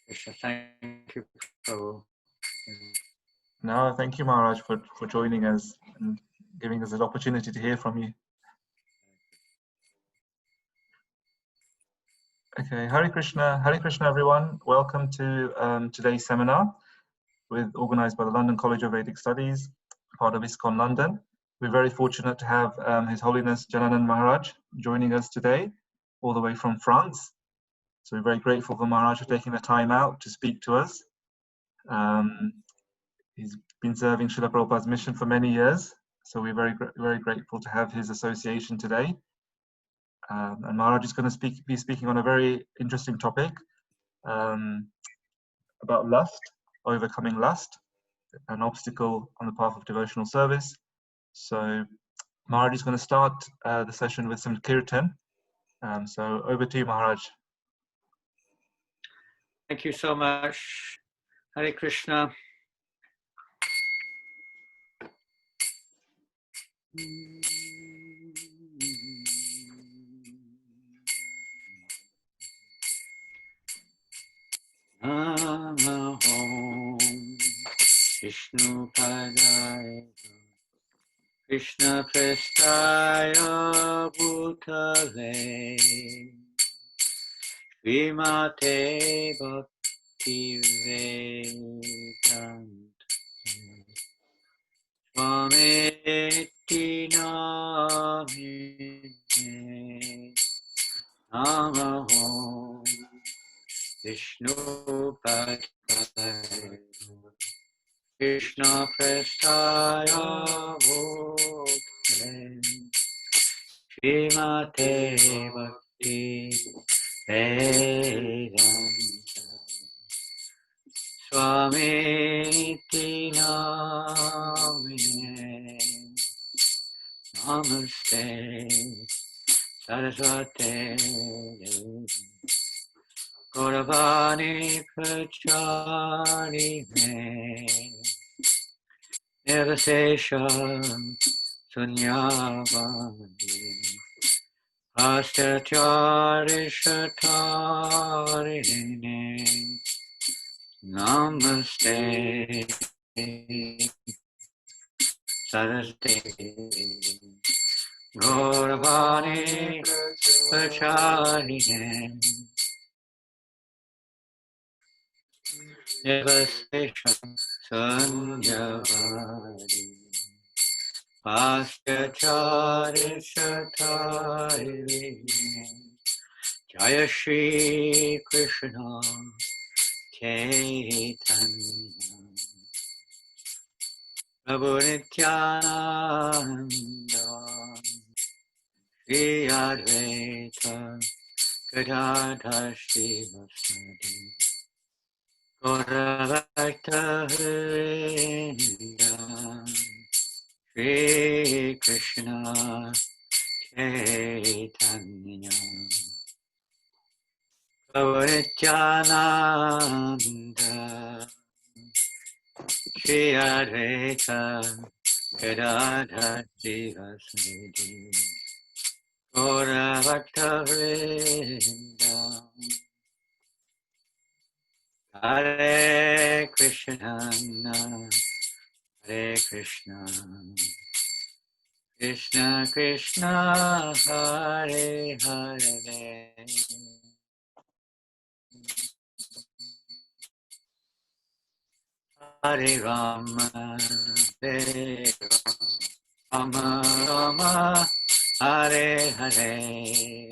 Krishna, thank you, Prabhu. No, thank you, Maharaj, for joining us and giving us an opportunity to hear from you. Okay, Hare Krishna, everyone. Welcome to today's seminar, organized by the London College of Vedic Studies, part of ISKCON London. We're very fortunate to have His Holiness Janananda Maharaj joining us today, all the way from France. So we're very grateful for Maharaj for taking the time out to speak to us. He's been serving Srila Prabhupada's mission for many years, so we're very grateful to have his association today. And Maharaj is going to be speaking on a very interesting topic about lust, overcoming lust, an obstacle on the path of devotional service. So Maharaj is going to start the session with some kirtan. So over to you, Maharaj. Thank you so much. Hare Krishna. Namo Vishnu Padaya Krishna Prestaya Bhutale Vimate Bhakti Vedanta Swamiti Namine Namo Vishnu Padaya Krishna Prestaya Bhutale Srimate Bhakti Vedanta Swamiti Namine Namaste Saraswate Gauravani Prachari Me Nirvasesha Sunyavani Astachari Shatarini Namaste Saraswati Gauravani Pracharine Nirvasesha Sanyavadi Astachari Shatarini Jaya Shri Krishna Chaitanya Prabhu Nityananda Shri Advaita Gadadhar Srivasadi Gauravakta Vrinda Shri Krishna Chaitanya Prabhu Nityananda Shri Advaita Gadadhar Srivasadi Gauravakta Vrinda Hare Krishna Hare Krishna Krishna Krishna Hare Hare Hare Rama Hare Rama Rama Hare Hare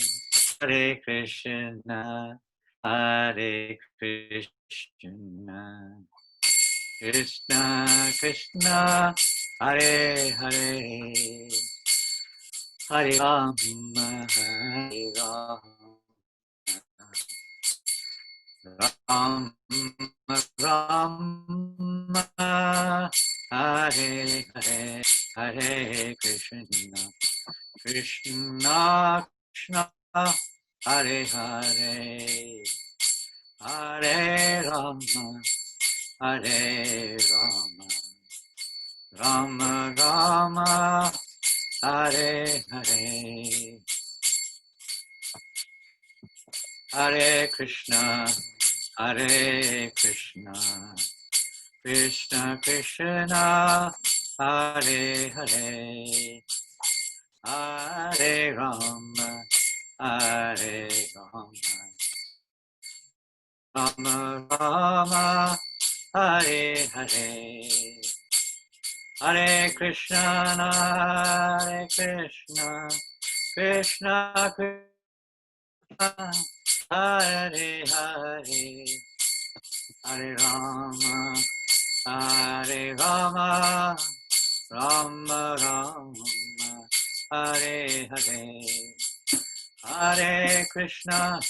Hare Krishna Hare Krishna Krishna Krishna Hare Hare Hare Rama Hare Rama Rama Hare Hare Hare Krishna Krishna Krishna Hare Hare Hare Rama Hare Rama Rama Rama Hare Hare Hare Krishna Hare Krishna, Krishna Krishna, Hare Hare, Hare Rama, Hare Rama, Rama Rama, Hare Hare, Hare Krishna, Hare Krishna, Krishna Krishna, Hare Hare, Hare Rama, Hare Rama, Rama Rama, Hare Hare, Hare Krishna,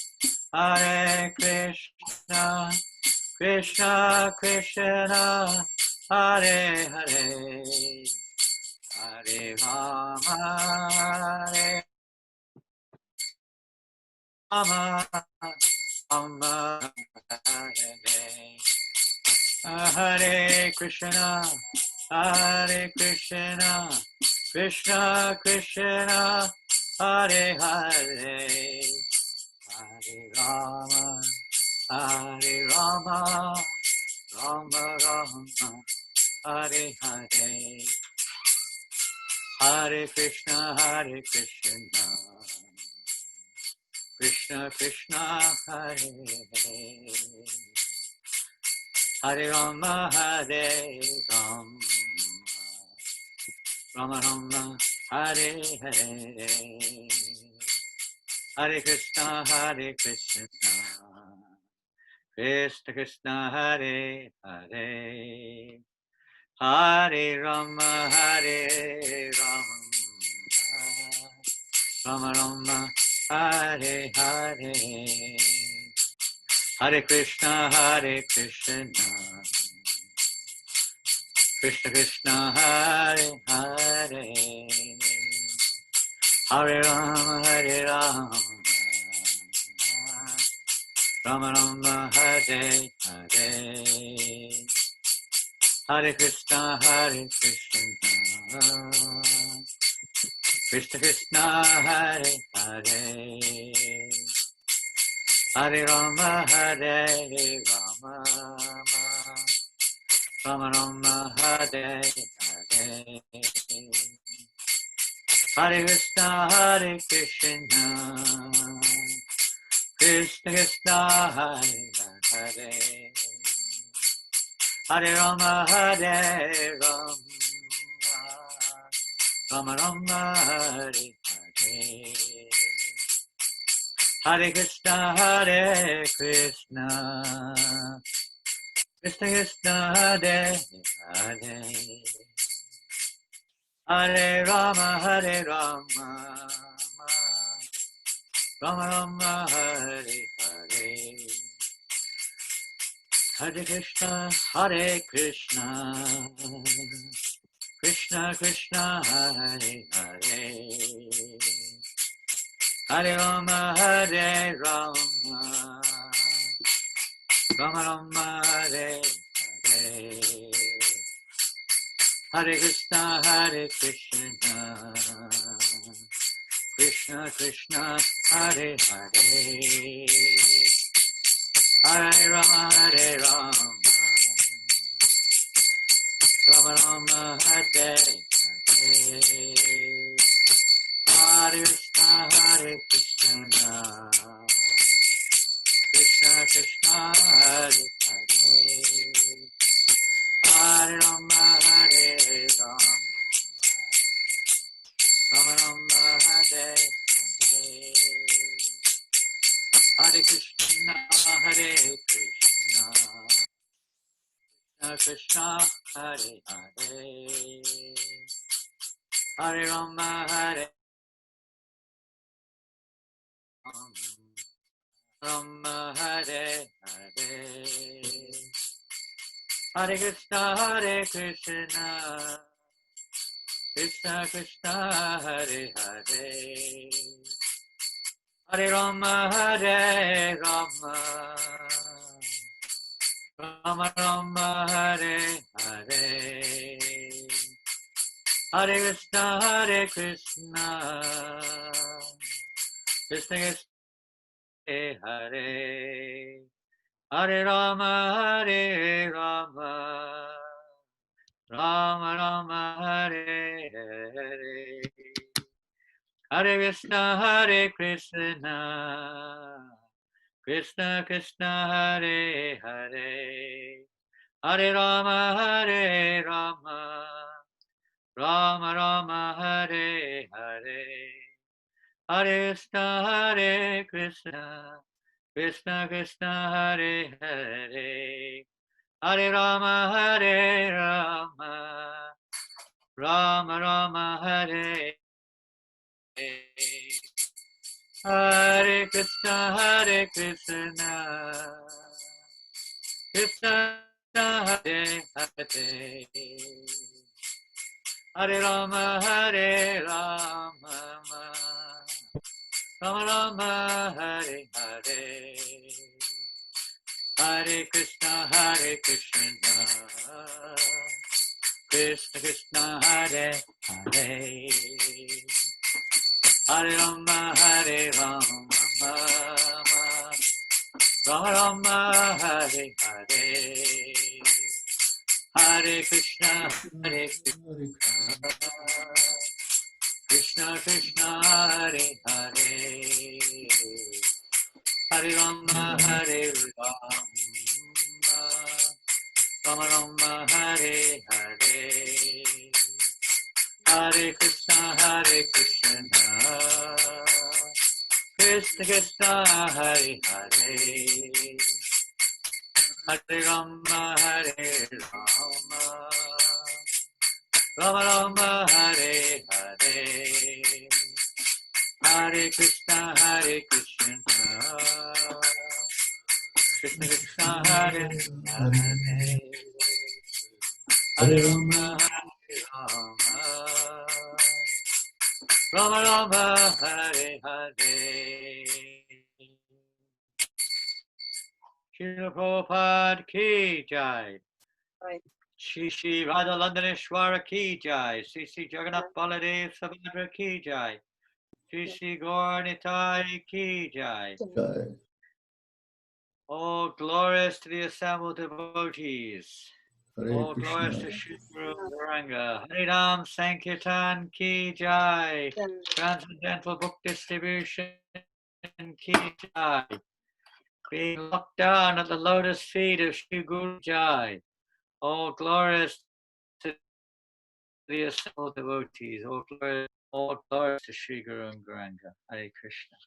Hare Krishna, Krishna Krishna, Hare Hare, Hare Rama, Hare Rama, Rama Hare, Hare Krishna, Hare Krishna, Krishna Krishna, Hare Hare, Hare Rama, Hare Rama, Rama Rama, Hare Hare, Hare Krishna, Hare Krishna, Krishna Krishna, Hare Hare, Hare Rama, Hare Rama, Rama Rama, Hare Hare, Hare Krishna, Hare Krishna, Krishna Krishna, Hare Hare, Hare Rama, Hare Rama, Rama Rama, Hare Hare, Hare Krishna, Hare Krishna, Krishna Krishna, Hare Hare, Hare Rama, Hare Rama, Rama Rama, Hare Hare, Hare Krishna, Hare Krishna, Krishna Krishna, Hare Hare, Hare Rama, Hare Rama, Rama Rama, Hare Hare, Hare Krishna, Hare Krishna, Krishna Krishna, Hare Hare, Hare Rama, Hare Rama, Rama Rama, Hare Hare, Hare Krishna, Hare Krishna, Krishna Krishna, Hare Hare, Hare Rama, Hare Rama, Rama Rama, Hare Hare, Hare Krishna, Hare Krishna, Krishna Krishna, Hare Hare, Hare Rama, Hare Rama, Rama Rama, Hare Hare, Hare Krishna, Hare Krishna, Krishna Krishna, Hare Hare, Hare Rama, Hare Rama, Rama Rama, Hare Hare, Hare Krishna, Hare Krishna, Krishna Krishna, Hare Hare, Hare Rama, Hare Rama, Rama Rama, Hare Hare, Hare Krishna, Hare Krishna, Krishna Hare Hare, Hare Rama, Hare Rama, Hare Hare, Hare Krishna, Hare Krishna, Krishna Krishna, Hare Hare, Hare Rama, Hare Rama, Rama Rama, Hare Hare, Hare Krishna, Hare Krishna, Krishna Krishna, Hare Hare Rama, Rama Rama, Hare Hare. Hare Krishna, Hare Krishna, Krishna Krishna, Hare Hare. Hare Rama, Rama Rama, Hare Hare. Hare Krishna, Hare Krishna, Krishna Krishna, Hare Hare. Hare Rama, Rama Rama, Hare Hare Krishna, Krishna Hare Hare. Hare Rama, Rama Rama, Hare Hare. Hare Krishna, Krishna Krishna, Hare Hare. Hare Rama, Rama Rama, Hare Hare. Hare Krishna, Krishna Krishna, Hare Hare. Hare Rama, Rama Rama, Hare Hare. Hare Krishna, Krishna Krishna, Hare Hare. Hare Rama, Rama Rama, Hare Hare. Hare Krishna, Krishna Krishna, Hare Hare. Hare Rama, Rama Rama, Hare Hare. Srila Prabhupada ki jai. Shri Radha Landaneshwara ki jai. Shri Jagannath Baladev Subhadra ki jai. Shri Gaur Nitai ki jai. All glories to the assembled devotees. All glories to Shri Guru Varanga. Hare Ram Sankirtan ki jai. Transcendental book distribution ki jai. Being locked down at the lotus feet of Shri Guru Jai. All glories to the assembled devotees. All glories to Shri Guru Garanga. Hare Krishna.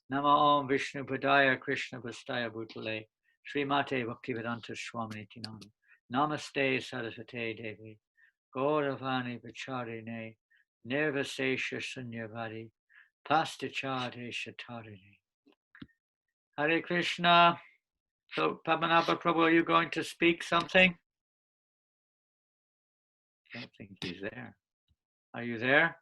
Nama Om Vishnu Padaya Krishna Pastaya Bhutale. Srimate Bhaktivedanta Swami Tinam. Namaste Saraswate Devi. Gauravani Pacharine. Nirvasesha Sunyavadi. Pastachade Shatarini. Hare Krishna. So, Padmanabha Prabhu, are you going to speak something? I don't think he's there. Are you there?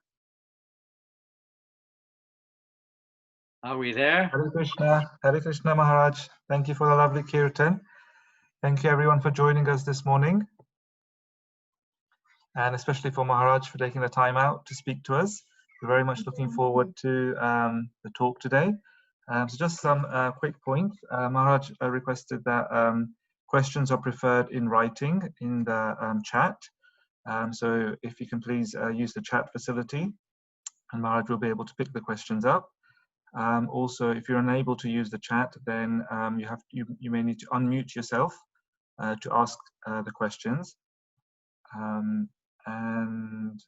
Are we there? Hare Krishna Maharaj. Thank you for the lovely kirtan. Thank you everyone for joining us this morning. And especially for Maharaj for taking the time out to speak to us. We're very much looking forward to the talk today. So just some quick points. Maharaj requested that questions are preferred in writing in the chat. So if you can please use the chat facility, and Maharaj will be able to pick the questions up. Also, if you're unable to use the chat, then you may need to unmute yourself to ask the questions. And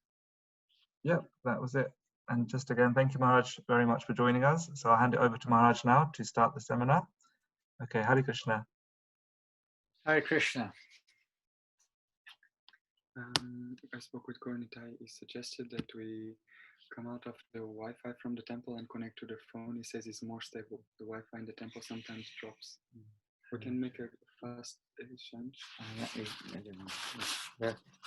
yeah, that was it. And just again, thank you, Maharaj, very much for joining us. So I'll hand it over to Maharaj now to start the seminar. Okay, Hare Krishna. Hare Krishna. I spoke with Kornitai. He suggested that we come out of the Wi-Fi from the temple and connect to the phone. He says it's more stable. The Wi-Fi in the temple sometimes drops. We can make a fast change.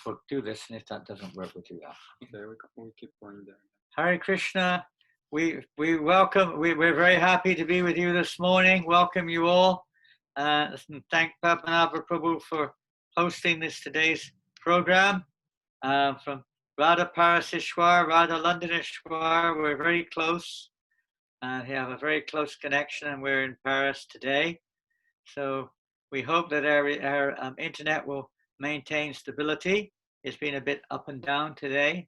We'll do this, and if that doesn't work, we'll do that. Okay, we keep going there. Hare Krishna. We're very happy to be with you this morning. Welcome you all. And thank Padmanabha Prabhu for hosting today's program. From Radha Parasishwar, Radha Landaneshwar, we're very close. We have a very close connection, and we're in Paris today. So We hope that our internet will maintain stability. It's been a bit up and down today.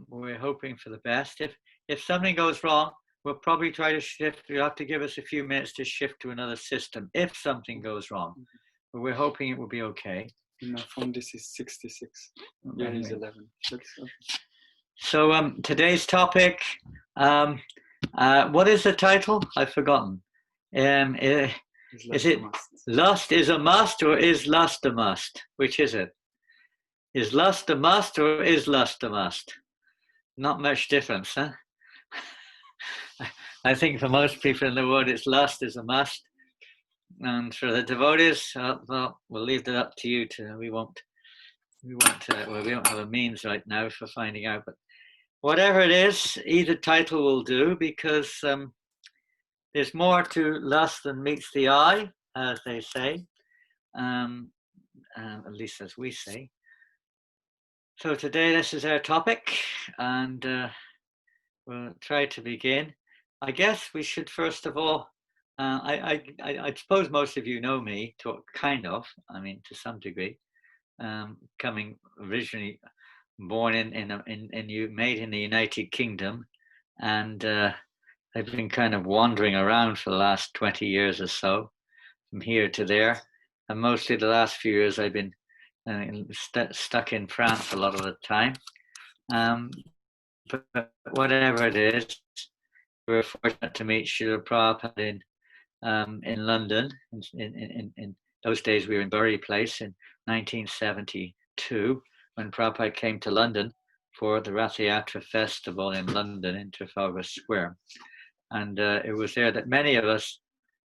We're hoping for the best. If something goes wrong, we'll probably try to shift. You'll have to give us a few minutes to shift to another system if something goes wrong. But we're hoping it will be okay. In my phone, this is 66. Here is 11. So today's topic, what is the title? I've forgotten. Is it lust is a must or is lust a must? Which is it? Is lust a must or is lust a must? Not much difference, huh? I think for most people in the world, it's lust is a must. And for the devotees, well, we'll leave that up to you. We don't have a means right now for finding out. But whatever it is, either title will do, because there's more to lust than meets the eye, as they say, at least as we say. So today, this is our topic, and we'll try to begin. I guess we should first of all, I suppose most of you know me, kind of, I mean, to some degree, coming originally born made in the United Kingdom, and I've been kind of wandering around for the last 20 years or so, from here to there, and mostly the last few years I've been stuck in France a lot of the time. But whatever it is, we were fortunate to meet Srila Prabhupada in London. In those days, we were in Bury Place in 1972 when Prabhupada came to London for the Rath Yatra festival in London in Trafalgar Square. And it was there that many of us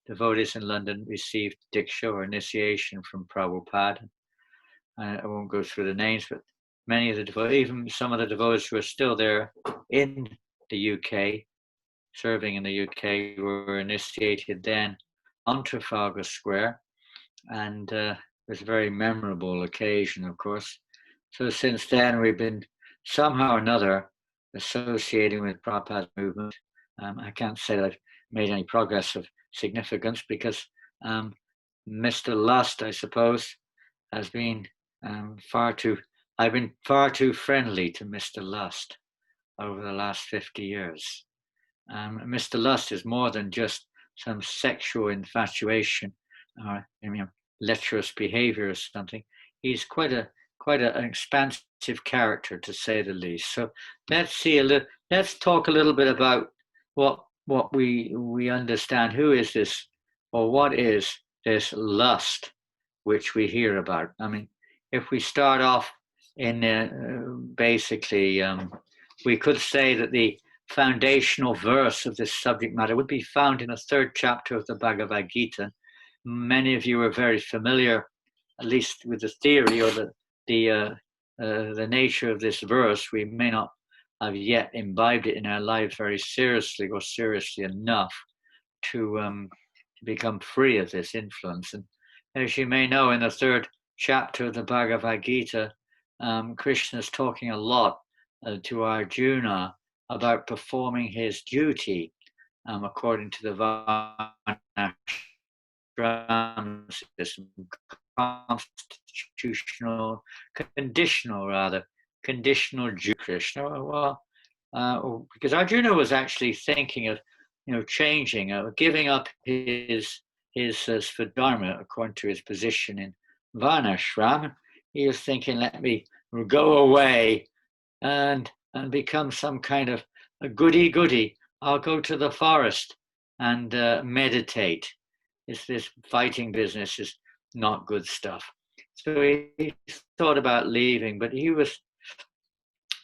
devotees in London received Diksha or initiation from Prabhupada. I won't go through the names, but many of the devotees, even some of the devotees who are still there in the UK, serving in the UK, were initiated then on Trafalgar Square. And it was a very memorable occasion, of course. So since then, we've been somehow or another associating with Prabhupada's movement. I can't say that I've made any progress of significance because Mr. Lust, I suppose, has been I've been far too friendly to Mr. Lust over the last 50 years. Mr. Lust is more than just some sexual infatuation or lecherous behavior or something. He's quite an expansive character, to say the least. So let's talk a little bit about what we understand. Who is this, or what is this lust which we hear about? I mean, if we start off in basically, we could say that the foundational verse of this subject matter would be found in the 3rd chapter of the Bhagavad Gita. Many of you are very familiar, at least with the theory or the nature of this verse. We may not have yet imbibed it in our lives very seriously or seriously enough to become free of this influence. And as you may know, in the 3rd chapter of the Bhagavad Gita, Krishna is talking a lot to Arjuna about performing his duty according to the Varnashram system, conditional duty. Krishna. Well, because Arjuna was actually thinking of, changing, giving up his Svadharma according to his position in Varnashram. He was thinking, let me go away and become some kind of a goody-goody. I'll go to the forest and meditate. This fighting business is not good stuff. So he thought about leaving, but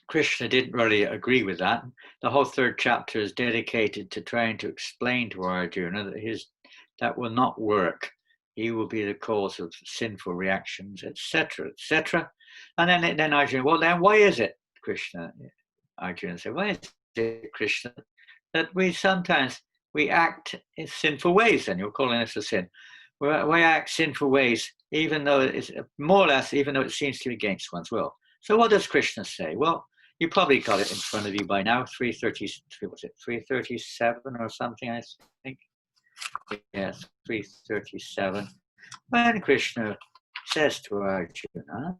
Krishna didn't really agree with that. The whole 3rd chapter is dedicated to trying to explain to Arjuna that that will not work. He will be the cause of sinful reactions, etc., etc. And then Arjuna, well, then why is it, Krishna? Arjuna said, why is it, Krishna, that we sometimes act in sinful ways? Then you're calling this a sin. We act sinful ways, even though it's more or less, even though it seems to be against one's will. So what does Krishna say? Well, you probably got it in front of you by now. 337 or something, I think. Yes, 337. when Krishna says to Arjuna,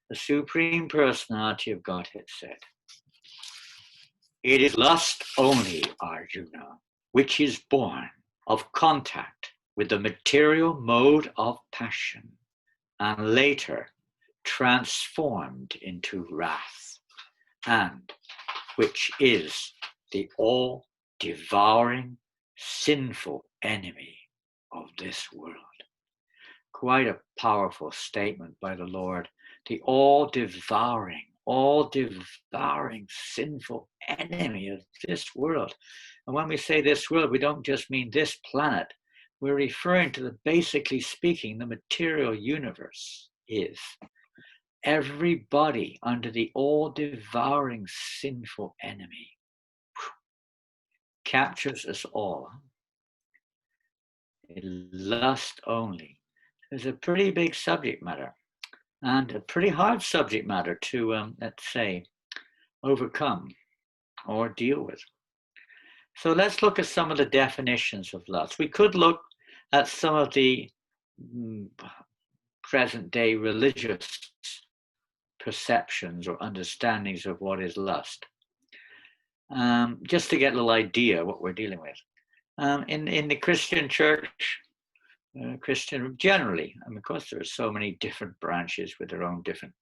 the Supreme Personality of Godhead said, "It is lust only, Arjuna, which is born of contact with the material mode of passion, and later transformed into wrath, and which is the all-devouring, sinful enemy of this world." Quite a powerful statement by the Lord. The all-devouring, sinful enemy of this world. And when we say this world, we don't just mean this planet. We're referring to the, basically speaking, the material universe is. Everybody under the all-devouring sinful enemy captures us all. Lust only. It's a pretty big subject matter and a pretty hard subject matter to, let's say, overcome or deal with. So let's look at some of the definitions of lust. We could look at some of the present-day religious perceptions or understandings of what is lust, just to get a little idea what we're dealing with. In the Christian church, Christian generally, and of course there are so many different branches with their own different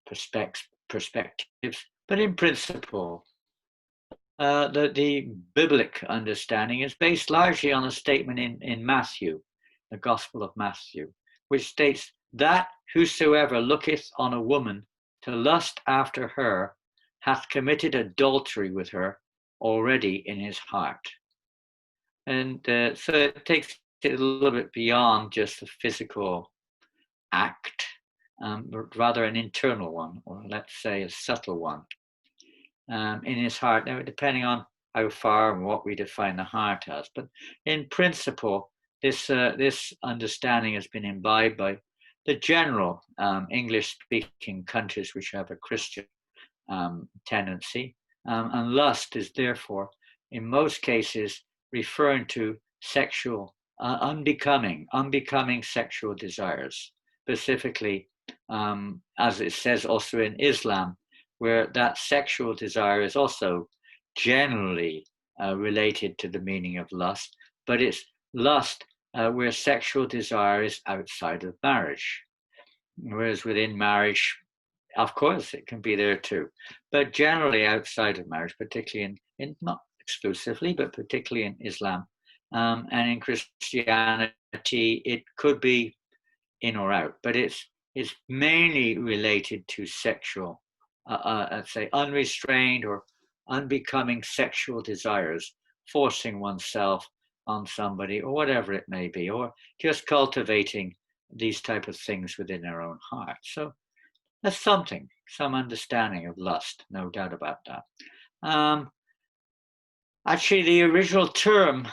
perspectives, but in principle, the biblical understanding is based largely on a statement in Matthew, the Gospel of Matthew, which states that whosoever looketh on a woman to lust after her hath committed adultery with her already in his heart. And so it takes it a little bit beyond just a physical act, but rather an internal one, or let's say a subtle one, in his heart. Now, depending on how far and what we define the heart as, but in principle, this understanding has been imbibed by the general English-speaking countries which have a Christian tendency, and lust is therefore, in most cases, referring to sexual unbecoming sexual desires, specifically, as it says also in Islam, where that sexual desire is also generally related to the meaning of lust, but it's lust where sexual desire is outside of marriage, whereas within marriage, of course, it can be there too, but generally outside of marriage, particularly in not exclusively, but particularly in Islam. And in Christianity, it could be in or out, but it's mainly related to sexual, let's say, unrestrained or unbecoming sexual desires, forcing oneself on somebody or whatever it may be, or just cultivating these type of things within our own heart. So that's something, some understanding of lust, no doubt about that. Actually, the original term,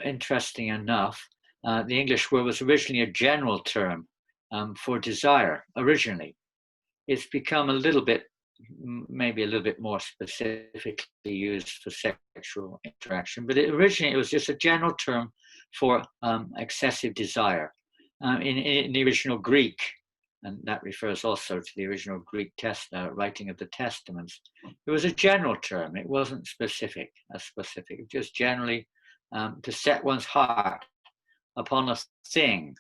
interesting enough, the English word was originally a general term for desire, originally. It's become a little bit, maybe a little bit more specifically used for sexual interaction, but originally it was just a general term for excessive desire. In the original Greek, and that refers also to the original Greek writing of the Testaments, it was a general term. It wasn't specific, just generally to set one's heart upon a thing,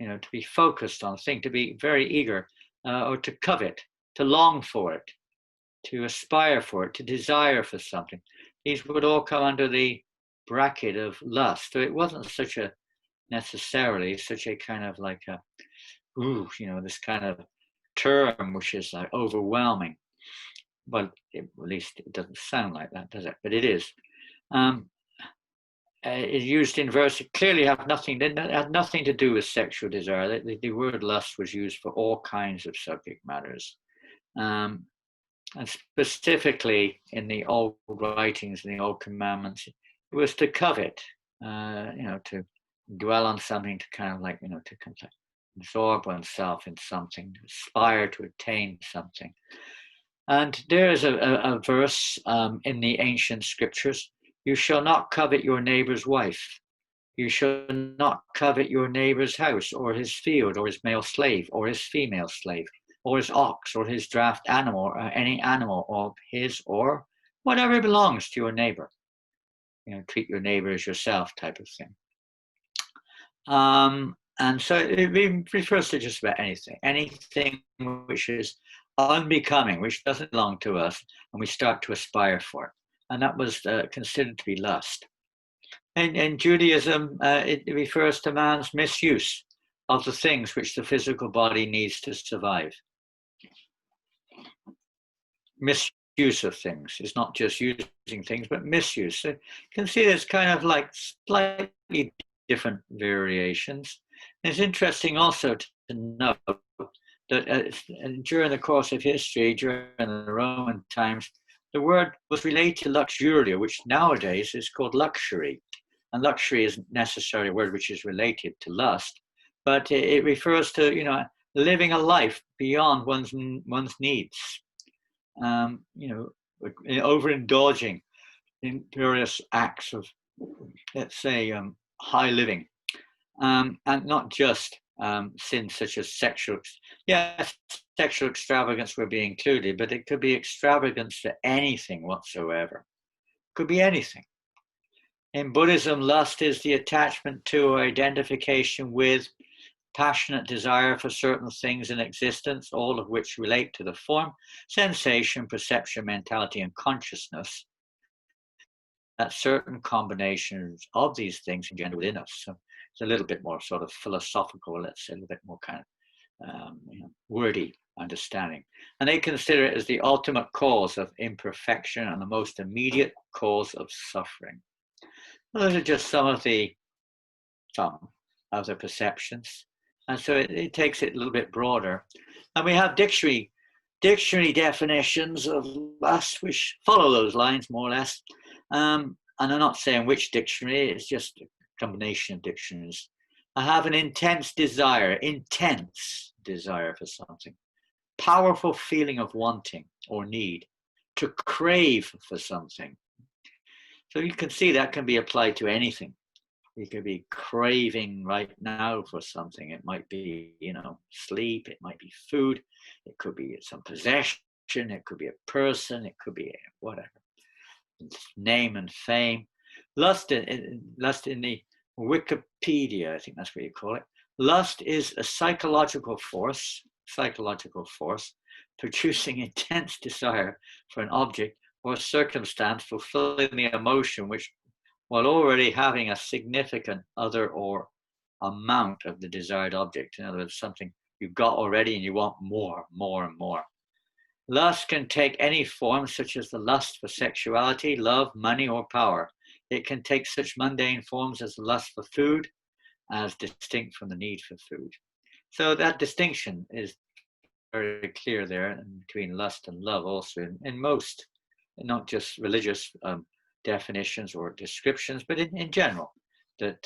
to be focused on a thing, to be very eager, or to covet, to long for it, to aspire for it, to desire for something. These would all come under the bracket of lust. So it wasn't necessarily such a kind of like a, this kind of term which is like overwhelming. Well, at least it doesn't sound like that, does it? But it is. It's used in verse. It clearly had nothing to do with sexual desire. The word lust was used for all kinds of subject matters, and specifically in the old writings, in the old commandments, it was to covet, to dwell on something, to kind of like, to absorb oneself in something, to aspire to attain something. And there is a verse in the ancient scriptures: "You shall not covet your neighbor's wife." You shall not covet your neighbor's house, or his field, or his male slave, or his female slave, or his ox, or his draft animal, or any animal of his, or whatever belongs to your neighbor. You know, treat your neighbor as yourself, type of thing. And so it refers to just about anything which is unbecoming, which doesn't belong to us, and we start to aspire for it. And that was considered to be lust. And in Judaism, it refers to man's misuse of the things which the physical body needs to survive. Misuse of things. It's not just using things, but misuse. So you can see there's kind of like slightly different variations. And it's interesting also to note that during the course of history, during the Roman times, the word was related to luxuria, which nowadays is called luxury. And luxury isn't necessarily a word which is related to lust, but it refers to, you know, living a life beyond one's needs. You know, overindulging in various acts of, let's say, high living, and not just sins such as sexual extravagance would be included, but it could be extravagance for anything whatsoever. Could be anything. In Buddhism, lust is the attachment to or identification with passionate desire for certain things in existence, all of which relate to the form, sensation, perception, mentality, and consciousness, that certain combinations of these things engender within us. So it's a little bit more sort of philosophical, let's say, a little bit more kind of wordy understanding. And they consider it as the ultimate cause of imperfection and the most immediate cause of suffering. Those are just some of the perceptions. And so it takes it a little bit broader. And we have dictionary definitions of lust, which follow those lines more or less. And I'm not saying which dictionary, it's just a combination of dictionaries. I have an intense desire for something. Powerful feeling of wanting or need, to crave for something. So you can see that can be applied to anything. You could be craving right now for something. It might be, you know, sleep. It might be food. It could be some possession. It could be a person. It could be whatever. Name and fame. Lust in the Wikipedia, I think that's what you call it. Lust is a psychological force producing intense desire for an object or circumstance, fulfilling the emotion which, while already having a significant other or amount of the desired object. In other words, something you've got already and you want more and more. Lust can take any form, such as the lust for sexuality, love, money, or power. It can take such mundane forms as the lust for food, as distinct from the need for food. So that distinction is very clear there between lust and love also in most, not just religious definitions or descriptions, but in general, that,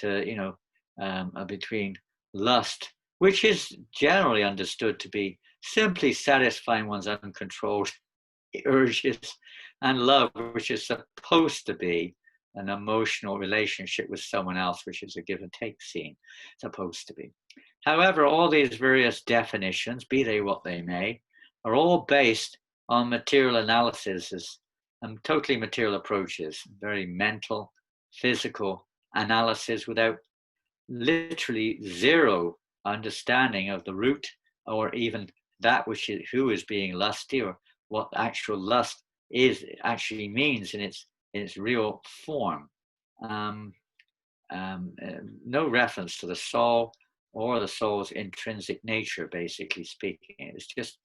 between lust, which is generally understood to be simply satisfying one's uncontrolled urges, and love, which is supposed to be an emotional relationship with someone else, which is a give and take scene, supposed to be. However, all these various definitions, be they what they may, are all based on material analysis and totally material approaches, very mental, physical analysis without literally zero understanding of the root or even that which is, who is being lusty, or what actual lust actually means in its real form. No reference to the soul or the soul's intrinsic nature, basically speaking. It's just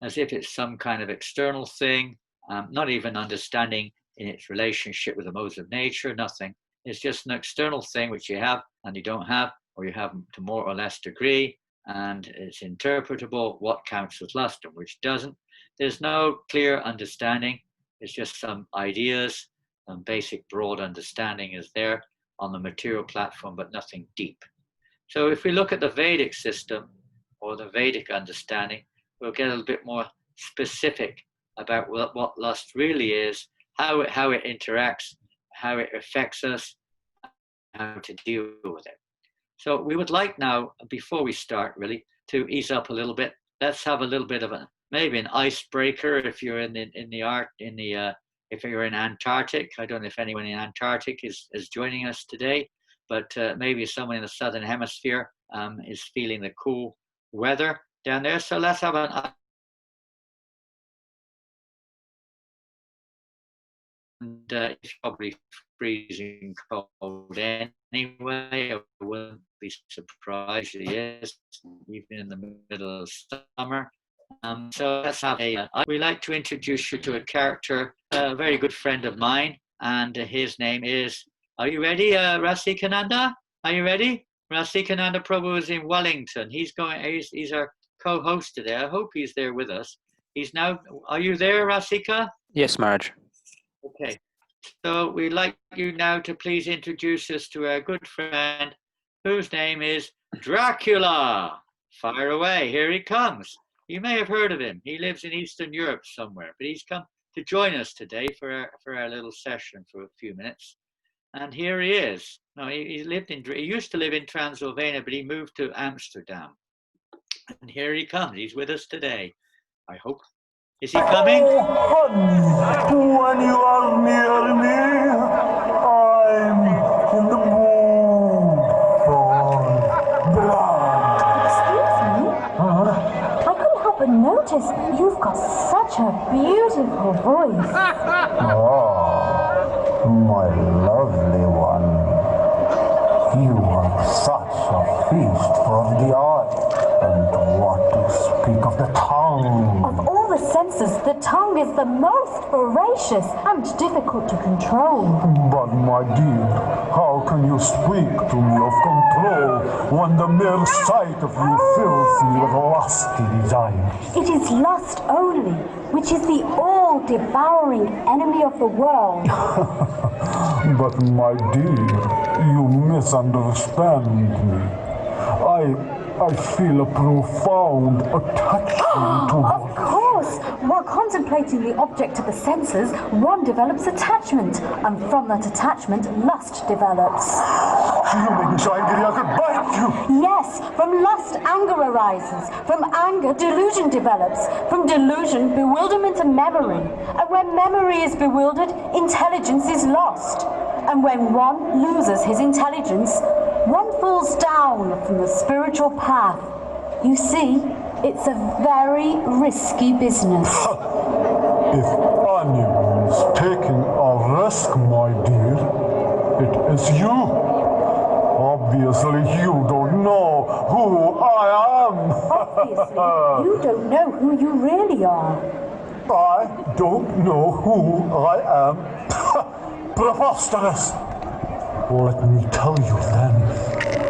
as if it's some kind of external thing, not even understanding in its relationship with the modes of nature, nothing. It's just an external thing which you have and you don't have, or you have to more or less degree, and it's interpretable what counts as lust and which doesn't. There's no clear understanding. It's just some ideas, some basic broad understanding is there on the material platform, but nothing deep. So if we look at the Vedic system or the Vedic understanding, we'll get a little bit more specific about what lust really is, how it interacts, how it affects us, how to deal with it. So we would like now, before we start really, to ease up a little bit. Let's have a little bit of maybe an icebreaker if you're if you're in Antarctic. I don't know if anyone in Antarctic is joining us today, but maybe someone in the Southern Hemisphere is feeling the cool weather down there. So let's have an and it's probably freezing cold anyway. I wouldn't be surprised it is, even in the middle of summer. So let's have we like to introduce you to a character, a very good friend of mine, and his name is, are you ready, Rasikananda? Are you ready? Rasikananda Prabhu is in Wellington. He's our co-host today. I hope he's there with us. He's now, are you there, Rasika? Yes, Maharaj. Okay, so we'd like you now to please introduce us to our good friend, whose name is Dracula. Fire away, here he comes. You may have heard of him. He lives in Eastern Europe somewhere, but he's come to join us today for our little session for a few minutes. And here he is. No, he used to live in Transylvania, but he moved to Amsterdam. And here he comes. He's with us today, I hope. Is he coming? Oh, honey, when you are near me, I'm in the mood for blood. Excuse me? I couldn't help but notice you've got such a beautiful voice. Oh, my lovely one. You are such a feast for the eye. And what to speak of the tongue? Of all the senses, the tongue is the most voracious and difficult to control. But my dear, how can you speak to me of control when the mere sight of you fills me with lusty desire? It is lust only, which is the all-devouring enemy of the world. But my dear, you misunderstand me. I feel a profound attachment to Of course! While contemplating the object of the senses, one develops attachment, and from that attachment, lust develops. You make me so angry I could bite you! Yes, from lust, anger arises. From anger, delusion develops. From delusion, bewilderment and memory. And when memory is bewildered, intelligence is lost. And when one loses his intelligence, one falls down from the spiritual path. You see, it's a very risky business. If anyone is taking a risk, my dear, it is you. Obviously, you don't know who I am. Obviously, you don't know who you really are. I don't know who I am. Preposterous. Let me tell you then.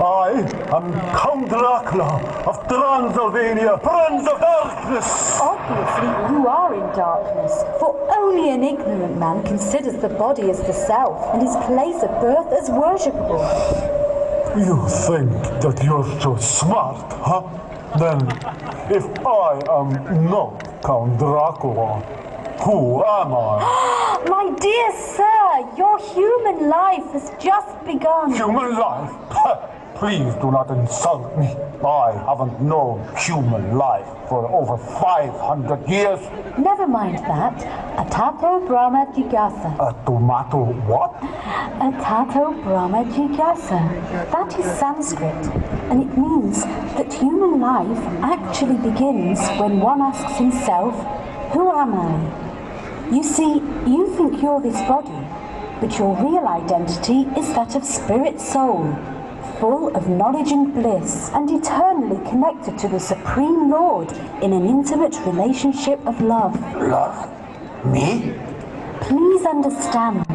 I am Count Dracula of Transylvania, Prince of Darkness. Obviously, you are in darkness, for only an ignorant man considers the body as the self and his place of birth as worshipable. You think that you're so smart, huh? Then, if I am not Count Dracula, who am I? My dear sir, your human life has just begun. Human life? Please do not insult me. I haven't known human life for over 500 years. Never mind that. Atato Brahma Jigasa. A tomato what? Atato Brahma Jigasa. That is Sanskrit, and it means that human life actually begins when one asks himself, who am I? You see, you think you're this body, but your real identity is that of spirit soul, full of knowledge and bliss, and eternally connected to the Supreme Lord in an intimate relationship of love. Love? Me? Please understand,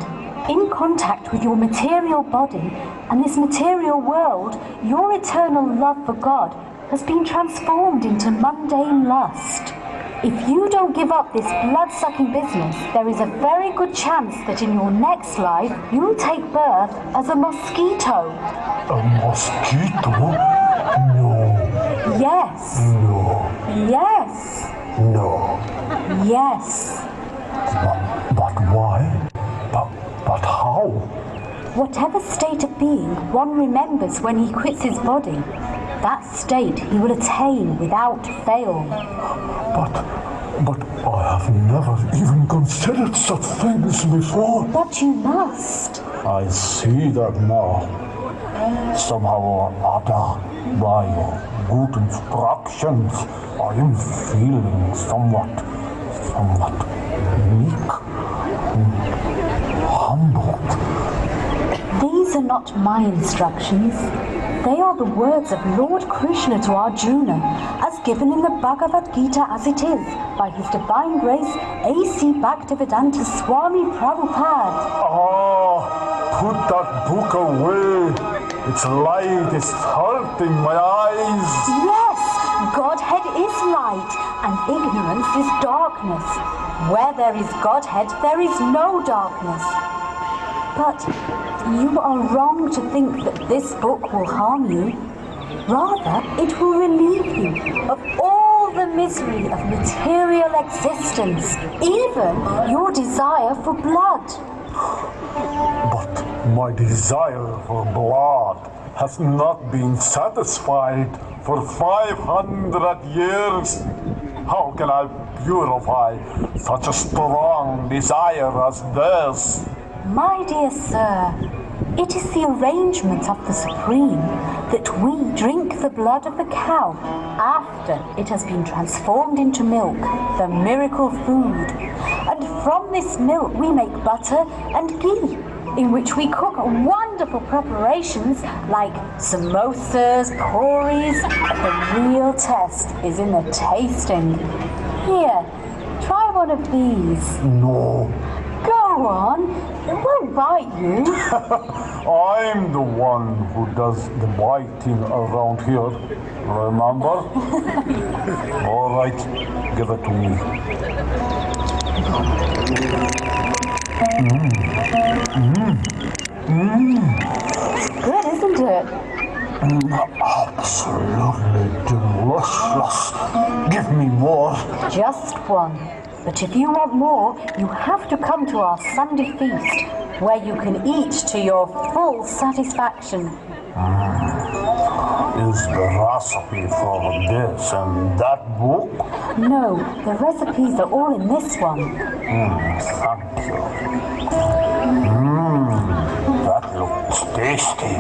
in contact with your material body and this material world, your eternal love for God has been transformed into mundane lust. If you don't give up this blood-sucking business, there is a very good chance that in your next life, you'll take birth as a mosquito. A mosquito? No. Yes. No. Yes. No. Yes. But why? But how? Whatever state of being one remembers when he quits his body, that state he will attain without fail. But I have never even considered such things before. But you must. I see that now. Somehow or other, by your good instructions, I am feeling somewhat weak, humbled. These are not my instructions. They are the words of Lord Krishna to Arjuna, as given in the Bhagavad Gita as it is, by His Divine Grace A.C. Bhaktivedanta Swami Prabhupada. Put that book away. Its light is hurting my eyes. Yes, Godhead is light, and ignorance is darkness. Where there is Godhead, there is no darkness. But you are wrong to think that this book will harm you. Rather, it will relieve you of all the misery of material existence, even your desire for blood. But my desire for blood has not been satisfied for 500 years. How can I purify such a strong desire as this? My dear sir, it is the arrangement of the Supreme that we drink the blood of the cow after it has been transformed into milk, the miracle food. And from this milk we make butter and ghee, in which we cook wonderful preparations like samosas, puris. The real test is in the tasting. Here, try one of these. No. Go on, it won't bite you. I'm the one who does the biting around here, remember? All right, give it to me. Good, isn't it? Absolutely delicious. Give me more. Just one. But if you want more, you have to come to our Sunday feast, where you can eat to your full satisfaction. Is the recipe for this and that book? No, the recipes are all in this one. Thank you. That looks tasty.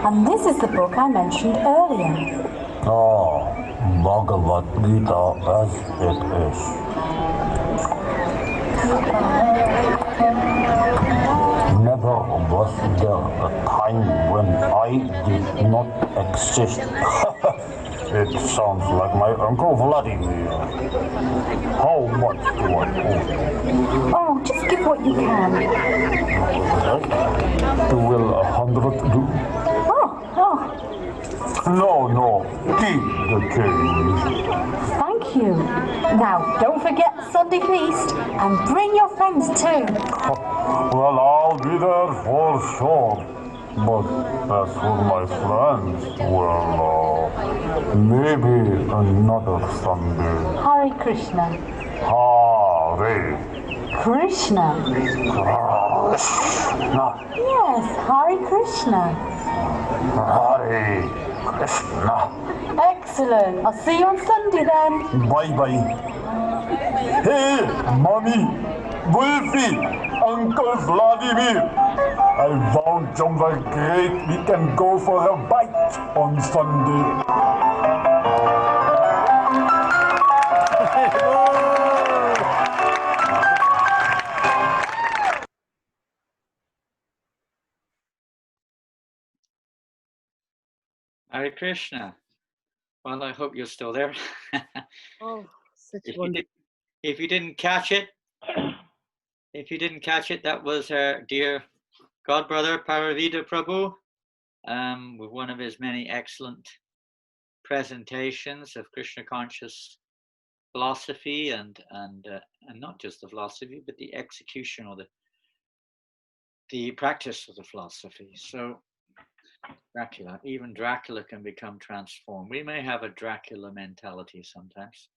And this is the book I mentioned earlier. Oh, Bhagavad Gita as it is. Never was there a time when I did not exist. It sounds like my Uncle Vladimir. How much do I owe? Oh, just give what you can. Will 100 do? Oh. No, keep the change. Thank you. Now, don't forget the Sunday feast, and bring your friends too. Well, I'll be there for sure. But as for my friends, well, maybe another Sunday. Hare Krishna. Hare Krishna. Krishna. Yes, Hare Krishna. Hare Krishna. Excellent. I'll see you on Sunday then. Bye-bye. Hey, Mommy, Wolfie, Uncle Vladimir. I found somewhere great. We can go for a bite on Sunday. Hare Krishna. Well, I hope you're still there. Oh, such wonderful. If you didn't catch it, that was our dear godbrother Paravida Prabhu, with one of his many excellent presentations of Krishna conscious philosophy and not just the philosophy, but the execution or the practice of the philosophy. So even Dracula can become transformed. We may have a Dracula mentality sometimes.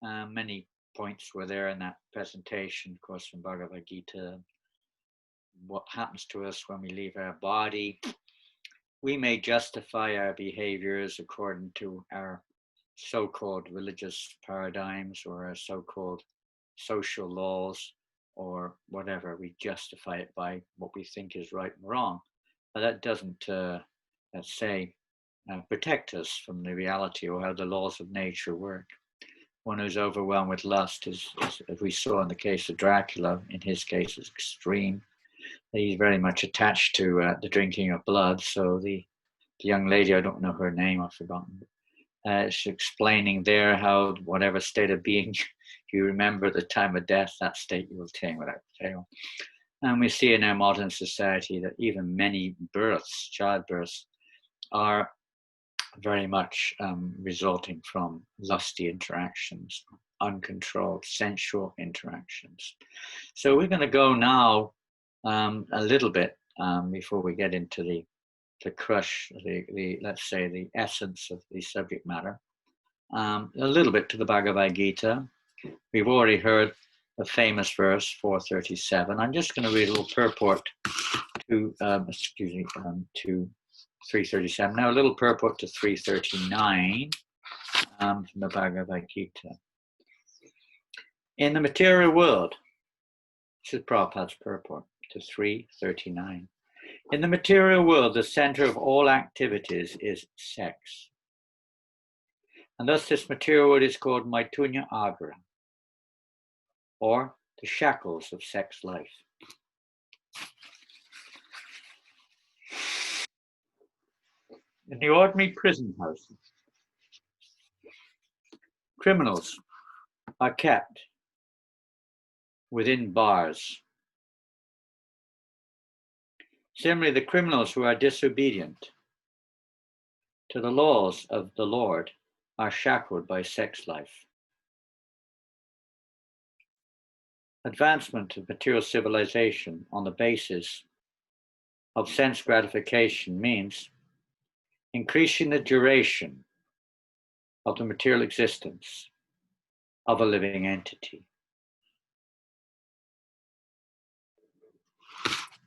Many points were there in that presentation, of course, from Bhagavad Gita. what happens to us when we leave our body. We may justify our behaviors according to our so-called religious paradigms or our so-called social laws or whatever. We justify it by what we think is right and wrong. But that doesn't, let's say, protect us from the reality or how the laws of nature work. One who's overwhelmed with lust is, as we saw in the case of Dracula, in his case, is extreme. He's very much attached to the drinking of blood. So the young lady, I don't know her name, I've forgotten. She's explaining there how whatever state of being you remember at the time of death, that state you will attain without fail. And we see in our modern society that even many births, childbirths, are very much resulting from lusty interactions, uncontrolled sensual interactions. So we're going to go now a little bit before we get into the crush, let's say the essence of the subject matter, a little bit to the Bhagavad Gita. We've already heard the famous verse 437. I'm just going to read a little purport to, to 337. Now a little purport to 339 from the Bhagavad Gita. In the material world, this is Prabhupada's purport to 339. In the material world, the center of all activities is sex. And thus this material world is called Maitunya Agra, or the shackles of sex life. In the ordinary prison house, criminals are kept within bars. Similarly, the criminals who are disobedient to the laws of the Lord are shackled by sex life. Advancement of material civilization on the basis of sense gratification means increasing the duration of the material existence of a living entity.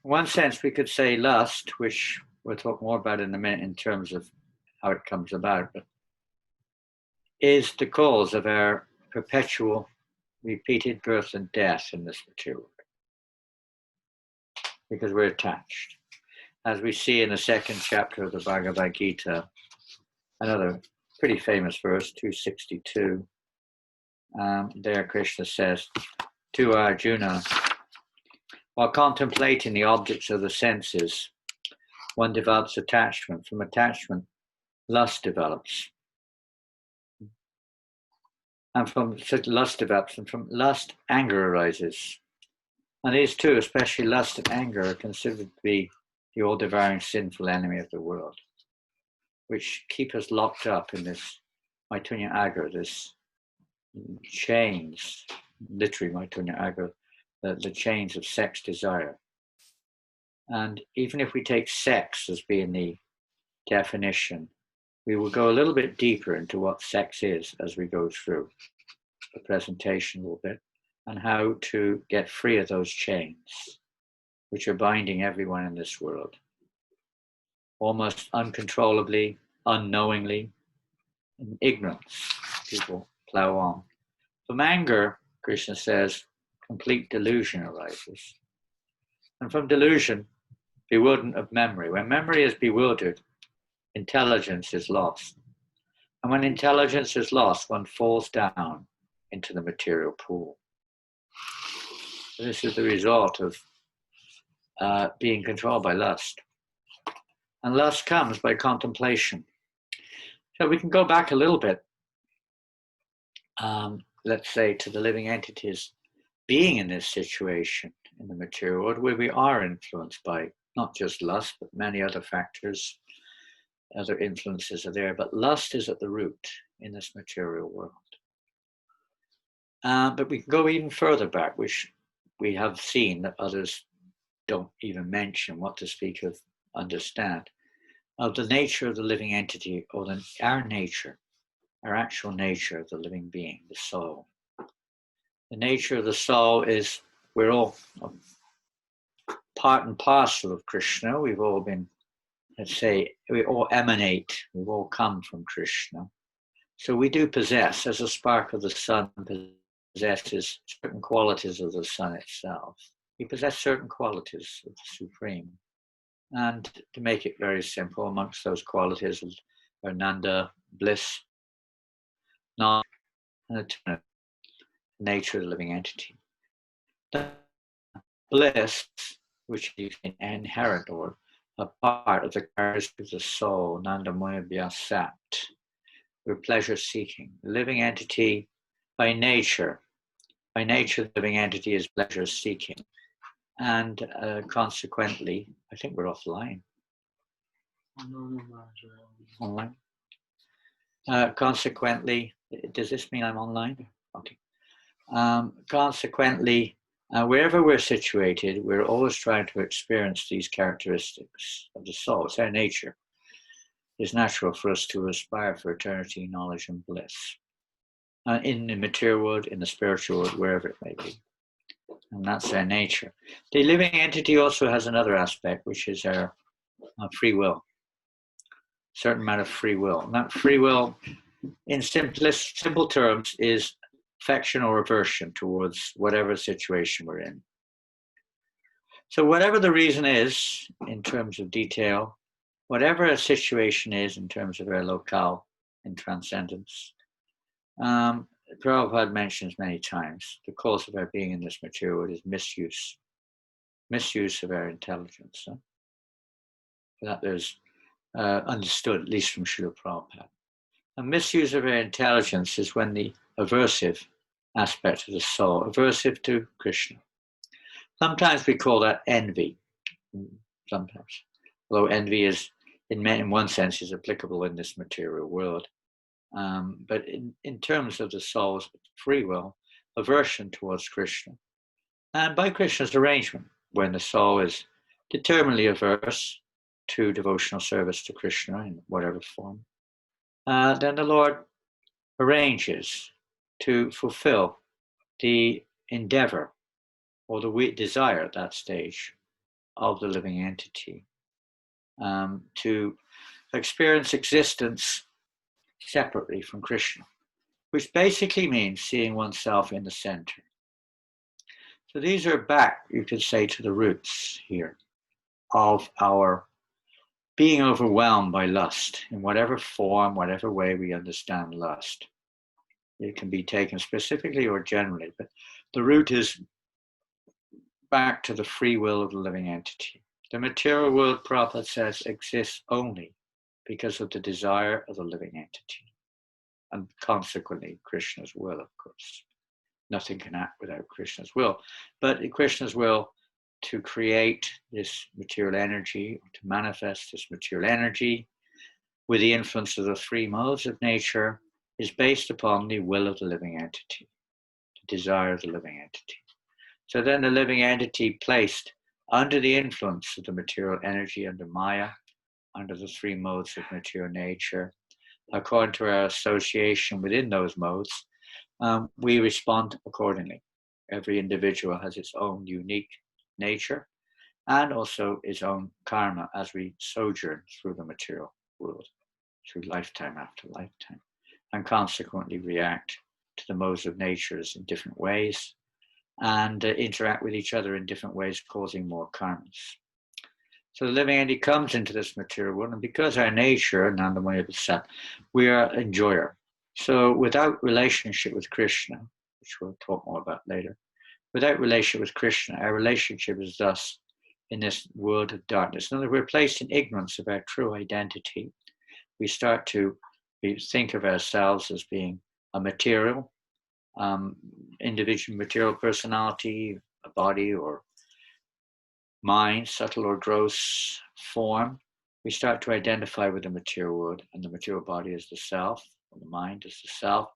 In one sense, we could say lust, which we'll talk more about in a minute in terms of how it comes about, but is the cause of our perpetual repeated birth and death in this material world, because we're attached. As we see in the second chapter of the Bhagavad Gita, another pretty famous verse, 262, there Krishna says to Arjuna, while contemplating the objects of the senses, one develops attachment. From attachment, lust develops. And from lust develops, and from lust, anger arises. And these two, especially lust and anger, are considered to be the all-devouring sinful enemy of the world, which keep us locked up in this Maitunya Agra, this chains, literally Maitunya Agra, the chains of sex desire. And even if we take sex as being the definition, we will go a little bit deeper into what sex is as we go through the presentation a little bit, and how to get free of those chains which are binding everyone in this world. Almost uncontrollably, unknowingly, in ignorance, people plow on. From anger, Krishna says, complete delusion arises. And from delusion, bewilderment of memory. When memory is bewildered, intelligence is lost. And when intelligence is lost, one falls down into the material pool. This is the result of being controlled by lust. And lust comes by contemplation. So we can go back a little bit, let's say, to the living entities being in this situation in the material world, where we are influenced by not just lust, but many other factors, other influences are there, but lust is at the root in this material world. But we can go even further back, which we have seen that others don't even mention, what to speak of, understand, of the nature of the living entity, or our nature, our actual nature of the living being, the soul. The nature of the soul is we're all part and parcel of Krishna. We've all been, let's say, we all emanate, we've all come from Krishna. So we do possess, as a spark of the sun possesses certain qualities of the sun itself. We possess certain qualities of the Supreme. And to make it very simple, amongst those qualities are Nanda, bliss, knowledge, and eternity, nature of the living entity. The bliss, which is inherent or a part of the characteristic of the soul, Nanda Moya Vyasat, we're pleasure seeking. The living entity by nature, the living entity is pleasure seeking. And consequently, I think we're offline. Online. Consequently, does this mean I'm online? Okay. Consequently, wherever we're situated, we're always trying to experience these characteristics of the soul. It's our nature. It's natural for us to aspire for eternity, knowledge, and bliss. In the material world, in the spiritual world, wherever it may be. And that's our nature. The living entity also has another aspect, which is our free will. Certain amount of free will. And that free will, in simple terms, is affection or aversion towards whatever situation we're in. So whatever the reason is, in terms of detail, whatever a situation is in terms of our locale in transcendence, Prabhupada mentions many times, the cause of our being in this material world is misuse of our intelligence. So that there's understood, at least from Srila Prabhupada. A misuse of our intelligence is when the aversive aspect of the soul, aversive to Krishna. Sometimes we call that envy, sometimes. Although envy is, in one sense, is applicable in this material world. But in terms of the soul's free will, aversion towards Krishna. And by Krishna's arrangement, when the soul is determinedly averse to devotional service to Krishna in whatever form, then the Lord arranges to fulfill the endeavor or the desire at that stage of the living entity to experience existence separately from Krishna, which basically means seeing oneself in the center. So these are back, you could say, to the roots here of our being overwhelmed by lust in whatever form, whatever way we understand lust. It can be taken specifically or generally, but the root is back to the free will of the living entity. The material world, Prabhupada says, exists only because of the desire of the living entity, and consequently Krishna's will, of course. Nothing can act without Krishna's will, but Krishna's will to create this material energy, to manifest this material energy with the influence of the three modes of nature is based upon the will of the living entity, the desire of the living entity. So then the living entity placed under the influence of the material energy, under Maya, under the three modes of material nature, according to our association within those modes, we respond accordingly. Every individual has its own unique nature and also its own karma as we sojourn through the material world, through lifetime after lifetime, and consequently react to the modes of natures in different ways and interact with each other in different ways, causing more karmas. So the living entity comes into this material world, and because our nature, Nandamaya Visat, we are an enjoyer. So without relationship with Krishna, which we'll talk more about later, without relationship with Krishna, our relationship is thus in this world of darkness. In other words, we're placed in ignorance of our true identity. We start to think of ourselves as being a material, individual material personality, a body or mind, subtle or gross form. We start to identify with the material world, and the material body is the self, and the mind is the self,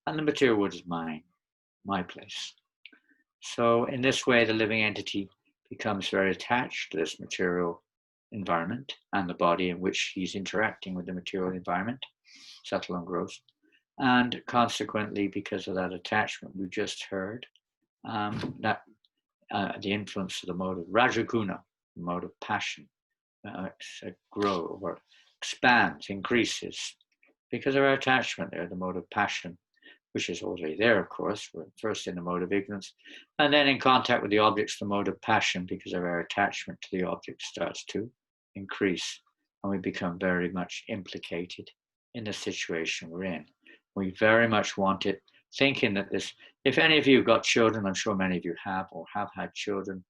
and the material world is mine, my place. So in this way, the living entity becomes very attached to this material environment and the body in which he's interacting with the material environment, subtle and gross. And consequently, because of that attachment we just heard, the influence of the mode of Rajaguna, the mode of passion, grow or expands, increases, because of our attachment there, the mode of passion, which is already there, of course. We're first in the mode of ignorance, and then in contact with the objects, the mode of passion, because of our attachment to the object, starts to increase, and we become very much implicated in the situation we're in. We very much want it, thinking that this, if any of you have got children, I'm sure many of you have or have had children,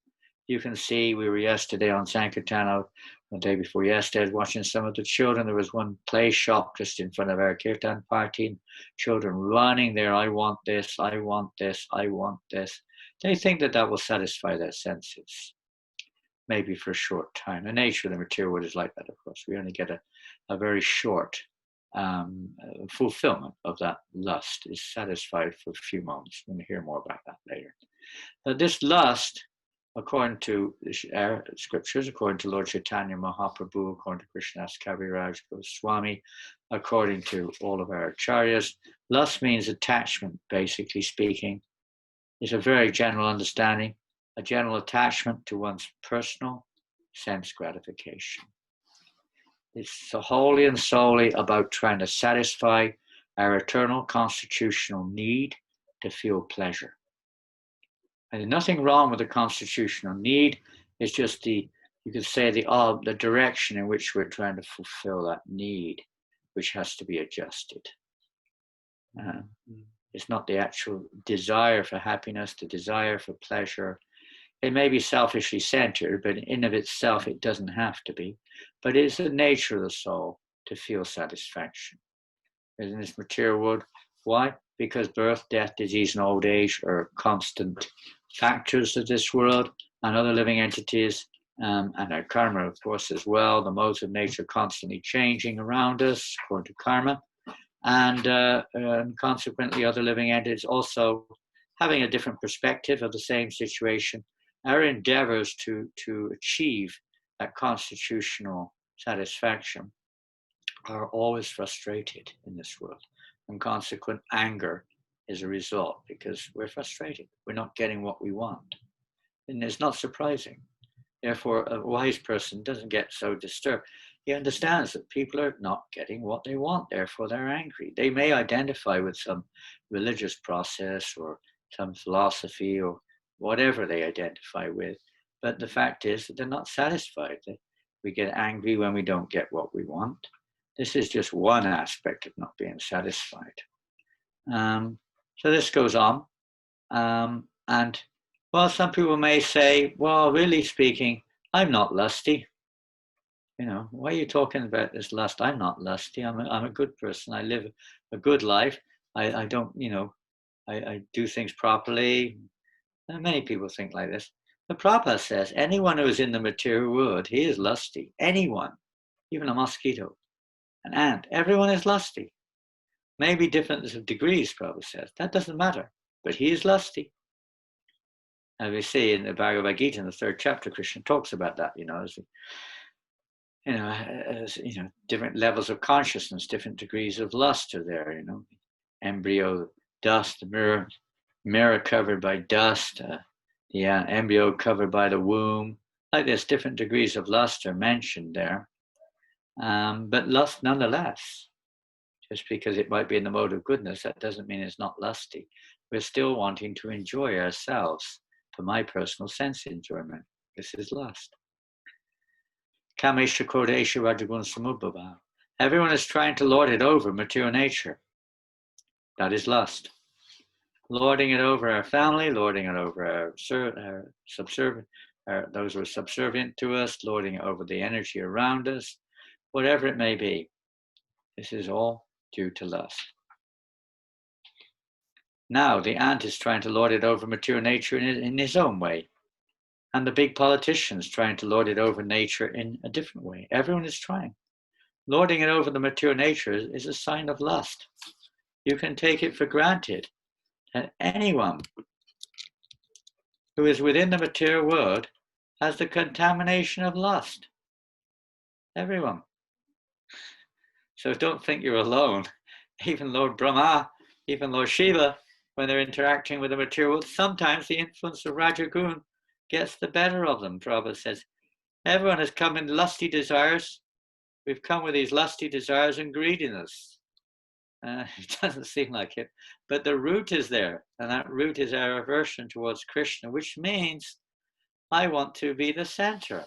you can see, we were yesterday on Sankirtan, the day before yesterday, watching some of the children. There was one play shop just in front of our Kirtan party, and children running there, I want this, I want this, I want this. They think that that will satisfy their senses, maybe for a short time. The nature of the material world is like that, of course. We only get a very short fulfillment of that lust, is satisfied for a few moments. We're going to hear more about that later. But this lust, according to our scriptures, according to Lord Chaitanya Mahaprabhu, according to Krishnadas Kaviraj Goswami, according to all of our acharyas, lust means attachment, basically speaking. It's a very general understanding, a general attachment to one's personal sense gratification. It's so wholly and solely about trying to satisfy our eternal constitutional need to feel pleasure. And there's nothing wrong with the constitutional need. It's just you could say the direction in which we're trying to fulfill that need, which has to be adjusted. It's not the actual desire for happiness, the desire for pleasure. It may be selfishly centered, but in of itself, it doesn't have to be. But it's the nature of the soul to feel satisfaction. In this material world, why? Because birth, death, disease, and old age are constant factors of this world and other living entities, and our karma, of course, as well. The modes of nature constantly changing around us, according to karma, and consequently other living entities also having a different perspective of the same situation. Our endeavors to achieve that constitutional satisfaction are always frustrated in this world, and consequent anger is a result, because we're frustrated. We're not getting what we want. And it's not surprising. Therefore, a wise person doesn't get so disturbed. He understands that people are not getting what they want, therefore they're angry. They may identify with some religious process or some philosophy or whatever they identify with, but the fact is that they're not satisfied. We get angry when we don't get what we want. This is just one aspect of not being satisfied. So this goes on. And well, some people may say, well, really speaking, I'm not lusty. You know, why are you talking about this lust? I'm not lusty. I'm a good person. I live a good life. I don't, you know, I do things properly. And many people think like this. The Prabhupada says, anyone who is in the material world, he is lusty. Anyone, even a mosquito, an ant, everyone is lusty. Maybe difference of degrees, Prabhupada says. That doesn't matter, but he is lusty. As we see in the Bhagavad Gita, in the 3rd chapter, Krishna talks about that, as different levels of consciousness, different degrees of lust are there, embryo, dust, the mirror covered by dust, the embryo covered by the womb. Like this, different degrees of lust are mentioned there. But lust nonetheless, just because it might be in the mode of goodness, that doesn't mean it's not lusty. We're still wanting to enjoy ourselves for my personal sense enjoyment. This is lust. Kamesha Krodesha Rajagun Samubhava. Everyone is trying to lord it over material nature. That is lust. Lording it over our family, lording it over our subservient, those who are subservient to us, lording it over the energy around us, whatever it may be. This is all due to lust. Now the ant is trying to lord it over material nature in his own way. And the big politicians trying to lord it over nature in a different way. Everyone is trying. Lording it over the material nature is a sign of lust. You can take it for granted that anyone who is within the material world has the contamination of lust. Everyone. So don't think you're alone. Even Lord Brahma, even Lord Shiva, when they're interacting with the material world, sometimes the influence of Rajagun gets the better of them. Prabhupada says, Everyone has come in lusty desires. We've come with these lusty desires and greediness. It doesn't seem like it, but the root is there, and that root is our aversion towards Krishna, which means I want to be the center.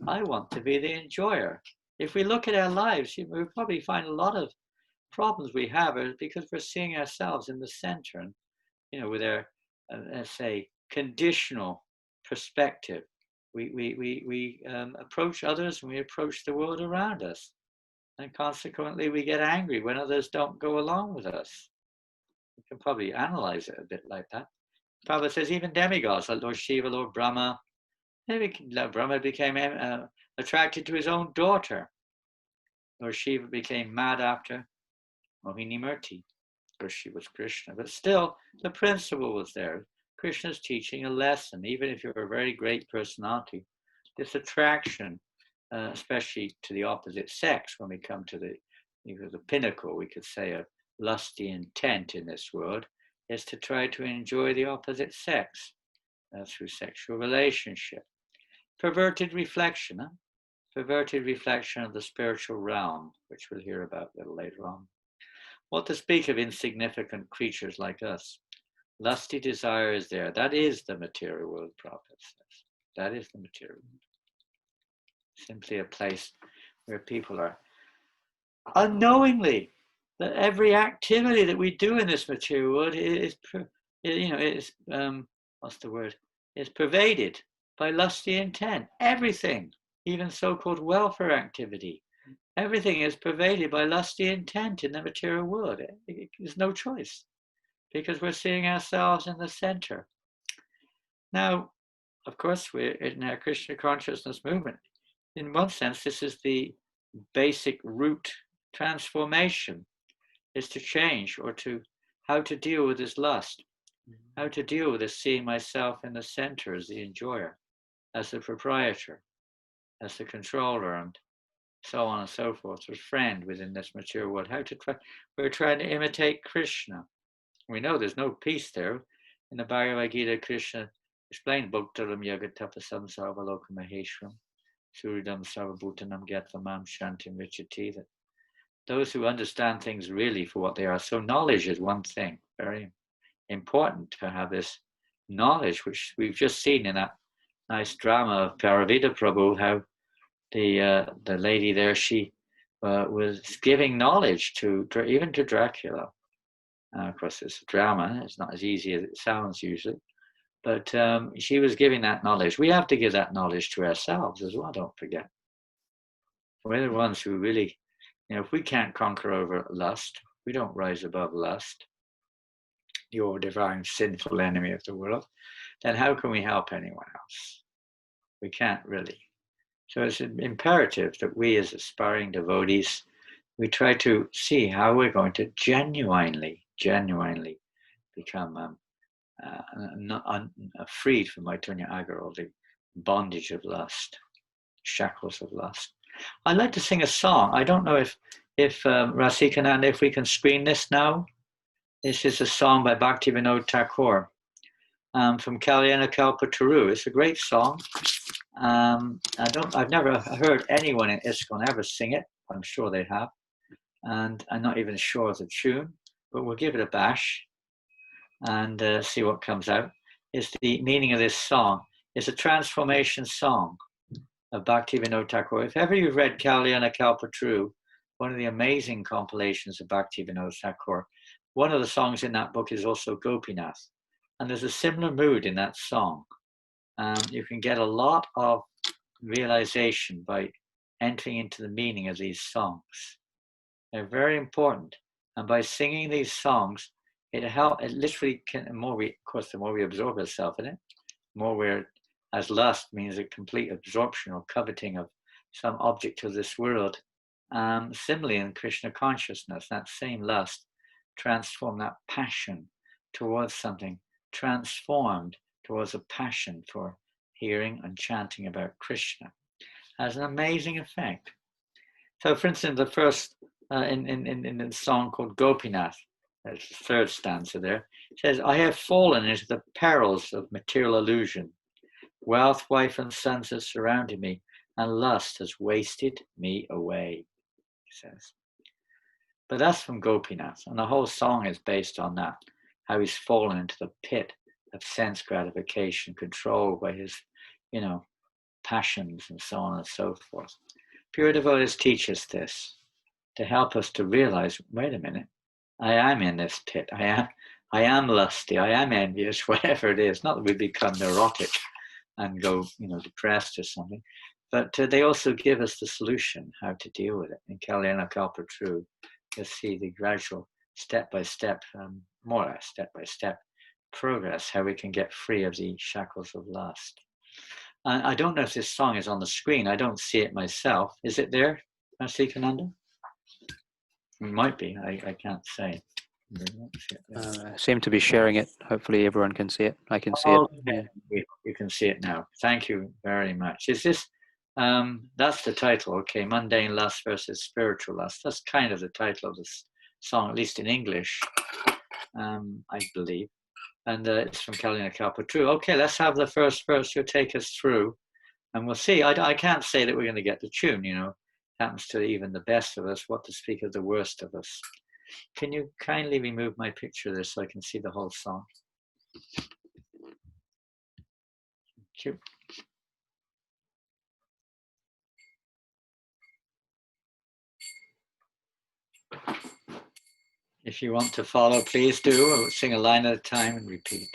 I want to be the enjoyer. If we look at our lives, we'll probably find a lot of problems we have are because we're seeing ourselves in the center, and with our, let's say, conditional perspective, we approach others and we approach the world around us, and consequently we get angry when others don't go along with us. We can probably analyze it a bit like that. Prabhupada says even demigods like Lord Shiva, Lord Brahma, Brahma became attracted to his own daughter. Lord Shiva became mad after Mohini Murti, because she was Krishna. But still, the principle was there. Krishna's teaching a lesson, even if you're a very great personality. This attraction, especially to the opposite sex, when we come to the pinnacle, we could say, of lusty intent in this world, is to try to enjoy the opposite sex through sexual relationship. Perverted reflection, perverted reflection of the spiritual realm, which we'll hear about a little later on. What to speak of insignificant creatures like us? Lusty desire is there. That is the material world, Prabhupada says. That is the material world. Simply a place where people are unknowingly, that every activity that we do in this material world is pervaded by lusty intent. Everything, even so-called welfare activity, everything is pervaded by lusty intent in the material world. There's no choice, because we're seeing ourselves in the center. Now, of course, we're in our Krishna consciousness movement. In one sense, this is the basic root transformation, is to change, or to how to deal with this lust, how to deal with this seeing myself in the center as the enjoyer, as the proprietor, as the controller, and so on and so forth, as friend within this material world. We're trying to imitate Krishna. We know there's no peace there. In the Bhagavad Gita, Krishna explained Bhaktaram Yagatapasam Sarvaloka Maheshwaram Suridam Sarvabhutanam Gyatvam Shantim Vichati, that those who understand things really for what they are. So knowledge is one thing, very important to have this knowledge, which we've just seen in that nice drama of Paravita Prabhu, how the lady there, she was giving knowledge even to Dracula. Of course, it's a drama. It's not as easy as it sounds usually. But she was giving that knowledge. We have to give that knowledge to ourselves as well, don't forget. We're the ones who really, if we can't conquer over lust, we don't rise above lust, your divine sinful enemy of the world, then how can we help anyone else? We can't really. So it's imperative that we as aspiring devotees, we try to see how we're going to genuinely become freed from Maitanya Agar, or the bondage of lust, shackles of lust. I'd like to sing a song. I don't know if Rasikananda, if we can screen this now. This is a song by Bhaktivinoda Thakur from Kalyana Kalpataru. It's a great song. I've never heard anyone in ISKCON ever sing it. I'm sure they have, and I'm not even sure of the tune, but we'll give it a bash and see what comes out. It's the meaning of this song. It's a transformation song of Bhaktivinoda Thakur. If ever you've read Kalyana Kalpataru, one of the amazing compilations of Bhaktivinoda Thakur, one of the songs in that book is also Gopinath, and there's a similar mood in that song. You can get a lot of realization by entering into the meaning of these songs. They're very important, and by singing these songs, it literally can. The more we absorb ourselves in it, more we're, as lust means a complete absorption or coveting of some object of this world. Similarly, in Krishna consciousness, that same lust transformed that passion towards something, transformed towards a passion for hearing and chanting about Krishna, has an amazing effect. So, for instance, the first in the song called Gopinath, there's the third stanza there, it says, "I have fallen into the perils of material illusion. Wealth, wife, and sons have surrounded me, and lust has wasted me away, he says. But that's from Gopinath, and the whole song is based on that, how he's fallen into the pit of sense gratification, controlled by his, passions and so on and so forth. Pure devotees teach us this to help us to realize, wait a minute, I am in this pit. I am lusty. I am envious, whatever it is. Not that we become neurotic and go, depressed or something, but they also give us the solution how to deal with it. In Kalyana Kalpatru, you'll see the gradual step-by-step, more or less step-by-step progress, how we can get free of the shackles of lust. And I don't know if this song is on the screen. I don't see it myself. Is it there, Janananda? It might be. I can't say. Seem to be sharing it. Hopefully everyone can see it. I can see it. Yeah. You can see it now. Thank you very much. Is this, that's the title, okay, Mundane Lust versus Spiritual Lust. That's kind of the title of this song, at least in English, I believe. And it's from Kalyana Kalpatru. Okay, let's have the first verse. You'll take us through, and we'll see. I can't say that we're going to get the tune, It happens to even the best of us, what to speak of the worst of us. Can you kindly remove my picture there so I can see the whole song? Thank you. If you want to follow, please do. I'll sing a line at a time and repeat.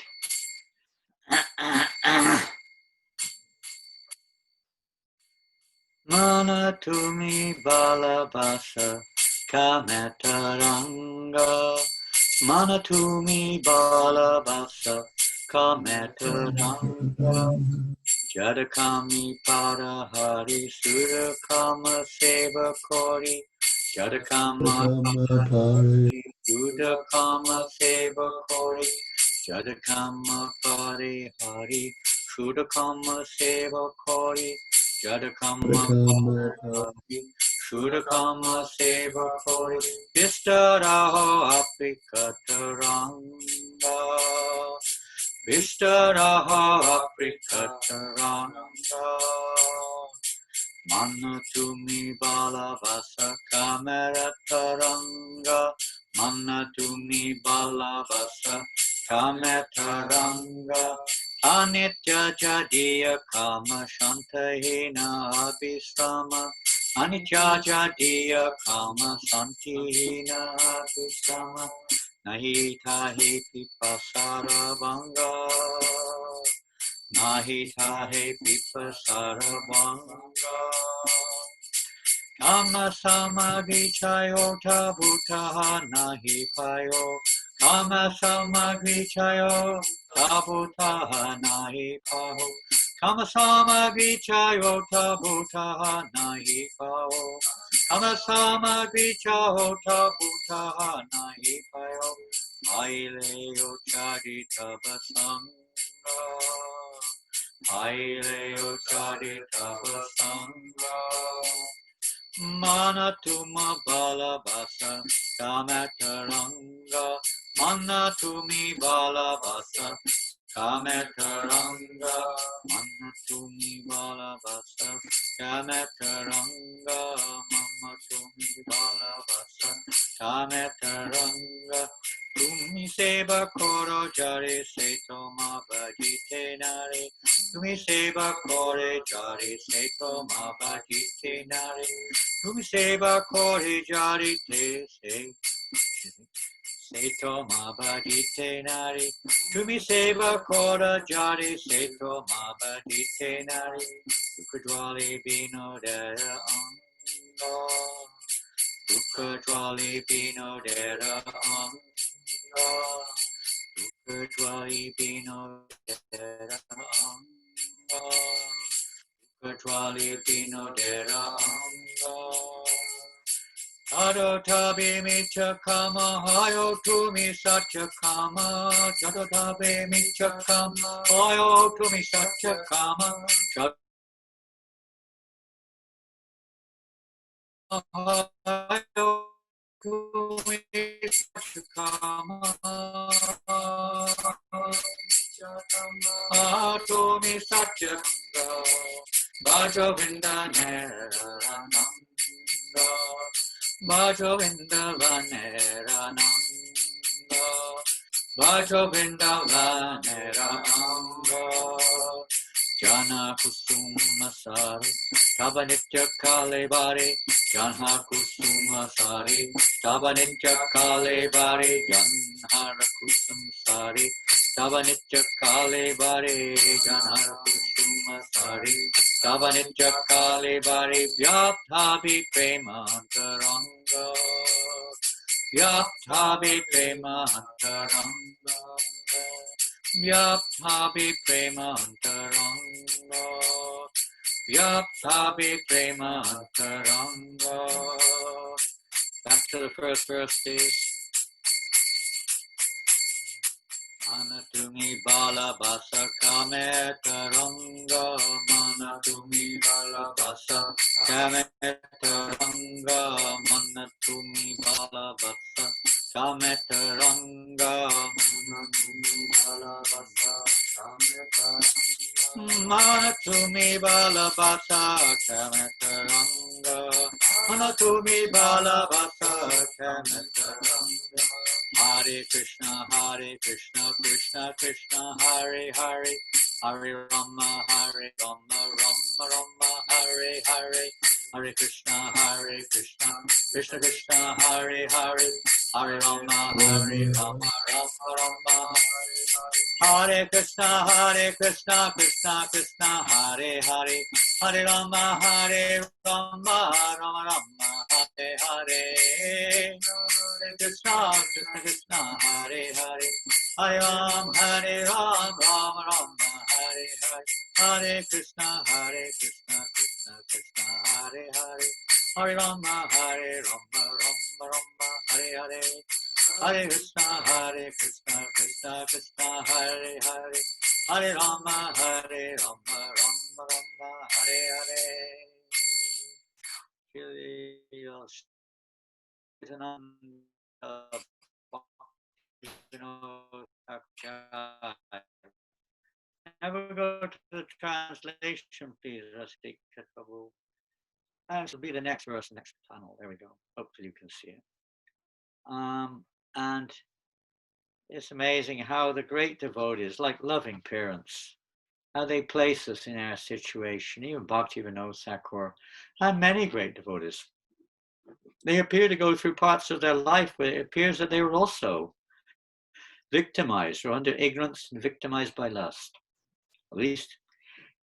Mana tumi balabasa kametaranga. Mana tumi balabasa kametaranga. Jadakami parahari surakama seva kori. Jadakama parahari sudakama seva kori. Jadakama parihari sudakama seva kori. Jadakama parihari sudakama seva kori. Vistaraho aprikataranga. Vistaraha aprikataranga. Mana tumi balavasa kamerataranga. Mana tumi balavasa kametaranga. Anitya jadiya kama shantahina abhisrama. Anitya jadiya kama shantihina abhisrama. Nahi tahe pipasara vanga. Nahi tahe pipasara vanga. Kama samagri chayo tabutaha nahi payo. Kama samagri chayo tabutaha nahi paho. Kama samagri chayo tabutaha nahi paho. Kama samagri chayo tabutaha nahi payo. Aileo charita basanga. Aileo charita basanga. Mana tuma balabasa kametaranga. Mana tumi balabasa kametaranga. Mana tumi balabasa kametaranga. Mana tumi balabasa kametaranga. Tumi seva koro jare seto ma bhajite nare. Tumi seva kore jare seto ma bhajite nare. Tumi seva kore jare seto ma bhajite nare. Tumi seva kora jare seto ma bhajite nare. Dukadwale bino dera anga. Dukadwale bino dera anga. Dukadwale bino dera anga. Dukadwale bino dera anga. Tado tabe micha kama hayo tumi satya kama. Tado tabe micha kama hayo tumi satya kama. Hayo tumi satya kama. Tumi satya kama. Bhajo Vrindavanera Bhajo Vrindavanera Bhajo Vrindavanera Jana Kusuma Sari Tabanitya Kale Bari Janha Kusuma Sari Tabanitya Kale Bari Janhara Kusum Sari Tabanitya Kale Bari Janhara Kusuma Sari Tabanitya Kale Bari Vyapthabi Premantaranga Vyapthabi Premantaranga Vyapthabi Premantaranga Vyapthabi Premantaranga. Back to the first verse, please. Manatumi Bala Basa Kametaranga Manatumi Bala Basa Kametaranga Manatumi Bala Basa Kametaranga Manatumi Bala Basa Kametaranga Manatumi Bala Basa Kametaranga Manatumi Bala Basa Kametaranga Hare Krishna, Krishna Krishna, Hare Hare, Hare Rama, Rama Rama, Hare Hare, Hare Krishna, Krishna Krishna, Hare Hare, Hare Rama, Rama Rama, Hare Krishna, Krishna Krishna, Hare Hare, Hare Rama, Rama Rama, Hare Hare, Hare Krishna, Krishna, Hare Hare, Hare Ram, Ram Rama, Hare Hare, Hare Krishna, Krishna Krishna, Hare Hare, Hare Rama, Rama Hare Hare, Hare Krishna, Krishna Krishna, Hare Hare, Hare Rama, Rama Hare Hare. Never go to the translation, please, Rusty. And this will be the next verse, next panel. There we go. Hopefully you can see it. And it's amazing how the great devotees, like loving parents, how they place us in our situation. Even Bhaktivinoda Thakur and many great devotees, they appear to go through parts of their life where it appears that they were also victimized or under ignorance and victimized by lust. At least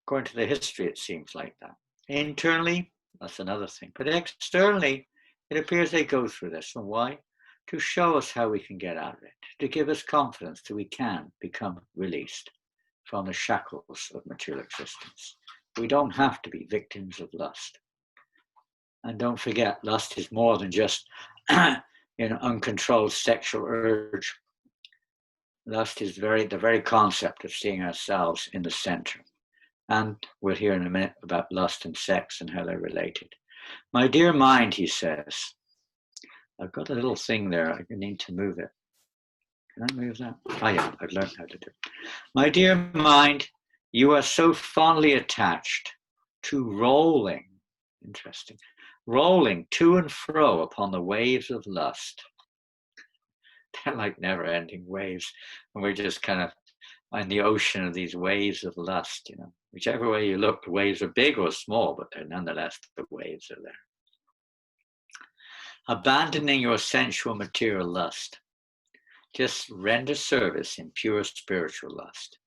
according to the history, it seems like that. Internally, that's another thing. But externally, it appears they go through this. And why? To show us how we can get out of it, to give us confidence that we can become released from the shackles of material existence. We don't have to be victims of lust. And don't forget, lust is more than just uncontrolled sexual urge. Lust is the very concept of seeing ourselves in the center. And we'll hear in a minute about lust and sex and how they're related. My dear mind, he says, I've got a little thing there. I need to move it. Can I move that? Oh yeah, I've learned how to do it. My dear mind, you are so fondly attached to rolling, interesting, rolling to and fro upon the waves of lust. They're like never-ending waves, and we're just kind of in the ocean of these waves of lust, Whichever way you look, the waves are big or small, but they're nonetheless, the waves are there. Abandoning your sensual material lust, just render service in pure spiritual lust,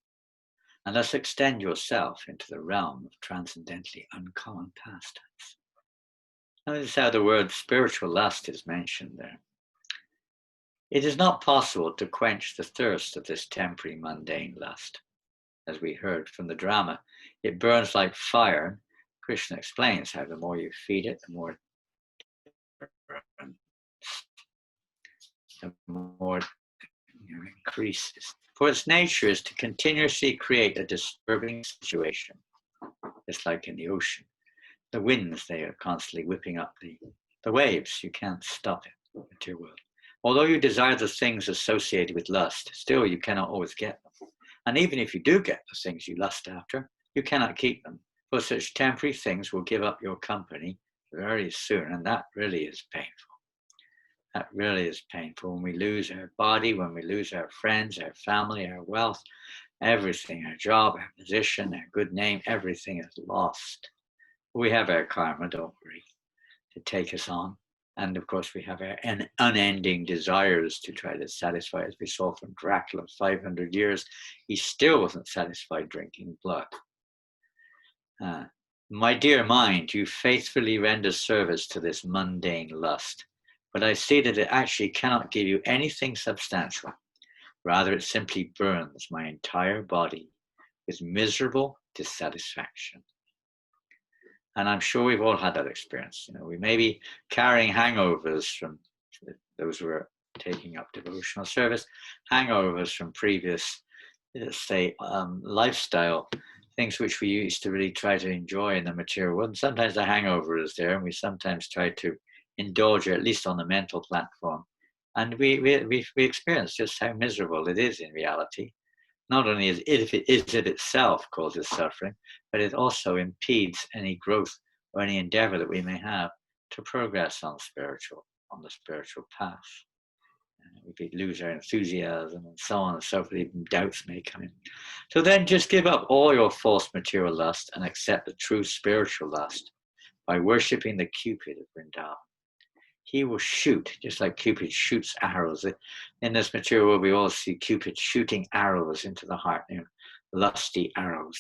and thus extend yourself into the realm of transcendently uncommon pastimes. Notice how the word spiritual lust is mentioned there. It is not possible to quench the thirst of this temporary mundane lust. As we heard from the drama, it burns like fire. Krishna explains how the more you feed it, the more it increases. For its nature is to continuously create a disturbing situation. It's like in the ocean. The winds, they are constantly whipping up the waves. You can't stop it, the material world. Although you desire the things associated with lust, still you cannot always get them. And even if you do get the things you lust after, you cannot keep them. for such temporary things will give up your company very soon, and that really is painful. That really is painful when we lose our body, when we lose our friends, our family, our wealth, everything, our job, our position, our good name, everything is lost. We have our karma, don't worry, to take us on. And of course, we have our unending desires to try to satisfy, as we saw from Dracula, 500 years, he still wasn't satisfied drinking blood. My dear mind, you faithfully render service to this mundane lust, but I see that it actually cannot give you anything substantial. Rather, it simply burns my entire body with miserable dissatisfaction. And I'm sure we've all had that experience. You know, we may be carrying hangovers from those who are taking up devotional service, hangovers from previous, let's say, lifestyle, things which we used to really try to enjoy in the material world. And sometimes the hangover is there, and we sometimes try to indulge, at least on the mental platform. And we experience just how miserable it is in reality. Not only is it itself causes suffering, but it also impedes any growth or any endeavor that we may have to progress on the spiritual path. We lose our enthusiasm and so on and so forth. Even doubts may come in. So then just give up all your false material lust and accept the true spiritual lust by worshipping the Cupid of Vrindavan. He will shoot, just like Cupid shoots arrows. In this material world, we all see Cupid shooting arrows into the heart, you know, lusty arrows.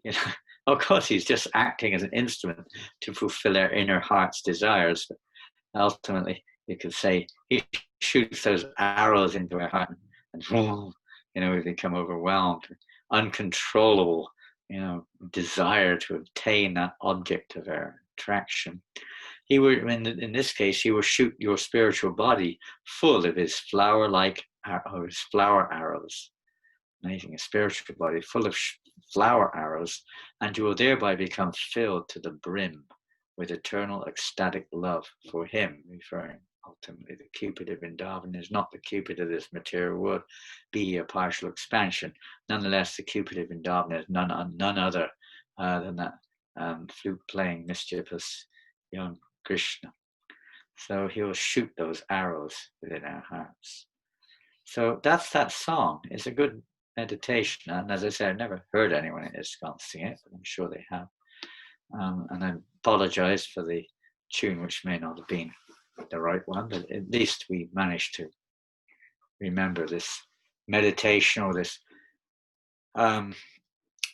You know, of course, he's just acting as an instrument to fulfill our inner heart's desires. But ultimately, you could say he shoots those arrows into our heart, and you know, we become overwhelmed, uncontrollable, you know, desire to obtain that object of our attraction. He would, in this case, he will shoot your spiritual body full of his flower arrows. Amazing, a spiritual body full of flower arrows, and you will thereby become filled to the brim with eternal ecstatic love for him, referring ultimately the Cupid of Vrindavan is not the Cupid of this material world, be he a partial expansion. Nonetheless, the Cupid of Vrindavan is none other than that flute-playing, mischievous young Krishna. So he will shoot those arrows within our hearts. So that's that song. It's a good meditation. And as I said, I've never heard anyone in ISKCON sing it, but I'm sure they have. And I apologize for the tune, which may not have been the right one, but at least we managed to remember this meditation or this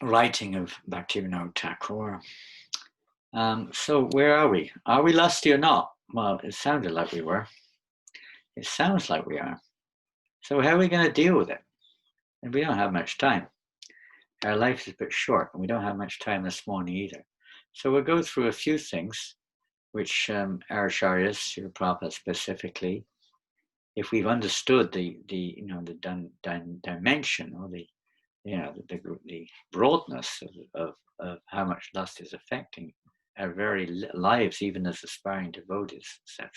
writing of Bhaktivinoda Thakur. So where are we? Are we lusty or not? Well, it sounded like we were. It sounds like we are. So how are we going to deal with it? And we don't have much time. Our life is a bit short, and we don't have much time this morning either. So we'll go through a few things, which our acharyas, Srila Prabhupada specifically, if we've understood the dimension or the broadness of how much lust is affecting our very lives, even as aspiring devotees, etc.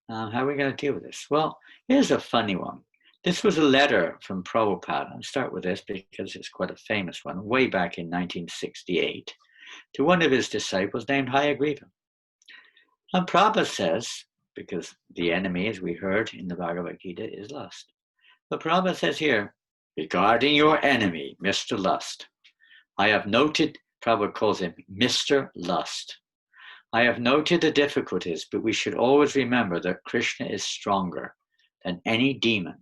How are we going to deal with this? Well, here's a funny one. This was a letter from Prabhupada. I'll start with this because it's quite a famous one, way back in 1968, to one of his disciples named Hayagriva. And Prabhupada says, because the enemy, as we heard in the Bhagavad Gita, is lust. But Prabhupada says here, regarding your enemy, Mr. Lust, I have noted, Prabhupada calls him Mr. Lust. I have noted the difficulties, but we should always remember that Krishna is stronger than any demon.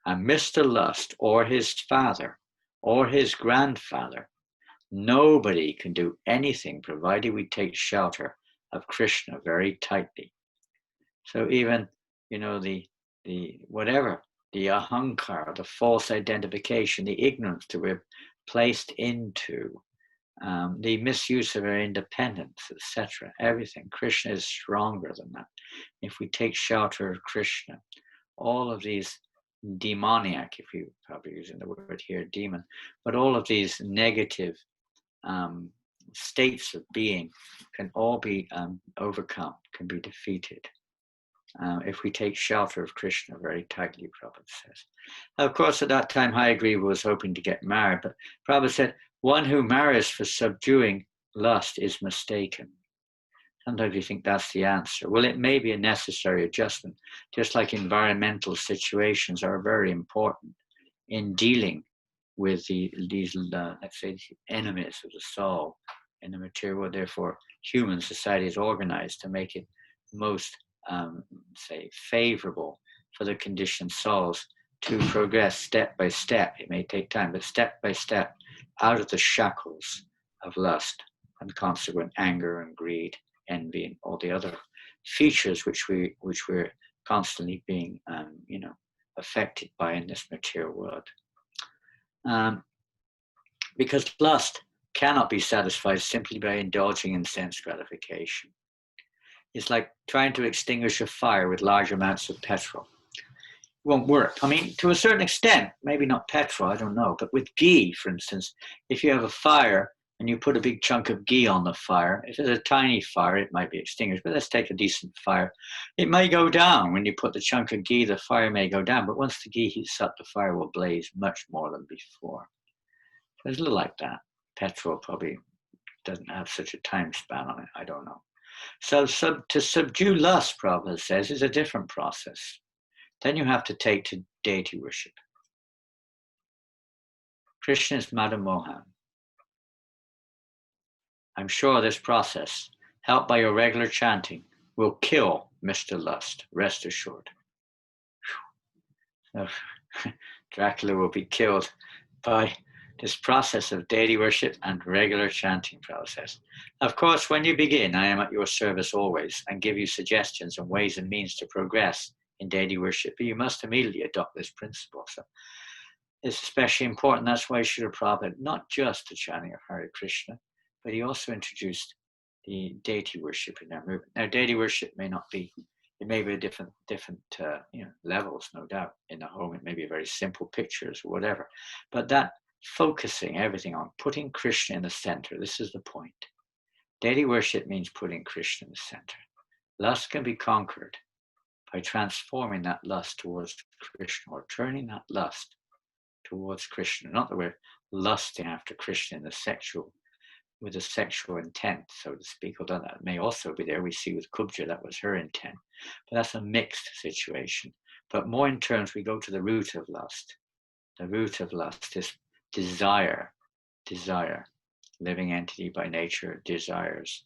And Mr. Lust, or his father, or his grandfather, nobody can do anything provided we take shelter of Krishna very tightly. So even, the whatever, the ahankara, the false identification, the ignorance that we're placed into, the misuse of our independence, etc. Everything. Krishna is stronger than that. If we take shelter of Krishna, all of these demoniac, if you probably using the word here, demon, but all of these negative states of being can all be overcome, can be defeated. If we take shelter of Krishna very tightly, Prabhupada says. Of course, at that time, Hayagriva was hoping to get married, but Prabhupada said, One who marries for subduing lust is mistaken. Sometimes you think that's the answer. Well, it may be a necessary adjustment, just like environmental situations are very important in dealing with these, let's say, enemies of the soul in the material world. Therefore, human society is organized to make it most, say, favorable for the conditioned souls to progress step by step. It may take time, but step by step out of the shackles of lust and consequent anger and greed, envy, and all the other features which we're constantly being, affected by in this material world. Because lust cannot be satisfied simply by indulging in sense gratification. It's like trying to extinguish a fire with large amounts of petrol. It won't work. I mean, to a certain extent, maybe not petrol, I don't know, but with ghee, for instance, if you have a fire and you put a big chunk of ghee on the fire, if it's a tiny fire, it might be extinguished, but let's take a decent fire. It may go down. When you put the chunk of ghee, the fire may go down, but once the ghee heats up, the fire will blaze much more than before. It's a little like that. Petrol probably doesn't have such a time span on it, I don't know. So to subdue lust, Prabhupada says, is a different process. Then you have to take to deity worship. Krishna is Madam Mohan. I'm sure this process, helped by your regular chanting, will kill Mr. Lust, rest assured. So, Dracula will be killed by this process of deity worship and regular chanting process. Of course, when you begin, I am at your service always and give you suggestions and ways and means to progress in deity worship, but you must immediately adopt this principle. So it's especially important. That's why Srila Prabhupada, not just the chanting of Hare Krishna, but he also introduced the deity worship in our movement. Now, deity worship may not be, it may be different levels, no doubt. In the home, it may be very simple pictures or whatever, but that focusing everything on putting Krishna in the center, this is the point. Deity worship means putting Krishna in the center. Lust can be conquered by transforming that lust towards Krishna, or turning that lust towards Krishna. Not that we're lusting after Krishna in the sexual, with a sexual intent, so to speak, although that may also be there. We see with Kubja, that was her intent. But that's a mixed situation. But more in terms, we go to the root of lust. The root of lust is desire. Living entity by nature desires.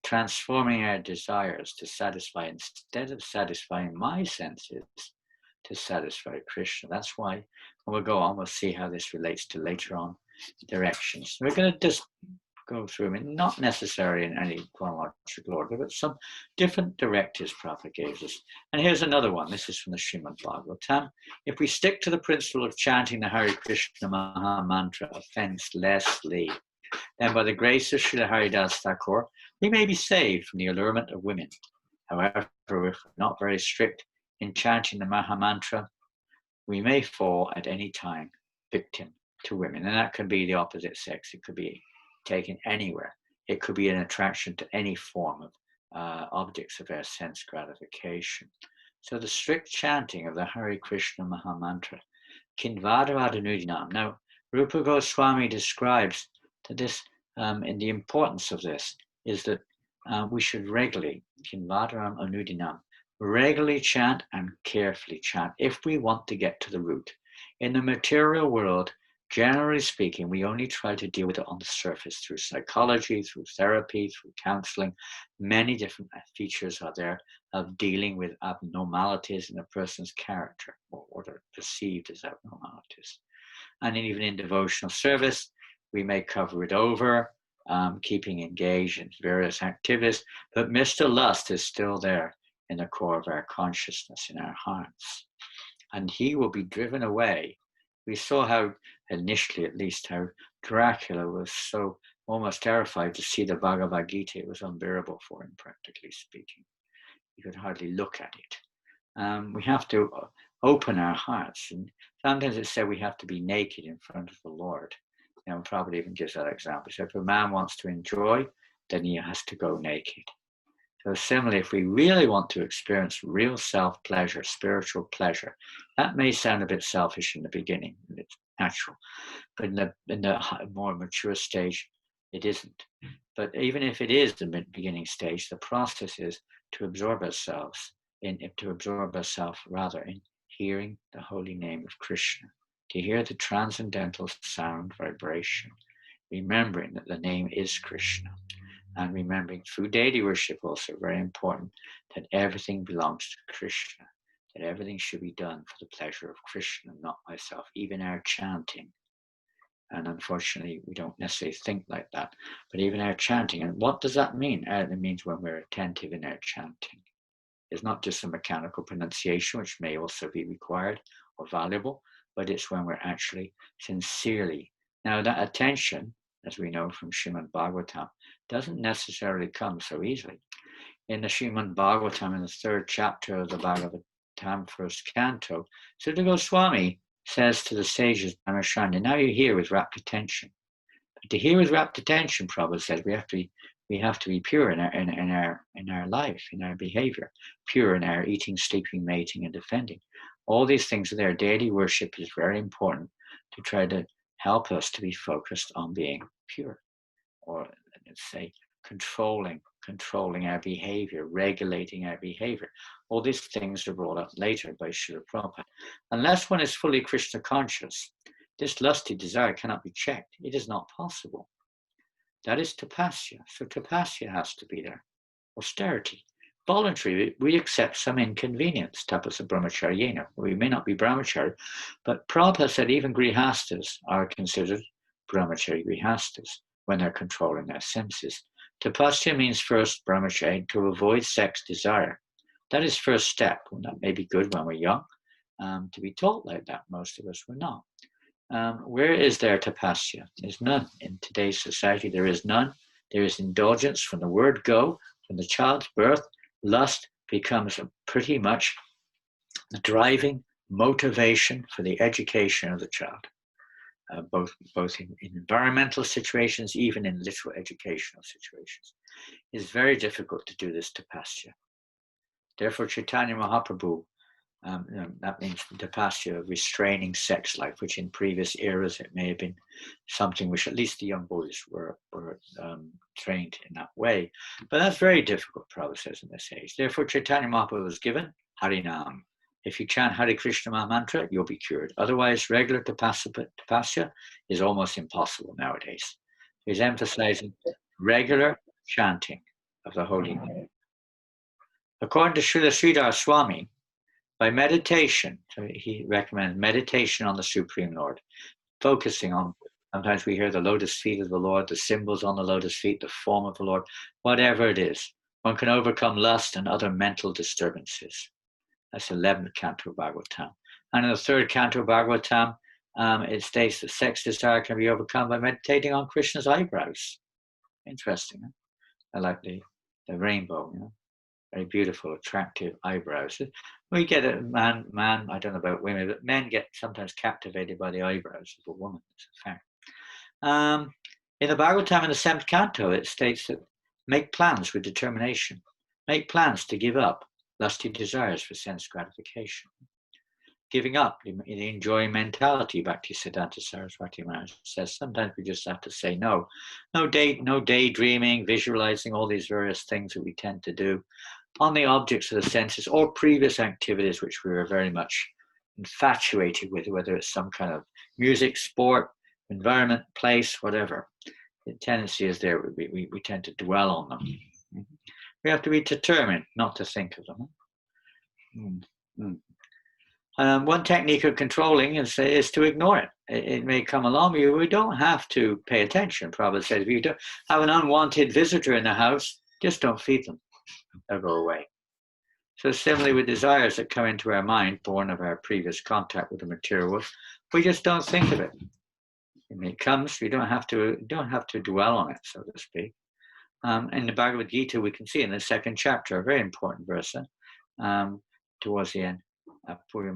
Transforming our desires to satisfy, instead of satisfying my senses, to satisfy Krishna. That's why, when we'll go on, we'll see how this relates to later on directions. We're going to just go through them, not necessarily in any chronological order, but some different directives Prabhupada gives us. And here's another one. This is from the Srimad Bhagavatam. If we stick to the principle of chanting the Hare Krishna Maha Mantra offenselessly, then by the grace of Srila Haridas Thakur, we may be saved from the allurement of women. However, if we're not very strict in chanting the Maha Mantra, we may fall at any time victim to women. And that can be the opposite sex. It could be taken anywhere. It could be an attraction to any form of objects of our sense gratification. So the strict chanting of the Hare Krishna Maha Mantra, Kinvadaradhanudinam. Now, Rupa Goswami describes that this, and the importance of this is that we should regularly, Kinvadaram Anudinam, regularly chant and carefully chant if we want to get to the root. In the material world, generally speaking, we only try to deal with it on the surface through psychology, through therapy, through counseling. Many different features are there of dealing with abnormalities in a person's character, or what are perceived as abnormalities. And even in devotional service, we may cover it over, keeping engaged in various activities, but Mr. Lust is still there in the core of our consciousness, in our hearts. And he will be driven away. We saw how, initially at least, how Dracula was so almost terrified to see the Bhagavad Gita. It was unbearable for him, practically speaking. He could hardly look at it. We have to open our hearts. And sometimes it's said we have to be naked in front of the Lord. You know, probably even gives that example. So if a man wants to enjoy, then he has to go naked. So similarly, if we really want to experience real self-pleasure, spiritual pleasure, that may sound a bit selfish in the beginning, and it's natural. but in the more mature stage, it isn't. But even if it is the beginning stage, the process is to absorb ourselves in hearing the holy name of Krishna, to hear the transcendental sound vibration, remembering that the name is Krishna, and remembering through deity worship also very important that everything belongs to Krishna, that everything should be done for the pleasure of Krishna, not myself, even our chanting. And unfortunately, we don't necessarily think like that. But even our chanting, and what does that mean? It means when we're attentive in our chanting. It's not just a mechanical pronunciation, which may also be required or valuable, but it's when we're actually sincerely. Now, that attention, as we know from Srimad Bhagavatam, doesn't necessarily come so easily. In the Srimad Bhagavatam, in the 3rd chapter of the Bhagavatam, 1st canto, Sutta Goswami says to the sages, Janananda, now you hear with rapt attention. But to hear with rapt attention, Prabhupada says, we have to be pure in our life, in our behavior, pure in our eating, sleeping, mating, and defending. All these things are there. Daily worship is very important to try to help us to be focused on being pure, or let's say controlling our behavior, regulating our behavior. All these things are brought up later by Srila Prabhupada. Unless one is fully Krishna conscious, this lusty desire cannot be checked. It is not possible. That is tapasya. So tapasya has to be there. Austerity. Voluntary, we accept some inconvenience, tapasa brahmacharyena. We may not be brahmachari, but Prabhupada said even grihastas are considered brahmachari grihastas when they're controlling their senses. Tapasya means first brahmachari, to avoid sex desire. That is first step. And that may be good when we're young, to be taught like that. Most of us were not. Where is there tapasya? There's none. In today's society, there is none. There is indulgence from the word go, from the child's birth. Lust becomes pretty much the driving motivation for the education of the child, both in environmental situations, even in literal educational situations. It's very difficult to do this tapasya. Therefore, Chaitanya Mahaprabhu, that means tapasya, restraining sex life, which in previous eras it may have been something which at least the young boys were trained in that way. But that's very difficult, Prabhupada says in this age. Therefore, Chaitanya Mahaprabhu was given Harinam. If you chant Hare Krishna Mahamantra, you'll be cured. Otherwise, regular tapasya is almost impossible nowadays. He's emphasizing regular chanting of the holy name. According to Srila Sridhar Swami, by meditation, so he recommends meditation on the Supreme Lord, focusing on, sometimes we hear the lotus feet of the Lord, the symbols on the lotus feet, the form of the Lord, whatever it is, one can overcome lust and other mental disturbances. That's 11th canto of Bhagavatam. And in the 3rd canto of Bhagavatam, it states that sex desire can be overcome by meditating on Krishna's eyebrows. Interesting. Huh? I like the rainbow, you know, very beautiful, attractive eyebrows. We get a man, I don't know about women, but men get sometimes captivated by the eyebrows of a woman. It's a fact. In the Bhagavatam, in the 7th canto, it states that make plans with determination. Make plans to give up lusty desires for sense gratification. Giving up the enjoying mentality, Bhaktisiddhanta Saraswati Maharaj says, sometimes we just have to say no. No daydreaming, visualizing all these various things that we tend to do on the objects of the senses or previous activities which we were very much infatuated with, whether it's some kind of music, sport, environment, place, whatever. The tendency is there, we tend to dwell on them. We have to be determined not to think of them. One technique of controlling is to ignore it. It may come along, we don't have to pay attention. Prabhupada says, if you don't have an unwanted visitor in the house, just don't feed them. They'll go away. So similarly with desires that come into our mind, born of our previous contact with the material world, we just don't think of it. When it comes, we don't have to dwell on it, so to speak. In the Bhagavad Gita, we can see in the 2nd chapter, a very important verse, towards the end, towards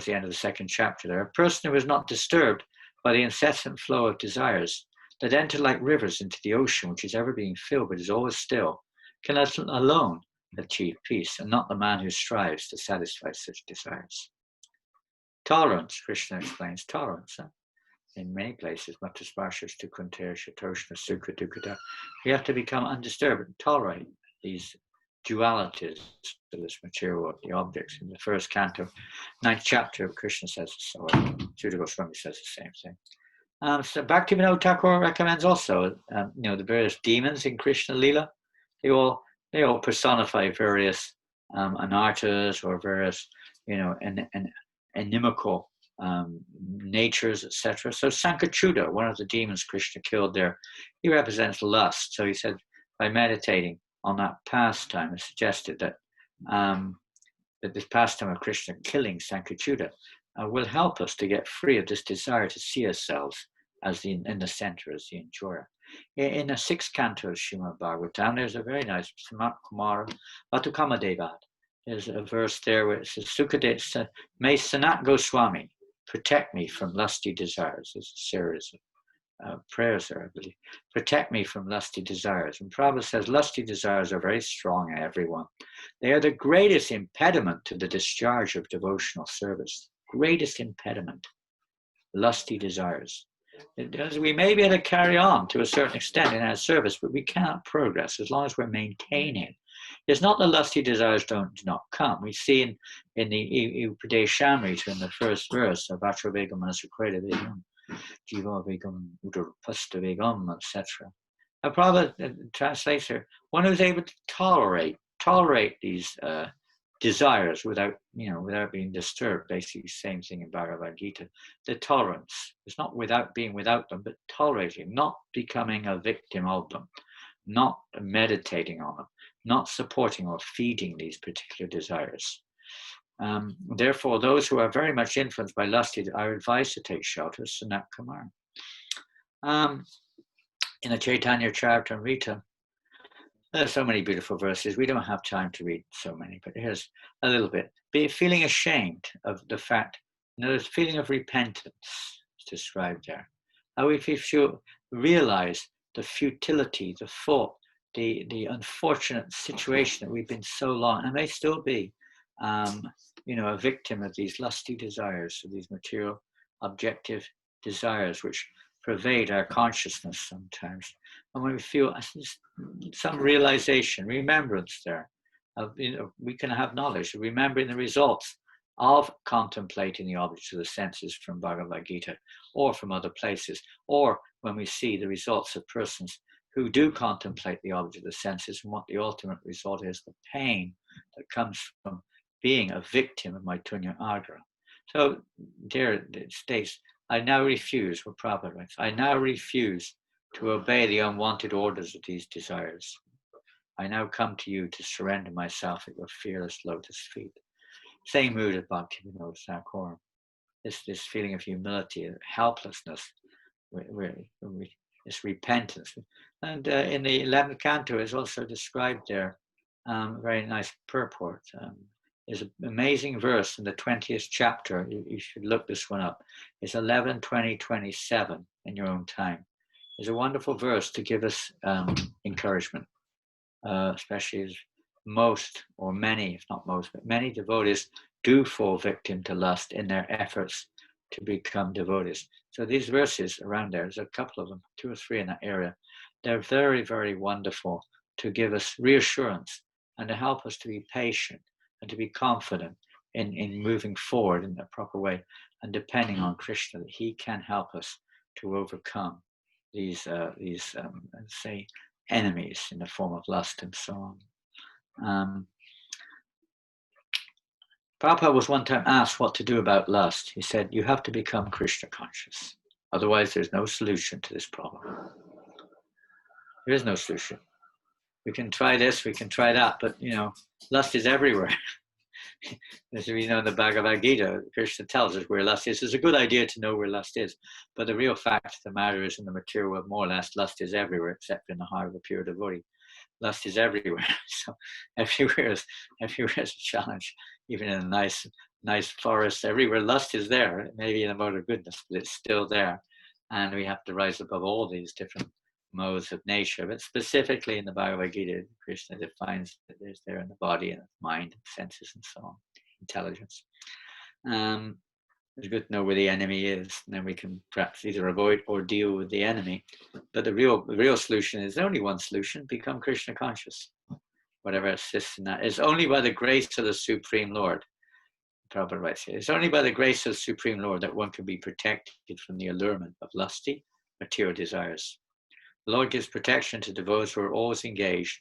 the end of the 2nd chapter there, a person who is not disturbed by the incessant flow of desires that enter like rivers into the ocean, which is ever being filled but is always still, can alone achieve peace, and not the man who strives to satisfy such desires. Tolerance, Krishna explains tolerance. In many places, Matasparshas to Kunter, Shatoshna, Sukha, Dukkata. We have to become undisturbed and tolerate these dualities of this material world, the objects. In the first canto, 9th chapter, Krishna says, or Sutta Goswami says the same thing. So Bhaktivinoda Thakur recommends also, the various demons in Krishna Lila. They all personify various anarthas or various, inimical natures, etc. So Sankachuta, one of the demons Krishna killed there, he represents lust. So he said, by meditating on that pastime, it suggested that that this pastime of Krishna killing Sankachuta will help us to get free of this desire to see ourselves as in the center, as the enjoyer. In the 6th canto of Srimad Bhagavatam, there's a very nice Samat Kumara Batukama Devad. There's a verse there where it says, Sukadeva, may Sanat Goswami protect me from lusty desires. There's a series of prayers there, I believe. Protect me from lusty desires. And Prabhupada says lusty desires are very strong in everyone. They are the greatest impediment to the discharge of devotional service. Greatest impediment. Lusty desires. We may be able to carry on to a certain extent in our service, but we cannot progress as long as we're maintaining. It's not the lusty desires do not come. We see in the Upadeshamrita in the first verse of Vatra Vegam Manasakrita Vegam, Jiva Vegam Udarpasta Vegam, etc. Prabhupada translates here, one who's able to tolerate these desires without being disturbed. Basically, same thing in Bhagavad Gita. The tolerance is not being without them, but tolerating, not becoming a victim of them, not meditating on them, not supporting or feeding these particular desires. Therefore, those who are very much influenced by lusty are advised to take shelter of Sanat Kumar. In the Chaitanya Charitamrita, there's so many beautiful verses. We don't have time to read so many, but here's a little bit. Feeling ashamed of the fact, there's feeling of repentance is described there. How if you realize the futility, the fault, the unfortunate situation that we've been so long, and may still be, a victim of these lusty desires, of these material, objective desires, which pervade our consciousness sometimes. And when we feel some realization, remembrance there, we can have knowledge, remembering the results of contemplating the objects of the senses from Bhagavad Gita or from other places, or when we see the results of persons who do contemplate the object of the senses and what the ultimate result is, the pain that comes from being a victim of my Tunya Agra. So there it states, I now refuse, what Prabhupada writes, I now refuse to obey the unwanted orders of these desires. I now come to you to surrender myself at your fearless lotus feet. Same mood of Bhaktivinoda Thakur. This feeling of humility, helplessness, this repentance. And in the 11th canto is also described there, very nice purport. There's an amazing verse in the 20th chapter. You should look this one up. It's 11, 20, 27 in your own time. It's a wonderful verse to give us encouragement, especially as most or many, if not most, but many devotees do fall victim to lust in their efforts to become devotees. So these verses around there's a couple of them, 2 or 3 in that area. They're very, very wonderful to give us reassurance and to help us to be patient and to be confident in moving forward in the proper way and depending on Krishna that he can help us to overcome these say enemies in the form of lust and so on. Prabhupada was one time asked what to do about lust. He said, you have to become Krishna conscious. Otherwise, there's no solution to this problem. There is no solution. We can try this, we can try that, but lust is everywhere. As we know in the Bhagavad Gita, Krishna tells us where lust is. It's a good idea to know where lust is, but the real fact of the matter is in the material world, more or less, lust is everywhere except in the heart of a pure devotee. Lust is everywhere. So everywhere is a challenge. Even in a nice forest, everywhere lust is there. Maybe in a mode of goodness, but it's still there. And we have to rise above all these different modes of nature. But specifically in the Bhagavad Gita, Krishna defines that there's there in the body and the mind and senses and so on, intelligence. It's good to know where the enemy is, and then we can perhaps either avoid or deal with the enemy. But the real solution is only one solution: become Krishna conscious. Whatever assists in that is only by the grace of the Supreme Lord. Prabhupada writes here, it's only by the grace of the Supreme Lord that one can be protected from the allurement of lusty material desires. The Lord gives protection to those who are always engaged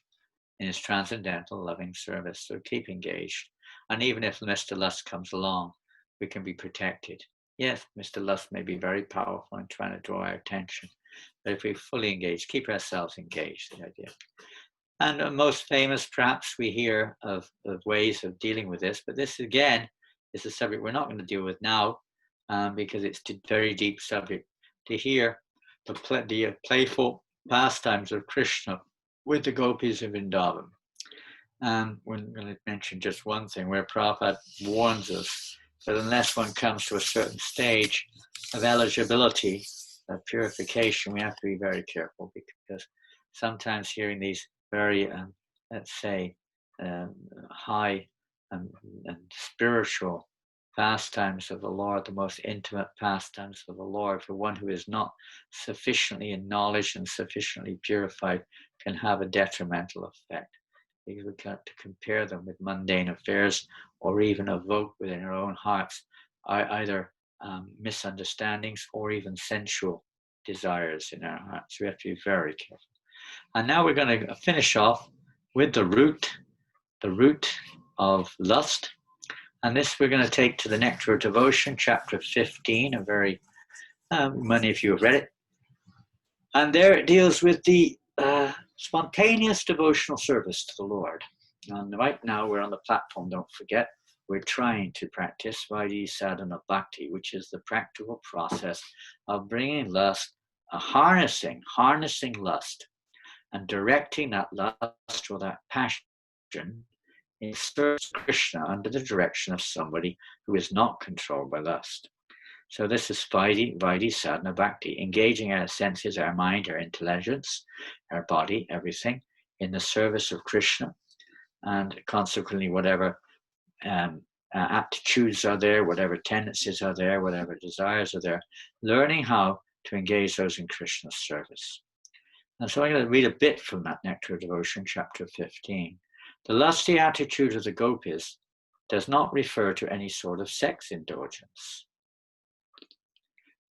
in his transcendental loving service. So keep engaged. And even if Mr. Lust comes along, we can be protected. Yes, Mr. Lust may be very powerful in trying to draw our attention, but if we fully engage, keep ourselves engaged, the idea. And most famous, perhaps, we hear of ways of dealing with this, but this again is a subject we're not going to deal with now because it's a very deep subject. To hear the playful pastimes of Krishna with the gopis of Vrindavan. We're going to mention just one thing where Prabhupada warns us that unless one comes to a certain stage of eligibility, of purification, we have to be very careful, because sometimes hearing these very, let's say, high and spiritual pastimes of the Lord, the most intimate pastimes of the Lord, for one who is not sufficiently in knowledge and sufficiently purified, can have a detrimental effect. Because we can't compare them with mundane affairs, or even evoke within our own hearts either misunderstandings or even sensual desires in our hearts. We have to be very careful. And now we're going to finish off with the root of lust. And this we're going to take to the Nectar of Devotion, chapter 15, a very, many of you have read it. And there it deals with the spontaneous devotional service to the Lord. And right now we're on the platform, don't forget, we're trying to practice Vaidhi Sadhana Bhakti, which is the practical process of bringing lust, harnessing lust, and directing that lust or that passion in service of Krishna under the direction of somebody who is not controlled by lust. So this is Vaidhi Sadhana Bhakti, engaging our senses, our mind, our intelligence, our body, everything, in the service of Krishna, and consequently whatever aptitudes are there, whatever tendencies are there, whatever desires are there, learning how to engage those in Krishna's service. And so I'm going to read a bit from that Nectar of Devotion, chapter 15. The lusty attitude of the gopis does not refer to any sort of sex indulgence.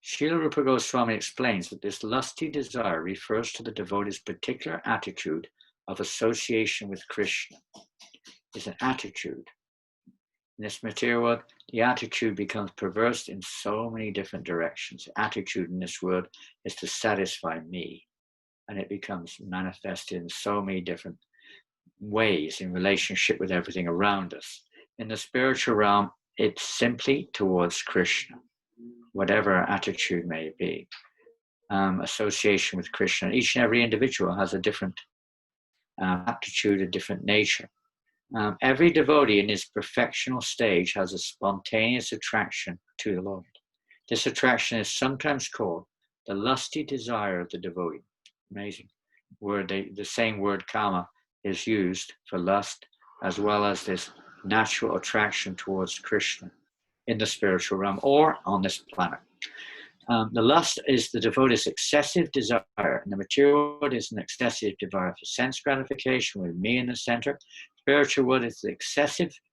Srila Rupa Goswami explains that this lusty desire refers to the devotee's particular attitude of association with Krishna. It's an attitude. In this material world, the attitude becomes perverse in so many different directions. The attitude in this world is to satisfy me, and it becomes manifested in so many different ways in relationship with everything around us. In the spiritual realm, it's simply towards Krishna, whatever our attitude may be. Association with Krishna. Each and every individual has a different aptitude, a different nature. Every devotee in his perfectional stage has a spontaneous attraction to the Lord. This attraction is sometimes called the lusty desire of the devotee. Amazing word. The same word kama is used for lust, as well as this natural attraction towards Krishna in the spiritual realm or on this planet. The lust is the devotee's excessive desire, and the material world is an excessive desire for sense gratification with me in the center. Spiritual world is the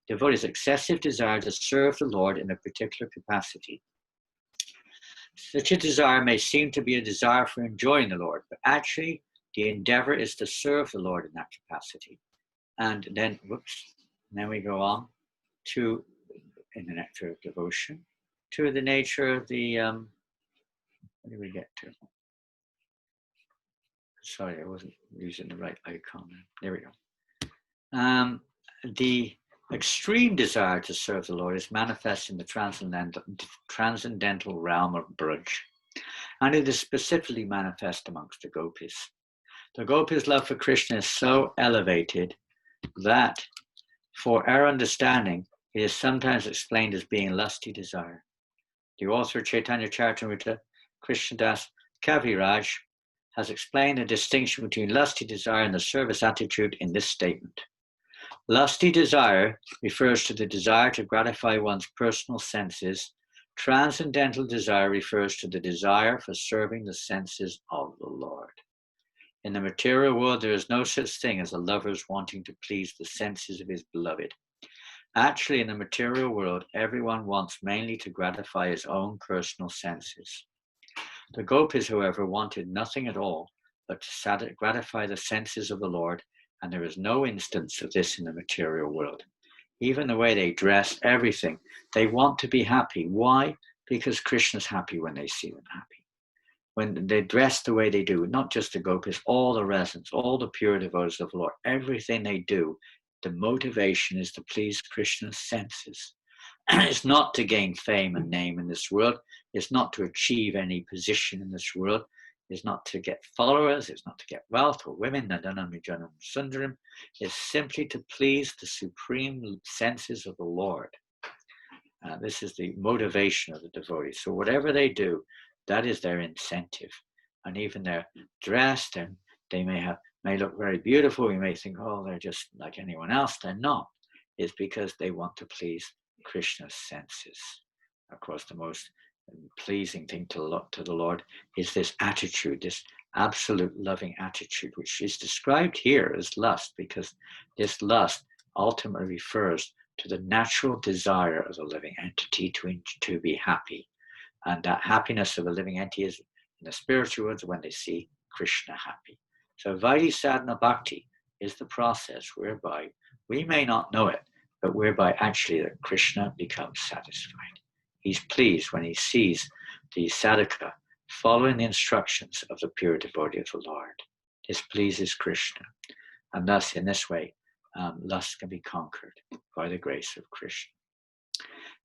devotee's excessive desire to serve the Lord in a particular capacity. Such a desire may seem to be a desire for enjoying the Lord, but actually the endeavor is to serve the Lord in that capacity. And then, then we go on to, in the Nectar of Devotion, to the nature of the, what did we get to? Sorry, I wasn't using the right icon. There we go. The extreme desire to serve the Lord is manifest in the transcendental realm of Braj, and it is specifically manifest amongst the gopis. The gopis' love for Krishna is so elevated that, for our understanding, it is sometimes explained as being lusty desire. The author of Chaitanya Charitamrita, Krishnadas Kaviraj, has explained the distinction between lusty desire and the service attitude in this statement. Lusty desire refers to the desire to gratify one's personal senses Transcendental desire refers to the desire for serving the senses of the Lord. In the material world, there is no such thing as a lover's wanting to please the senses of his beloved. Actually, in the material world, everyone wants mainly to gratify his own personal senses. The gopis, however, wanted nothing at all but to gratify the senses of the Lord, and there is no instance of this in the material world. Even the way they dress, everything, they want to be happy. Why? Because Krishna's happy when they see them happy. When they dress the way they do, not just the gopis, all the residents, all the pure devotees of the Lord, everything they do, the motivation is to please Krishna's senses. It's not to gain fame and name in this world. It's not to achieve any position in this world. It's not to get followers. It's not to get wealth or women. Nadanam Janam Sundaram. It's simply to please the supreme senses of the Lord. This is the motivation of the devotees. So whatever they do, that is their incentive. And even their dress, they may look very beautiful. You may think, oh, they're just like anyone else. They're not. It's because they want to please Krishna's senses. Of course, the most pleasing thing to the Lord is this attitude, this absolute loving attitude, which is described here as lust, because this lust ultimately refers to the natural desire of the living entity to be happy. And that happiness of the living entity is, in the spiritual words, when they see Krishna happy. So Vaidhi sadhana bhakti is the process whereby we may not know it, but whereby actually that Krishna becomes satisfied. He's pleased when he sees the sadhaka following the instructions of the pure devotee of the Lord. This pleases Krishna. And thus, in this way, lust can be conquered by the grace of Krishna.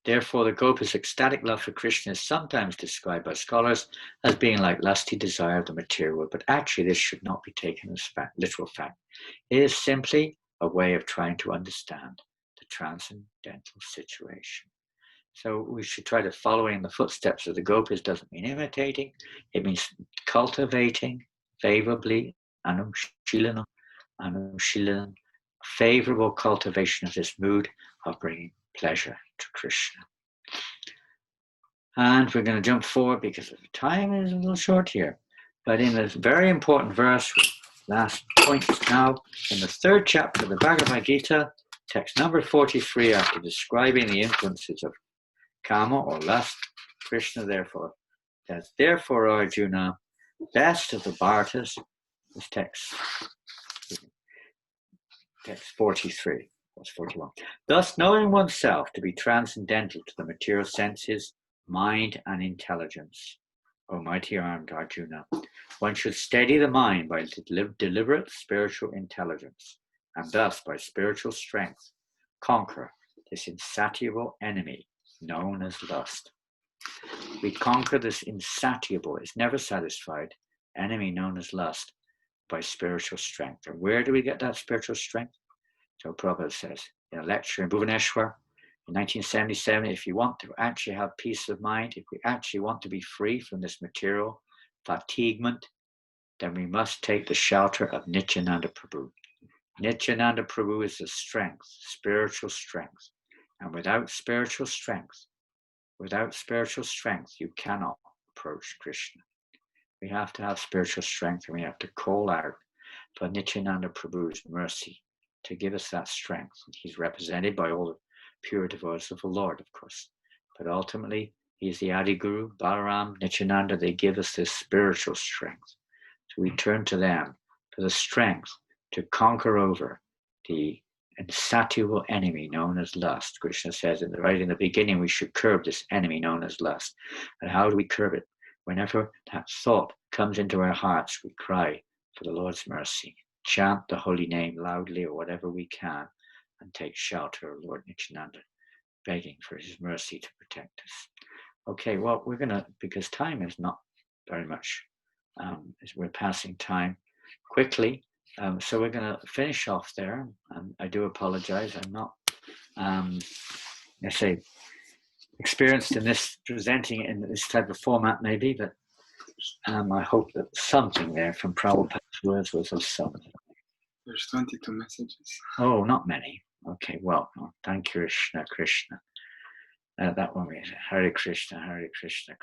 Therefore, the gopis' ecstatic love for Krishna is sometimes described by scholars as being like lusty desire of the material world, but actually this should not be taken as literal fact. It is simply a way of trying to understand the transcendental situation. So we should try to follow in the footsteps of the gopis. Doesn't mean imitating. It means cultivating favorably, anushilanam, favorable cultivation of this mood of bringing pleasure to Krishna. And we're going to jump forward because the time is a little short here. But in a very important verse, last point now, in the 3rd chapter of the Bhagavad Gita, text number 43, after describing the influences of kama or lust, Krishna therefore says, therefore Arjuna, best of the Bhartas, this text 43, verse 41. Thus knowing oneself to be transcendental to the material senses, mind and intelligence, O mighty armed Arjuna, one should steady the mind by deliberate spiritual intelligence, and thus by spiritual strength conquer this insatiable enemy known as lust. We conquer this insatiable, it's never satisfied, enemy known as lust by spiritual strength. And where do we get that spiritual strength? So Prabhupada says in a lecture in Bhubaneswar in 1977, if you want to actually have peace of mind, if we actually want to be free from this material fatiguement, then we must take the shelter of Nityananda Prabhu. Nityananda Prabhu is the strength, spiritual strength. And without spiritual strength, you cannot approach Krishna. We have to have spiritual strength, and we have to call out for Nityananda Prabhu's mercy to give us that strength. He's represented by all the pure devotees of the Lord, of course. But ultimately, he's the Adi Guru, Balaram, Nityananda. They give us this spiritual strength. So we turn to them for the strength to conquer over the insatiable enemy known as lust. Krishna says right in the beginning, we should curb this enemy known as lust. And how do we curb it? Whenever that thought comes into our hearts, we cry for the Lord's mercy. Chant the holy name loudly or whatever we can, and take shelter of Lord Nityananda, begging for his mercy to protect us. Okay, well, we're going to, because time is not very much, as we're passing time quickly, so we're going to finish off there. I do apologize. I'm not, experienced in this, presenting it in this type of format maybe, but I hope that something there from Prabhupada's words was of some. There's 22 messages. Oh, not many. Okay, well, thank you, Krishna. that one is Hare Krishna,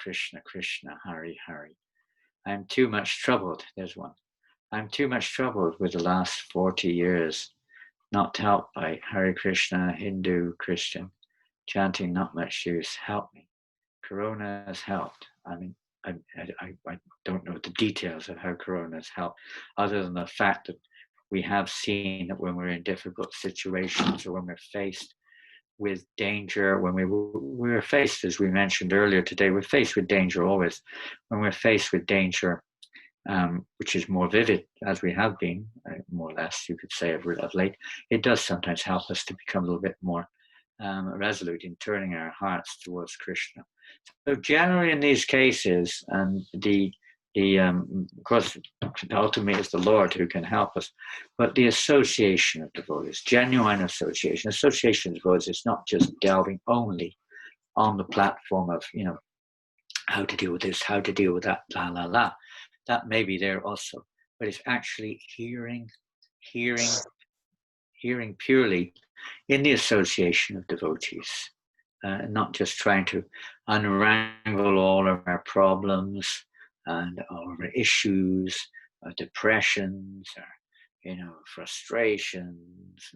Krishna Krishna, Hare Hare. I'm too much troubled. There's one. I'm too much troubled with the last 40 years, not helped by Hare Krishna, Hindu, Christian. Chanting not much use. Help me. Corona has helped. I mean, I don't know the details of how Corona has helped, other than the fact that we have seen that when we're in difficult situations or when we're faced with danger, when we're faced, as we mentioned earlier today, we're faced with danger always. When we're faced with danger, which is more vivid, as we have been, more or less, you could say, of late, it does sometimes help us to become a little bit more resolute in turning our hearts towards Krishna. So generally in these cases, and of course, ultimately it's the Lord who can help us, but the association of devotees, genuine association of devotees, is not just delving only on the platform of, how to deal with this, how to deal with that, la, la, la. That may be there also, but it's actually hearing purely in the association of devotees, not just trying to unravel all of our problems and all of our issues, depressions, or frustrations,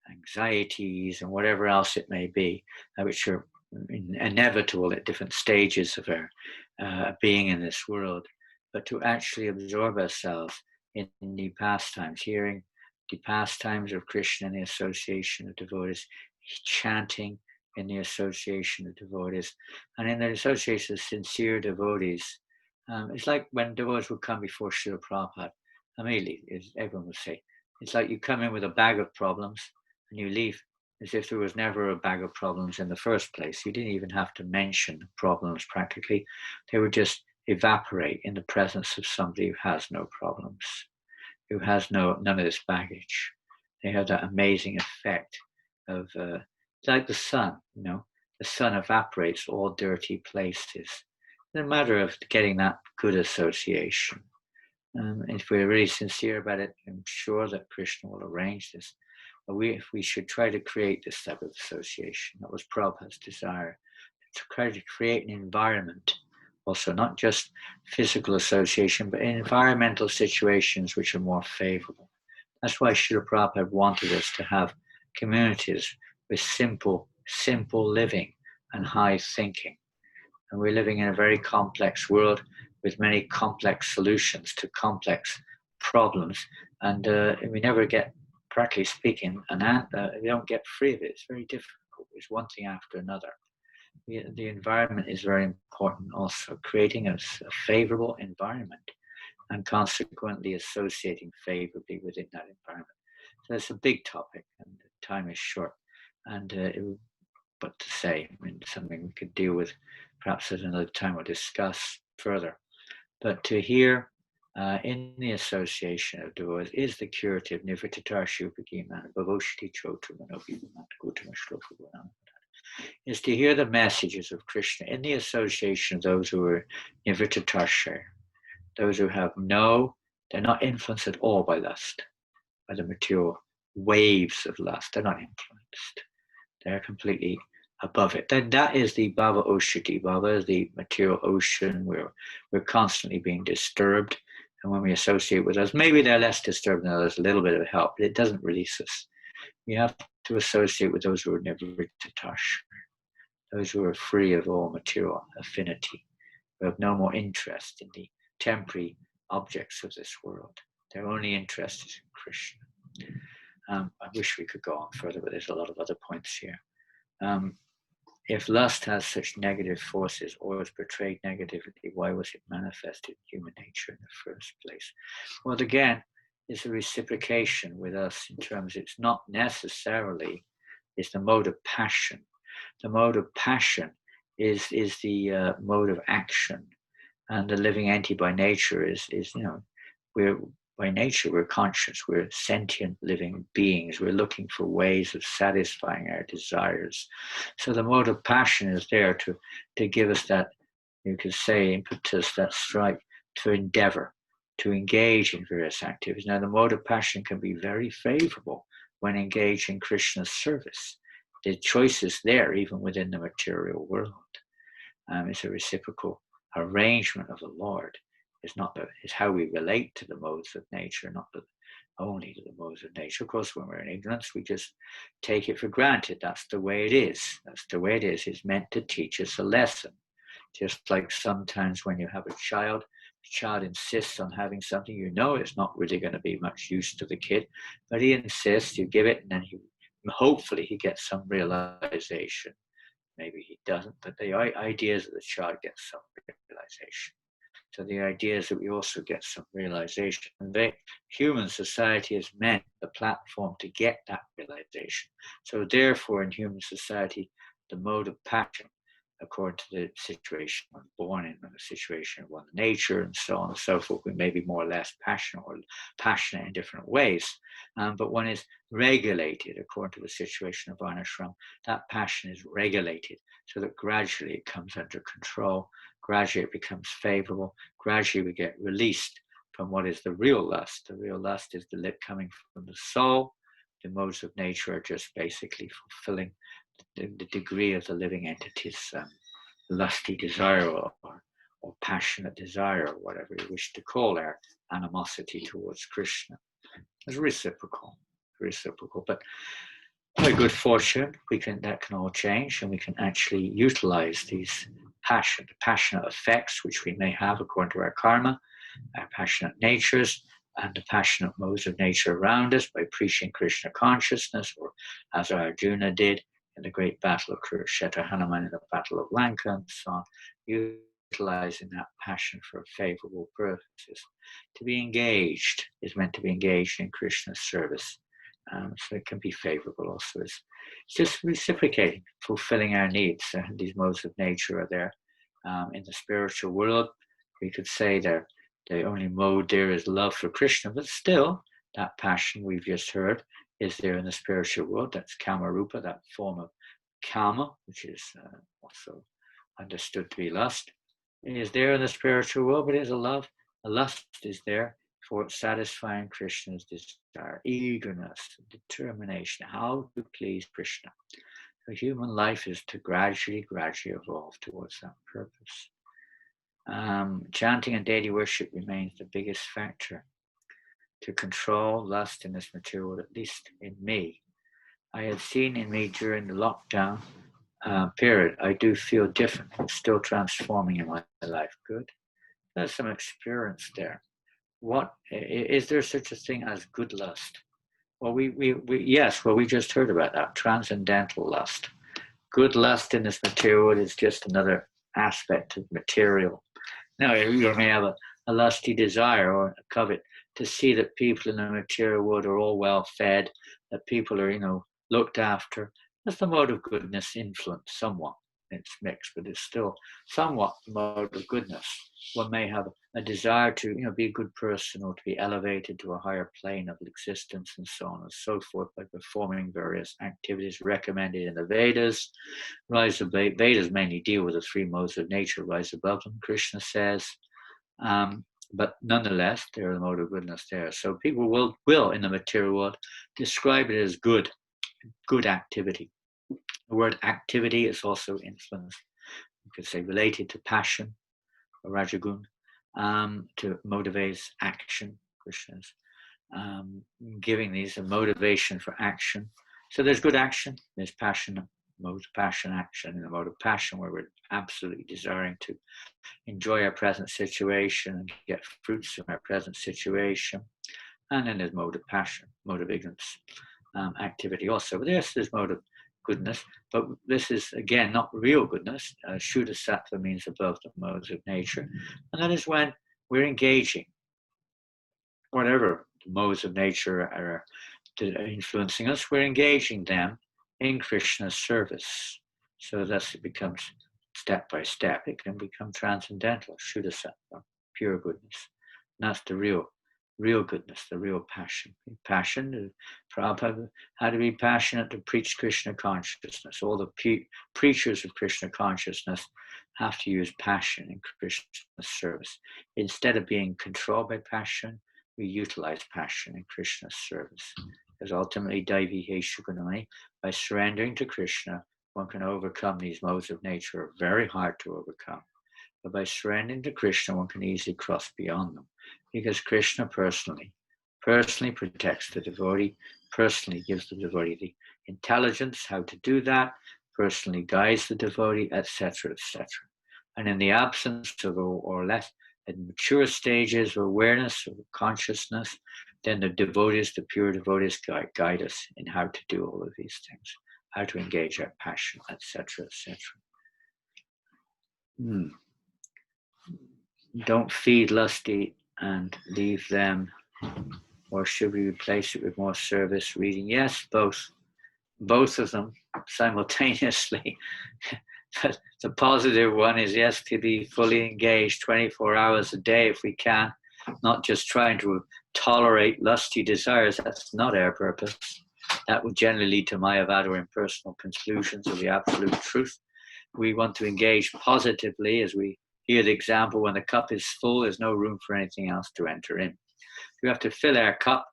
anxieties, and whatever else it may be, which are inevitable at different stages of our being in this world, but to actually absorb ourselves in the pastimes, hearing the pastimes of Krishna in the association of devotees, chanting in the association of devotees, and in the association of sincere devotees. It's like when devotees would come before Srila Prabhupada, immediately, as everyone would say, it's like you come in with a bag of problems and you leave as if there was never a bag of problems in the first place. You didn't even have to mention problems practically. They would just evaporate in the presence of somebody who has no problems, who has none of this baggage. They have that amazing effect of, like the sun, the sun evaporates all dirty places. It's a matter of getting that good association. If we're really sincere about it, I'm sure that Krishna will arrange this. But we should try to create this type of association. That was Prabhupada's desire, to try to create an environment, also not just physical association, but environmental situations which are more favorable. That's why Srila Prabhupada wanted us to have communities with simple living and high thinking. And we're living in a very complex world with many complex solutions to complex problems. And we never get, practically speaking, we don't get free of it. It's very difficult. It's one thing after another. The environment is very important also, creating a favorable environment and consequently associating favorably within that environment. So it's a big topic and time is short. And but to say, something we could deal with perhaps at another time or discuss further. But to hear in the association of devotees is the curative nivrittatar shupagimana bhavoshti chotumanobhimanat is to hear the messages of Krishna in the association of those who are nivrittatar, those who have they're not influenced at all by lust, by the material waves of lust. They're not influenced. They're completely above it. Then that is the Bhava Oshati. Bhava is the material ocean where we're constantly being disturbed. And when we associate with us, maybe they're less disturbed than others, a little bit of help, but it doesn't release us. We have to associate with those who are nivrittatar, those who are free of all material affinity, who have no more interest in the temporary objects of this world. Their only interest is in Krishna. I wish we could go on further, but there's a lot of other points here. If lust has such negative forces or is portrayed negatively, why was it manifested in human nature in the first place? Well, again, it's a reciprocation with us in terms it's not necessarily, it's the mode of passion. The mode of passion is the mode of action. And the living entity by nature is by nature, we're conscious, we're sentient living beings. We're looking for ways of satisfying our desires. So the mode of passion is there to give us that, you could say, impetus, that strike to endeavor, to engage in various activities. Now, the mode of passion can be very favorable when engaged in Krishna's service. the choice is there even within the material world. It's a reciprocal arrangement of the Lord. It's how we relate to the modes of nature, not only to the modes of nature. Of course, when we're in ignorance, we just take it for granted. That's the way it is. That's the way it is. It's meant to teach us a lesson. Just like sometimes when you have a child, the child insists on having something, you know it's not really going to be much use to the kid, but he insists, you give it, and then hopefully he gets some realization. Maybe he doesn't, but the idea is that the child gets some realization. So the idea is that we also get some realization. And human society is meant the platform to get that realization. So therefore, in human society, the mode of passion, according to the situation one born in, and the situation of one's nature, and so on and so forth, we may be more or less passionate in different ways, but one is regulated according to the situation of varnashram. That passion is regulated so that gradually it comes under control, gradually it becomes favorable, gradually we get released from what is the real lust. The real lust is the lit coming from the soul. The modes of nature are just basically fulfilling the degree of the living entity's lusty desire or passionate desire, or whatever you wish to call their animosity towards Krishna. It's reciprocal, but by good fortune, that can all change, and we can actually utilize these passionate effects which we may have according to our karma, our passionate natures, and the passionate modes of nature around us by preaching Krishna consciousness, or as Arjuna did in the great battle of Kurukshetra, Hanuman in the battle of Lanka, and so on, utilizing that passion for favorable purposes. To be engaged is meant to be engaged in Krishna's service. So it can be favorable also. It's just reciprocating, fulfilling our needs. These modes of nature are there. In the spiritual world, we could say that the only mode there is love for Krishna, but still, that passion we've just heard is there in the spiritual world. That's kama rupa, that form of kama, which is also understood to be lust. It is there in the spiritual world, but it is a love. A lust is there for satisfying Krishna's desire, eagerness, determination, how to please Krishna. So human life is to gradually evolve towards that purpose. Chanting and daily worship remains the biggest factor to control lust in this material world, at least in me. I had seen in me during the lockdown period, I do feel different. It's still transforming in my life. Good. There's some experience there. What is there such a thing as good lust? Well, we just heard about that, transcendental lust. Good lust in this material world is just another aspect of material. Now, you may have a lusty desire or a covet to see that people in the material world are all well fed, that people are, looked after. That's the mode of goodness influenced somewhat. It's mixed, but it's still somewhat the mode of goodness. One may have a desire to, be a good person or to be elevated to a higher plane of existence and so on and so forth by performing various activities recommended in the Vedas. Vedas mainly deal with the three modes of nature, rise above them, Krishna says. But nonetheless, there is a mode of goodness there. So people will in the material world describe it as good activity. The word activity is also influenced, you could say, related to passion, or rajagun, to motivates action. Krishna's giving these a motivation for action. So there's good action, there's passion, mode of passion action, and the mode of passion where we're absolutely desiring to enjoy our present situation and get fruits from our present situation. And then there's mode of passion, mode of ignorance, activity also. But there's mode of goodness, but this is again not real goodness. Shuddha sattva means above the modes of nature, and that is when we're engaging whatever the modes of nature are influencing us, we're engaging them in Krishna's service. So thus it becomes step by step, it can become transcendental, Shuddha sattva, pure goodness. And that's the real goodness, the real passion. Passion, Prabhupada had to be passionate to preach Krishna consciousness. All the preachers of Krishna consciousness have to use passion in Krishna's service. Instead of being controlled by passion, we utilize passion in Krishna's service. because ultimately Daivi He Shukanai, by surrendering to Krishna, one can overcome these modes of nature, are very hard to overcome. But by surrendering to Krishna, one can easily cross beyond them, because Krishna personally protects the devotee, personally gives the devotee the intelligence how to do that, personally guides the devotee, etc., etc. And in the absence of, or less, in mature stages of awareness, of consciousness, then the devotees, the pure devotees, guide us in how to do all of these things, how to engage our passion, etc., etc. Don't feed lusty and leave them, or should we replace it with more service reading? Yes, both of them simultaneously. But the positive one is, yes, to be fully engaged 24 hours a day if we can, not just trying to tolerate lusty desires. That's not our purpose. That would generally lead to Mayavada or impersonal conclusions of the absolute truth. We want to engage positively, as we hear the example, when the cup is full, there's no room for anything else to enter in. We have to fill our cup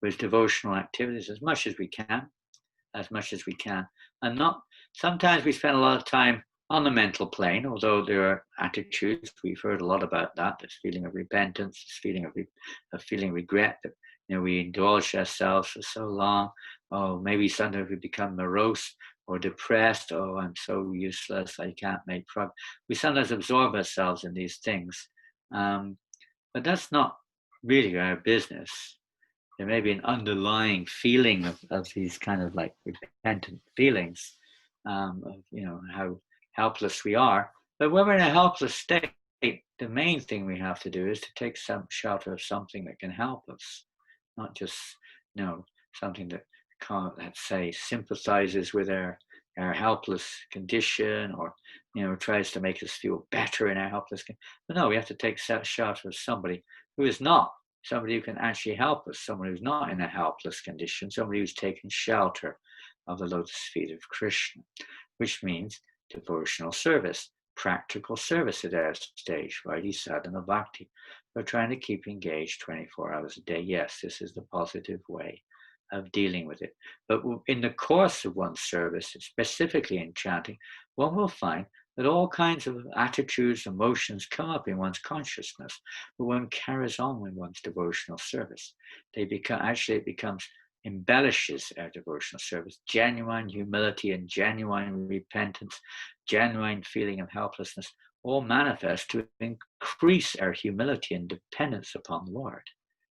with devotional activities as much as we can, and not, sometimes we spend a lot of time on the mental plane, although there are attitudes, we've heard a lot about that, this feeling of repentance, this feeling of feeling regret, that we indulge ourselves for so long. Oh, maybe sometimes we become morose or depressed. Oh, I'm so useless, I can't make progress. We sometimes absorb ourselves in these things, but that's not really our business. There may be an underlying feeling of these kind of like repentant feelings, of how helpless we are. But when we're in a helpless state, the main thing we have to do is to take some shelter of something that can help us, not just something that can't, let's say, sympathizes with our helpless condition, or tries to make us feel better in our helpless condition. But no, we have to take shelter of somebody who is not. Somebody who can actually help us, someone who's not in a helpless condition, somebody who's taken shelter of the lotus feet of Krishna, which means devotional service, practical service at our stage, Vaidhi sadhana bhakti. We're trying to keep engaged 24 hours a day. Yes, this is the positive way of dealing with it. But in the course of one's service, specifically in chanting, one will find that all kinds of attitudes, emotions come up in one's consciousness, but one carries on with one's devotional service. It becomes embellishes our devotional service. Genuine humility and genuine repentance, genuine feeling of helplessness, all manifest to increase our humility and dependence upon the Lord.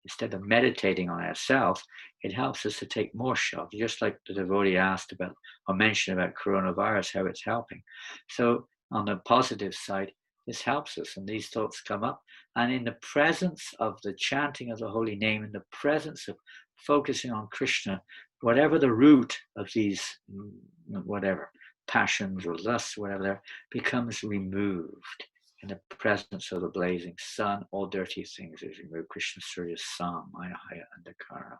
Instead of meditating on ourselves, it helps us to take more shelter, just like the devotee asked about or mentioned about coronavirus, how it's helping. So on the positive side, this helps us, and these thoughts come up. And in the presence of the chanting of the holy name, in the presence of focusing on Krishna, whatever the root of these, whatever, passions or lusts, whatever there, becomes removed. In the presence of the blazing sun, all dirty things is removed. Krishna Surya Sam, Maya, Haya, Andhakara.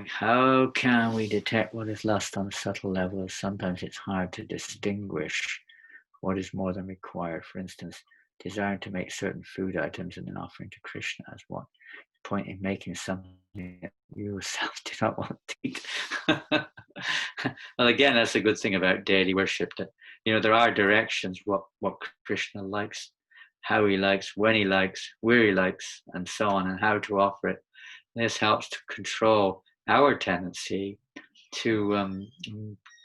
How can we detect what is lust on a subtle level? Sometimes it's hard to distinguish what is more than required. For instance, desiring to make certain food items and then offering to Krishna as what? Point in making something that you yourself do not want to eat. Well, again, that's a good thing about daily worship, that there are directions what Krishna likes, how he likes, when he likes, where he likes, and so on, and how to offer it. This helps to control our tendency to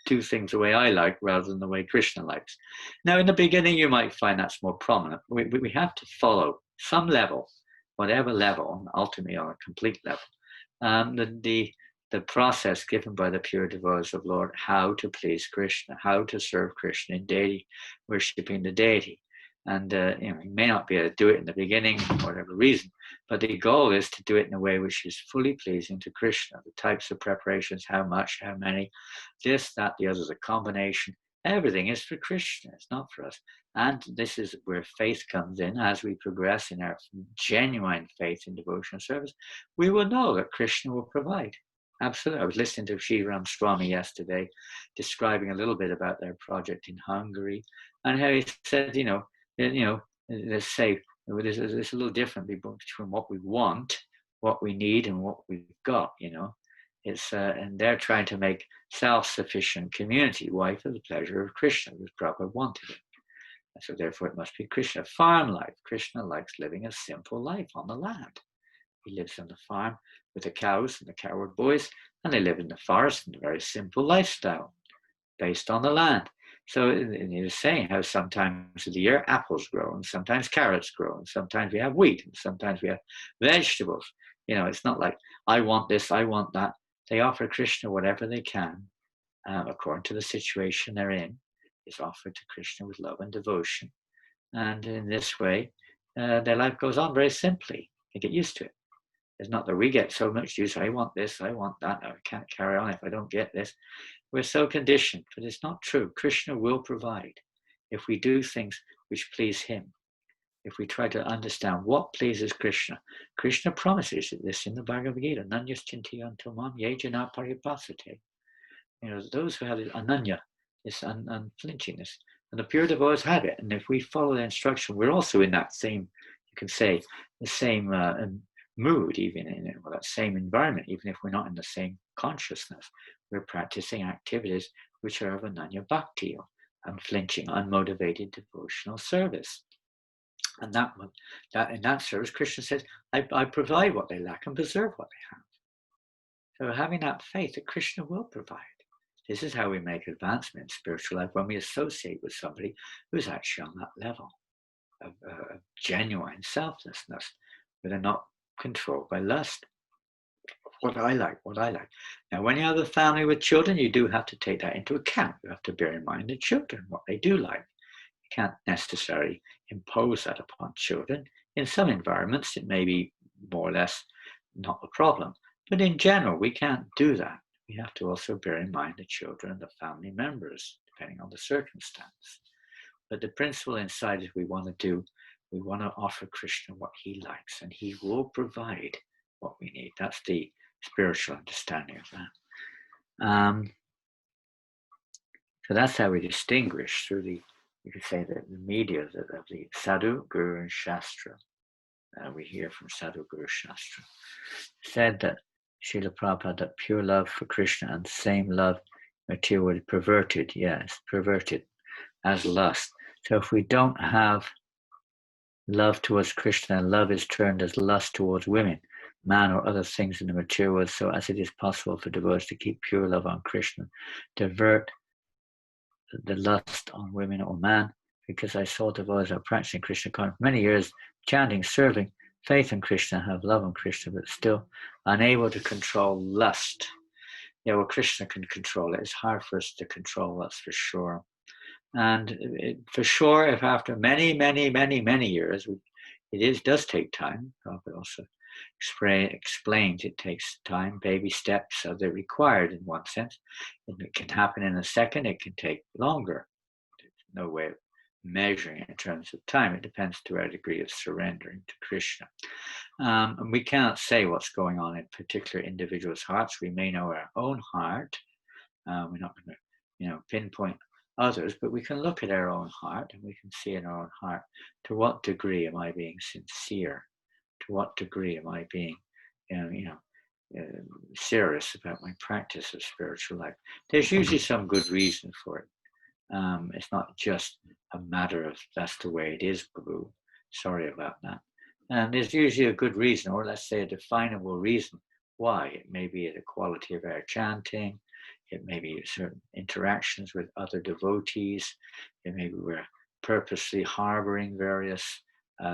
do things the way I like rather than the way Krishna likes. Now, in the beginning, you might find that's more prominent. We have to follow some level, whatever level, ultimately on a complete level, the process given by the pure devotees of Lord, how to please Krishna, how to serve Krishna in daily worshipping the deity. And you may not be able to do it in the beginning for whatever reason, but the goal is to do it in a way which is fully pleasing to Krishna. The types of preparations, how much, how many, this, that, the other, the combination, everything is for Krishna, it's not for us. And this is where faith comes in. As we progress in our genuine faith in devotional service, we will know that Krishna will provide. Absolutely. I was listening to Shivaram Swami yesterday, describing a little bit about their project in Hungary, and how he said, let's say there's a little difference between what we want what we need and what we've got, you know. It's and they're trying to make self-sufficient community. Why? For the pleasure of Krishna, because Prabhupada wanted it. And so therefore it must be Krishna. Farm life. Krishna likes living a simple life on the land. He lives on the farm with the cows and the cowherd boys, and they live in the forest in a very simple lifestyle based on the land. So he was saying how sometimes of the year apples grow, and sometimes carrots grow, and sometimes we have wheat, and sometimes we have vegetables. You know, it's not like, I want this, I want that. They offer Krishna whatever they can, according to the situation they're in, is offered to Krishna with love and devotion. And in this way, their life goes on very simply. They get used to it. It's not that we get so much use, I want this, I want that, I can't carry on if I don't get this. We're so conditioned, but it's not true. Krishna will provide if we do things which please him. If we try to understand what pleases Krishna. Krishna promises this in the Bhagavad Gita, Nanyastintiyanto mam yejana paripasate. You know, those who have this ananya, this unflinchingness, and the pure devotees have it. And if we follow the instruction, we're also in that same, you can say, the same mood, even in that same environment, even if we're not in the same consciousness. We're practicing activities which are of ananya bhakti, unflinching, unmotivated devotional service. And that in that service, Krishna says, I provide what they lack and preserve what they have. So having that faith that Krishna will provide. This is how we make advancement in spiritual life, when we associate with somebody who's actually on that level of genuine selflessness, where they're not controlled by lust. What I like. Now, when you have a family with children, you do have to take that into account. You have to bear in mind the children, what they do like. You can't necessarily impose that upon children. In some environments, it may be more or less not a problem. But in general, we can't do that. We have to also bear in mind the children and the family members, depending on the circumstance. But the principle inside is we want to offer Krishna what he likes, and he will provide what we need. That's the spiritual understanding of that. So that's how we distinguish through you could say that the media of the Sadhu, Guru, and Shastra. We hear from Sadhu, Guru, Shastra. Said that Srila Prabhupada, that pure love for Krishna and the same love material is perverted, perverted as lust. So if we don't have love towards Krishna, and love is turned as lust towards women, man, or other things in the material world, so as it is possible for devotees to keep pure love on Krishna, divert the lust on women or man, because I saw devotees are practicing Krishna consciousness for many years, chanting, serving, faith in Krishna, have love in Krishna, but still unable to control lust. Yeah, well, Krishna can control it. It's hard for us to control, that's for sure. And for sure, if after many, many, many, many years, does take time. Prabhupada also explains it takes time, baby steps, so they're required in one sense. It can happen in a second, it can take longer. There's no way of measuring it in terms of time. It depends to our degree of surrendering to Krishna. And we cannot say what's going on in particular individuals' hearts. We may know our own heart. We're not going to, pinpoint others, but we can look at our own heart, and we can see in our own heart, to what degree am I being sincere? To what degree am I being, serious about my practice of spiritual life? There's usually some good reason for it. It's not just a matter of that's the way it is, Prabhu. Sorry about that. And there's usually a good reason, or let's say a definable reason why. It may be the quality of our chanting. It may be certain interactions with other devotees. It may be we're purposely harboring various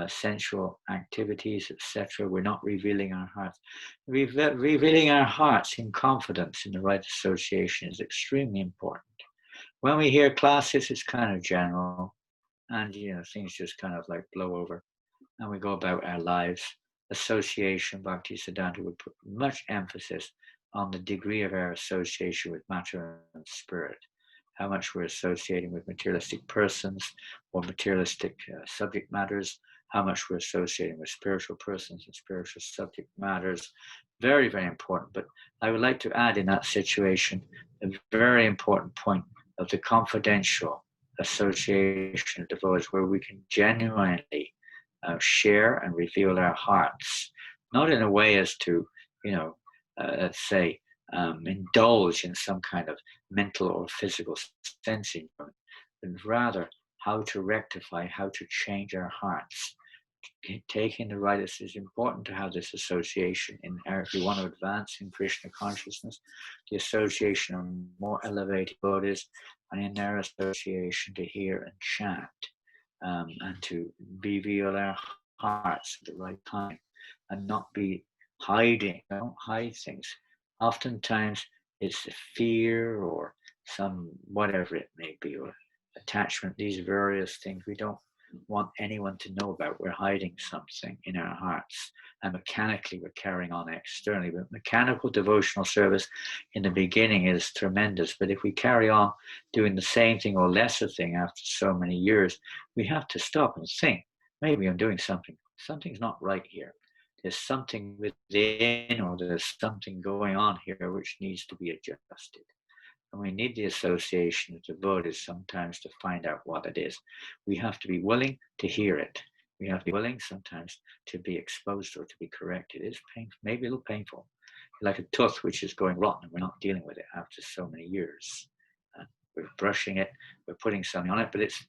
sensual activities, etc. We're not revealing our hearts. Revealing our hearts in confidence in the right association is extremely important. When we hear classes, it's kind of general, and things just kind of like blow over, and we go about our lives. Association, Bhaktisiddhanta would put much emphasis on the degree of our association with matter and spirit, how much we're associating with materialistic persons or materialistic subject matters, how much we're associating with spiritual persons and spiritual subject matters. Very, very important. But I would like to add in that situation a very important point of the confidential association of devotees, where we can genuinely share and reveal our hearts, not in a way as to, let's say, indulge in some kind of mental or physical sensing, but rather how to rectify, how to change our hearts. Taking the right, it's important to have this association if we want to advance in Krishna consciousness, the association of more elevated devotees, and in their association to hear and chant, and to reveal our hearts at the right time, and not be hiding. Don't hide things. Oftentimes it's the fear or some whatever it may be, or attachment, these various things we don't want anyone to know about. We're hiding something in our hearts, and mechanically we're carrying on externally. But mechanical devotional service in the beginning is tremendous, but if we carry on doing the same thing or lesser thing after so many years, we have to stop and think, maybe I'm doing something's not right here. There's something within, or there's something going on here which needs to be adjusted. And we need the association of devotees sometimes to find out what it is. We have to be willing to hear it. We have to be willing sometimes to be exposed or to be corrected. It is painful, maybe a little painful. Like a tooth which is going rotten and we're not dealing with it after so many years. We're brushing it, we're putting something on it, but it's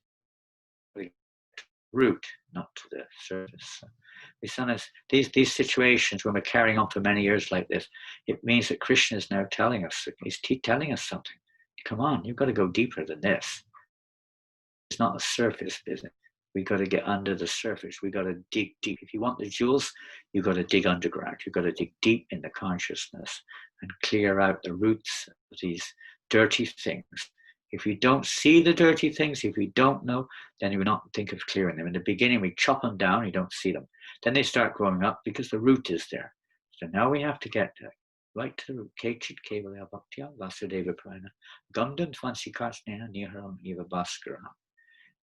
the root, not to the surface. Sometimes these situations when we're carrying on for many years like this, it means that Krishna is now telling us, he's telling us something. Come on, you've got to go deeper than this. It's not a surface business. We've got to get under the surface. We've got to dig deep. If you want the jewels, you've got to dig underground. You've got to dig deep in the consciousness and clear out the roots of these dirty things. If you don't see the dirty things, if you don't know, then you will not think of clearing them. In the beginning, we chop them down, you don't see them. Then they start growing up because the root is there. So now we have to get right to the root. Kechit kevalya bhaktya vasudeva prana gandhan tvansikarsnena niharam eva bhaskara.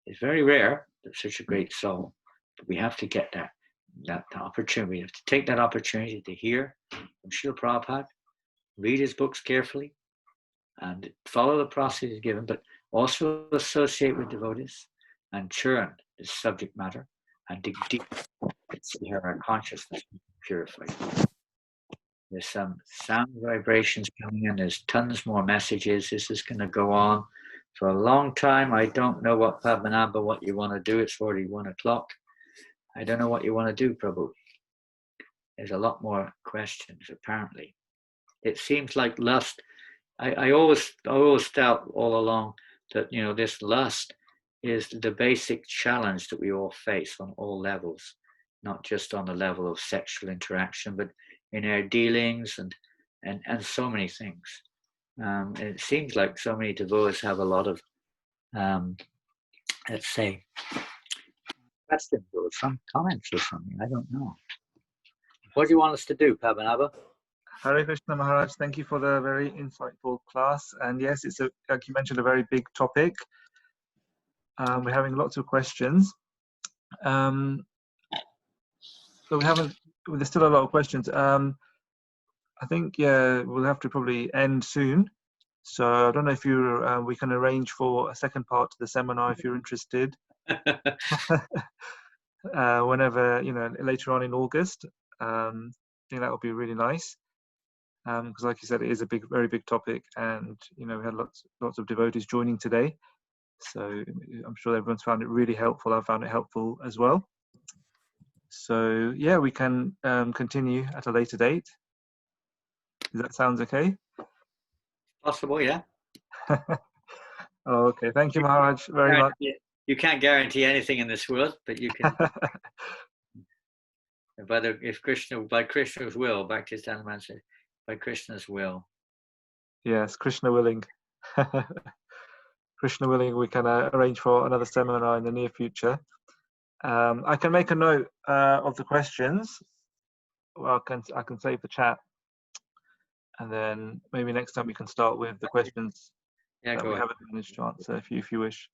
It's very rare that such a great soul, but we have to get that opportunity. We have to take that opportunity to hear from Srila Prabhupada, read his books carefully, and follow the process he's given, but also associate with devotees and churn the subject matter and dig deep and see how our consciousness is purified. There's some sound vibrations coming in. There's tons more messages. This is going to go on for a long time. I don't know what Padmanabha, what you want to do. It's already 1 o'clock. I don't know what you want to do, Prabhu. There's a lot more questions, apparently. It seems like lust. I always felt all along that, this lust is the basic challenge that we all face on all levels, not just on the level of sexual interaction, but in our dealings and so many things. And it seems like so many devotees have a lot of, let's say, questions or some comments or something. I don't know. What do you want us to do, Padmanabha? Hare Krishna Maharaj, thank you for the very insightful class. And yes, it's like you mentioned, a very big topic. We're having lots of questions. So there's still a lot of questions. I think, yeah, we'll have to probably end soon. So I don't know if we can arrange for a second part to the seminar if you're interested. Whenever, later on in August. I think that would be really nice. Because like you said, it is a very big topic, and we had lots of devotees joining today, so I'm sure everyone's found it really helpful. I found it helpful as well. So yeah, we can continue at a later date. Does that sound okay? Possible, yeah. Okay, thank you, Maharaj, very much. You can't guarantee anything in this world, but you can. By Krishna's will, back to Janananda said, by Krishna's will. Yes, Krishna willing. Krishna willing, we can arrange for another seminar in the near future. I can make a note of the questions. Well, I can save the chat, and then maybe next time we can start with the questions that we haven't managed to answer, if you wish.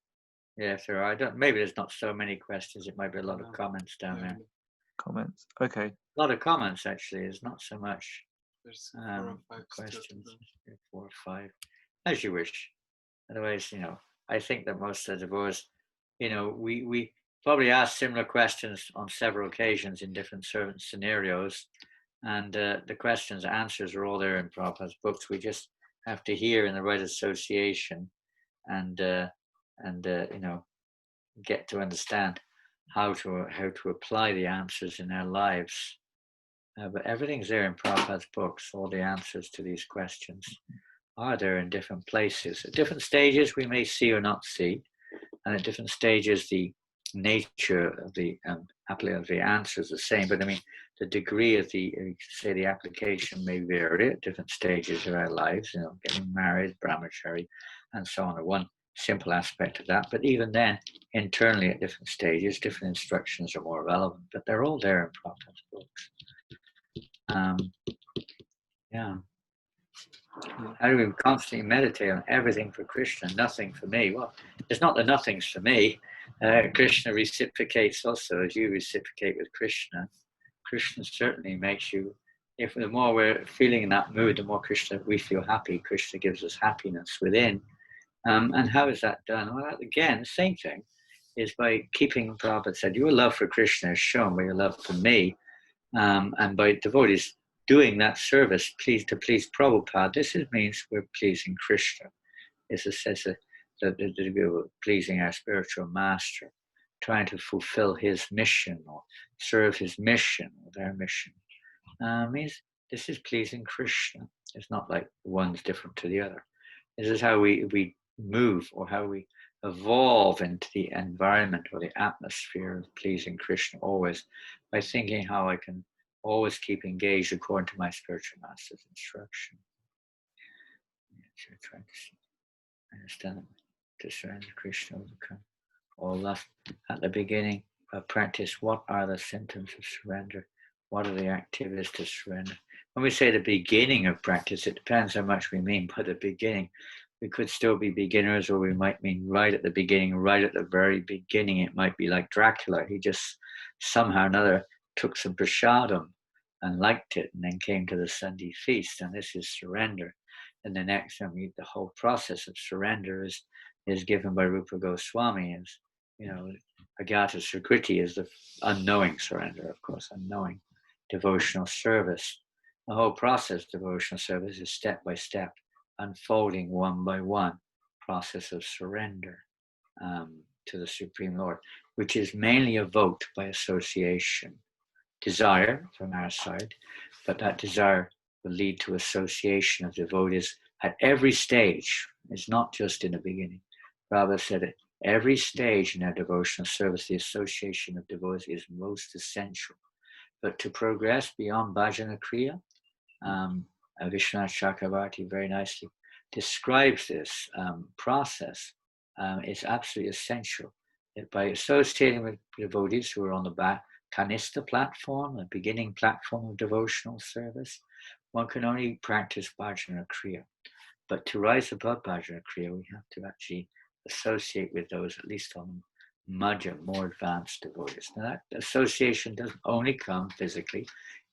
Yeah, sure. Maybe there's not so many questions. It might be a lot of comments down there. Comments. Okay. A lot of comments, actually. There's not so much. There's 4 or 5 questions. 4 or 5, as you wish. Otherwise, I think that most of the devotees, we probably asked similar questions on several occasions in different scenarios, And the questions, answers are all there in Prabhupada's books. We just have to hear in the right association and you know, get to understand how to apply the answers in our lives. But everything's there in Prabhupada's books. All the answers to these questions are there in different places. At different stages, we may see or not see, and at different stages, the nature of the answer is the same. But I mean, the degree of the, say, the application may vary at different stages of our lives. You know, getting married, brahmachari, and so on are one simple aspect of that. But even then, internally at different stages, different instructions are more relevant. But they're all there in Prabhupada's books. Yeah. How do we constantly meditate on everything for Krishna, nothing for me? Well, it's not the nothings for me. Krishna reciprocates also as you reciprocate with Krishna. Krishna certainly makes you, if the more we're feeling in that mood, the more Krishna, we feel happy. Krishna gives us happiness within. And how is that done? Well, again, the same thing is by keeping, Prabhupada said, your love for Krishna is shown by your love for me. And by devotees doing that service to please Prabhupada, this means we're pleasing Krishna. This says that pleasing our spiritual master, trying to fulfill his mission or serve his mission or their mission. Means this is pleasing Krishna. It's not like one's different to the other. This is how we move or how we evolve into the environment or the atmosphere of pleasing Krishna, always by thinking how I can always keep engaged according to my spiritual master's instruction. Trying to understand, to surrender Krishna, overcome all lust. At the beginning of practice, what are the symptoms of surrender? What are the activities to surrender? When we say the beginning of practice, it depends how much we mean by the beginning. We could still be beginners, or we might mean right at the beginning, right at the very beginning. It might be like Dracula. He just somehow or another took some prasadam and liked it and then came to the Sunday feast, and this is surrender. And the next time, the whole process of surrender is given by Rupa Goswami as, you know, Agata Sukriti is the unknowing surrender, of course, unknowing devotional service. The whole process of devotional service is step by step, unfolding one by one process of surrender to the Supreme Lord, which is mainly evoked by association. Desire from our side, but that desire will lead to association of devotees at every stage. It's not just in the beginning. Prabhupada said at every stage in our devotional service, the association of devotees is most essential. But to progress beyond bhajana kriya, Vishwanath Chakravarti very nicely describes this process. It's absolutely essential that by associating with devotees who are on the Kanista platform, the beginning platform of devotional service, one can only practice bhajana kriya. But to rise above bhajana kriya, we have to actually associate with those, at least on madhya, more advanced devotees. Now that association doesn't only come physically,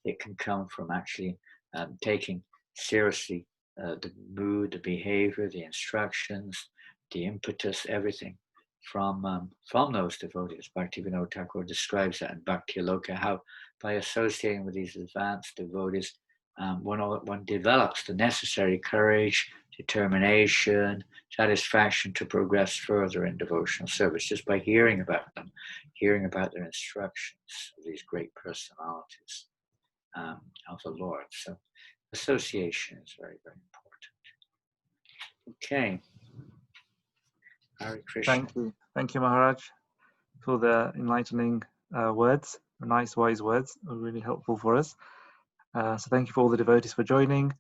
it can come from actually taking seriously the mood, the behavior, the instructions, the impetus, everything from those devotees. Bhaktivinoda Thakur describes that in Bhakti Aloka, how by associating with these advanced devotees, one develops the necessary courage, determination, satisfaction to progress further in devotional service, just by hearing about them, hearing about their instructions, of these great personalities of the Lord. So association is very, very important. Okay. Hare Krishna. Thank you, Maharaj, for the enlightening words, nice, wise words, really helpful for us. So thank you for all the devotees for joining.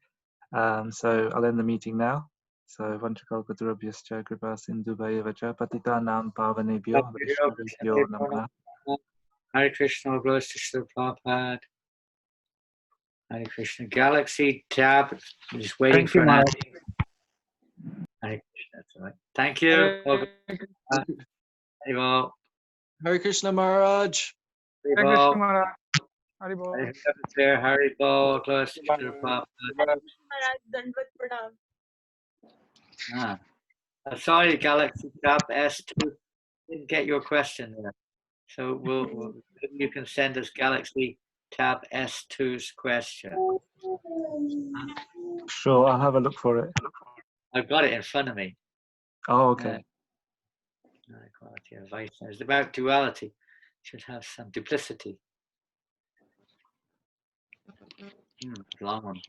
So I'll end the meeting now. So Vanchakalpatarabhyascha Kripa Sindhubhayavacha Patitanam Pavanebhyo Vaishnavebhyo Namah. Hare Krishna, all glories to Srila Prabhupada. Hare Krishna. Galaxy tab is waiting for an answer. Hare Krishna, that's all right. Thank you. Hare Hare Krishna Maharaj. Hare Krishna Maharaj. Hare Bol, glories to Srila Prabhupada. Sorry, Galaxy tab S2 didn't get your question there. So you can send us Galaxy Tab S2's question. Sure, I'll have a look for it. I've got it in front of me. Oh, okay. Quality of vice. It's about duality. Should have some duplicity. Long one.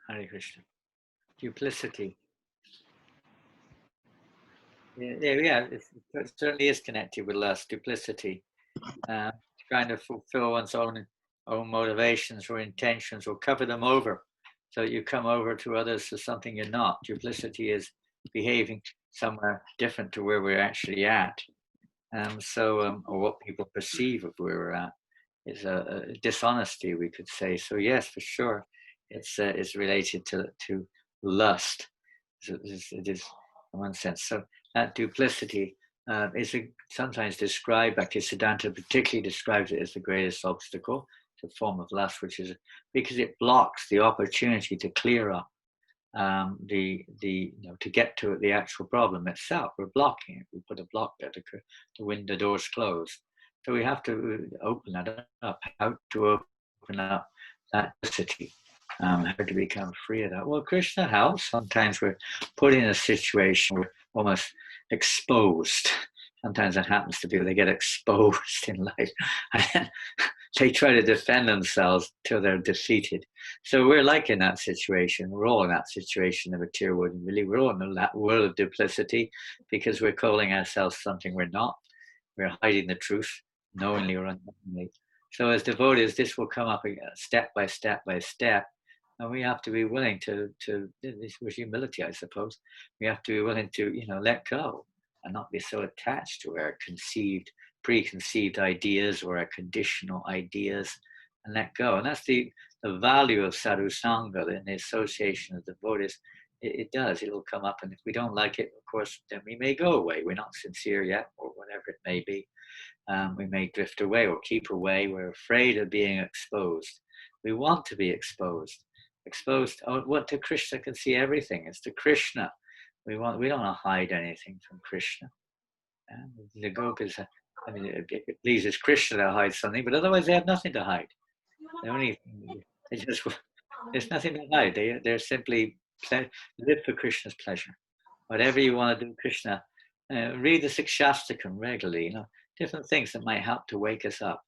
Hare Krishna. Duplicity. Yeah, it certainly is connected with lust, duplicity. Trying to fulfill one's own motivations or intentions, or cover them over, so that you come over to others as something you're not. Duplicity is behaving somewhere different to where we're actually at. Or what people perceive of where we're at is a dishonesty, we could say. So yes, for sure, it's related to lust. It is in one sense. So that duplicity is sometimes described, Bhaktisiddhanta particularly describes it as the greatest obstacle. It's a form of lust, which is because it blocks the opportunity to clear up to get to the actual problem itself. We're blocking it. We put a block there to the doors closed. So we have to open that up. How to open up that duplicity? How to become free of that? Well, Krishna helps. Sometimes we're put in a situation where we're almost exposed. Sometimes it happens to people, they get exposed in life. And they try to defend themselves till they're defeated. So we're like in that situation. We're all in that situation, the material world. Really, we're all in that world of duplicity because we're calling ourselves something we're not. We're hiding the truth, knowingly or unknowingly. So as devotees, this will come up step by step by step. And we have to be willing to this was humility, I suppose. We have to be willing to, let go and not be so attached to our preconceived ideas or our conditional ideas, and let go. And that's the value of sadhu sangha, in the association of devotees. It'll come up, and if we don't like it, of course, then we may go away. We're not sincere yet, or whatever it may be. We may drift away or keep away. We're afraid of being exposed. We want to be exposed. To Krishna can see everything. It's to Krishna. We don't want to hide anything from Krishna. And the gopis, it pleases Krishna to hide something, but otherwise they have nothing to hide. There's nothing to hide. They're simply live for Krishna's pleasure. Whatever you want to do, Krishna, read the Sikshastakam regularly. Different things that might help to wake us up,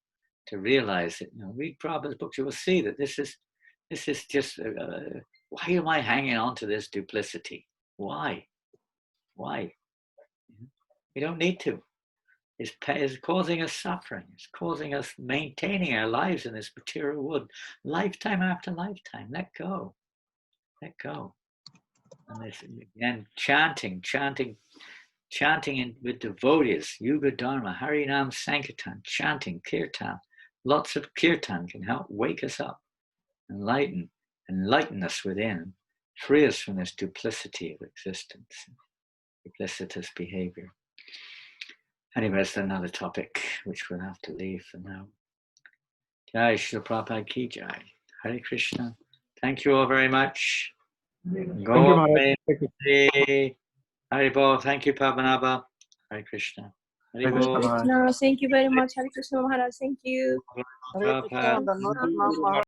to realize it. Read Prabhupada's books. You will see that this is just. Why am I hanging on to this duplicity? Why? We don't need to. It's causing us suffering. It's causing us maintaining our lives in this material world, lifetime after lifetime. Let go. And this, again, chanting with devotees, Yuga Dharma, Harinam Sankirtan, chanting, kirtan. Lots of kirtan can help wake us up, enlighten us within, free us from this duplicity of existence, duplicitous behavior. Anyway, that's another topic which we'll have to leave for now. Jai Srila Prabhupada Ki Jai. Hare Krishna. Thank you all very much. Go away. Hare Bol. Thank you, Padmanabha. Hare Krishna. Hare Bol. No, thank you very much, Hare Krishna Maharaj. Thank you. Prabhupada.